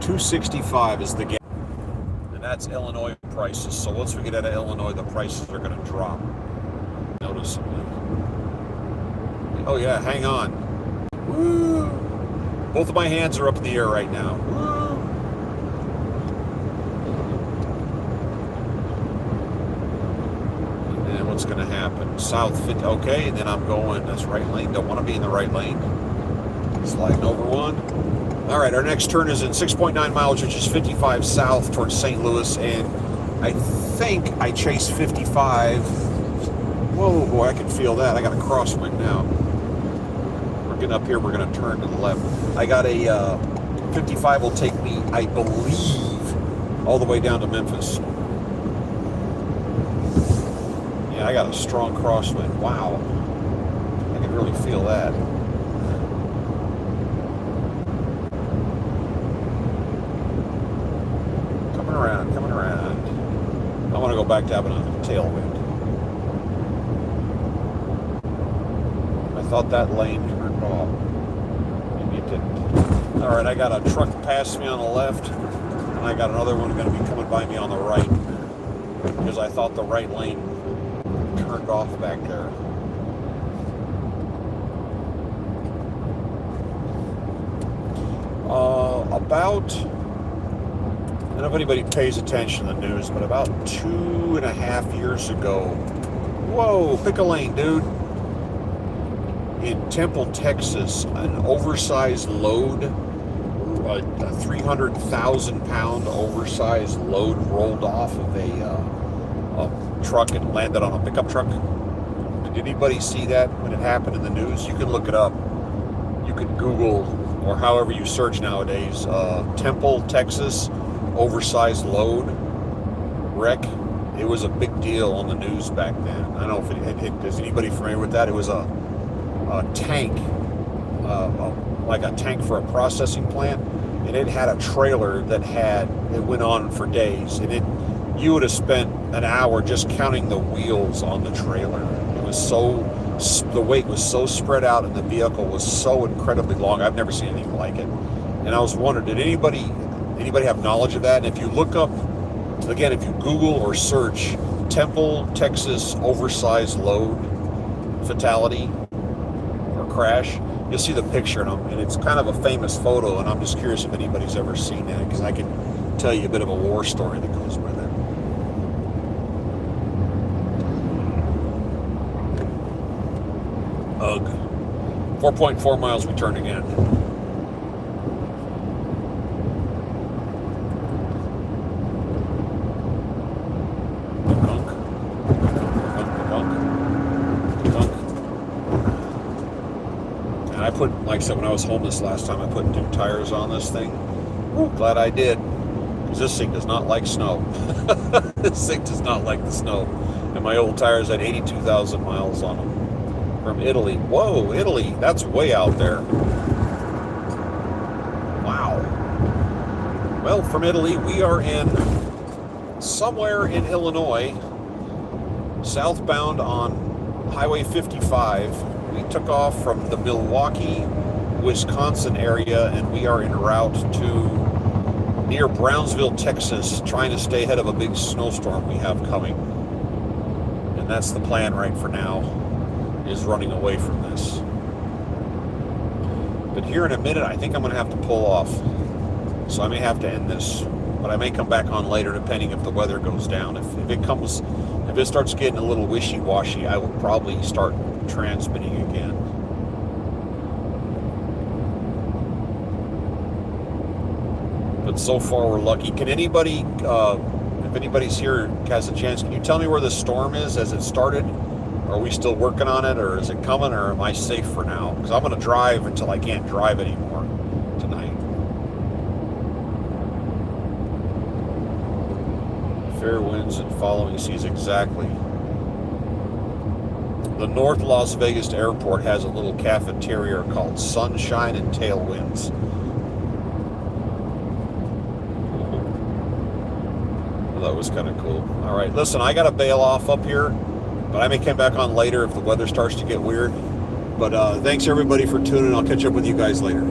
Speaker 1: 265 is the gap. And that's Illinois prices. So once we get out of Illinois, the prices are going to drop noticeably. Oh yeah, hang on. Woo! Both of my hands are up in the air right now. Woo! And then what's going to happen? South 50, okay, and then I'm going, that's right lane. Don't want to be in the right lane. Sliding over one. All right, our next turn is in 6.9 miles, which is 55 south towards St. Louis, and I think I chased 55. Whoa, boy, I can feel that. I got a crosswind now. Getting up here, we're going to turn to the left. I got a 55 will take me, I believe, all the way down to Memphis. Yeah, I got a strong crosswind. Wow. I can really feel that. Coming around. I want to go back to having a tailwind. I thought that lane turned off. Maybe it didn't. All right, I got a truck past me on the left, and I got another one going to be coming by me on the right, because I thought the right lane turned off back there. I don't know if anybody pays attention to the news, but about 2.5 years ago, whoa, pick a lane, dude. In Temple, Texas, an oversized load, a 300,000-pound oversized load rolled off of a truck and landed on a pickup truck. Did anybody see that when it happened in the news? You can look it up. You can Google, or however you search nowadays, Temple, Texas, oversized load wreck. It was a big deal on the news back then. I don't know if is anybody familiar with that? It was a tank, like a tank for a processing plant, and it had a trailer that went on for days, and you would have spent an hour just counting the wheels on the trailer. It was the weight was so spread out, and the vehicle was so incredibly long. I've never seen anything like it. And I was wondering, did anybody have knowledge of that? And if you look up, again, if you Google or search Temple, Texas oversized load fatality or crash, You'll see the picture, and it's kind of a famous photo, and I'm just curious if anybody's ever seen that, because I can tell you a bit of a war story that goes with it. Ugh. 4.4 miles, we turn again. I put, like I said, when I was home this last time, I put new tires on this thing. Ooh, glad I did, because this thing does not like snow. This thing does not like the snow. And my old tires had 82,000 miles on them from Italy. Whoa, Italy, that's way out there. Wow. Well, from Italy, we are in somewhere in Illinois, southbound on Highway 55. We took off from the Milwaukee, Wisconsin area, and we are en route to near Brownsville, Texas, trying to stay ahead of a big snowstorm we have coming. And that's the plan right for now, is running away from this. But here in a minute, I think I'm going to have to pull off. So I may have to end this, but I may come back on later depending if the weather goes down. If it starts getting a little wishy-washy, I will probably start transmitting again. But so far we're lucky. Can anybody, if anybody's here has a chance, can you tell me where the storm is as it started? Are we still working on it, or is it coming, or am I safe for now? Because I'm going to drive until I can't drive anymore tonight. Fair winds and following seas, exactly. The North Las Vegas Airport has a little cafeteria called Sunshine and Tailwinds. Well, that was kind of cool. All right, listen, I got to bail off up here, but I may come back on later if the weather starts to get weird. But thanks everybody for tuning in. I'll catch up with you guys later.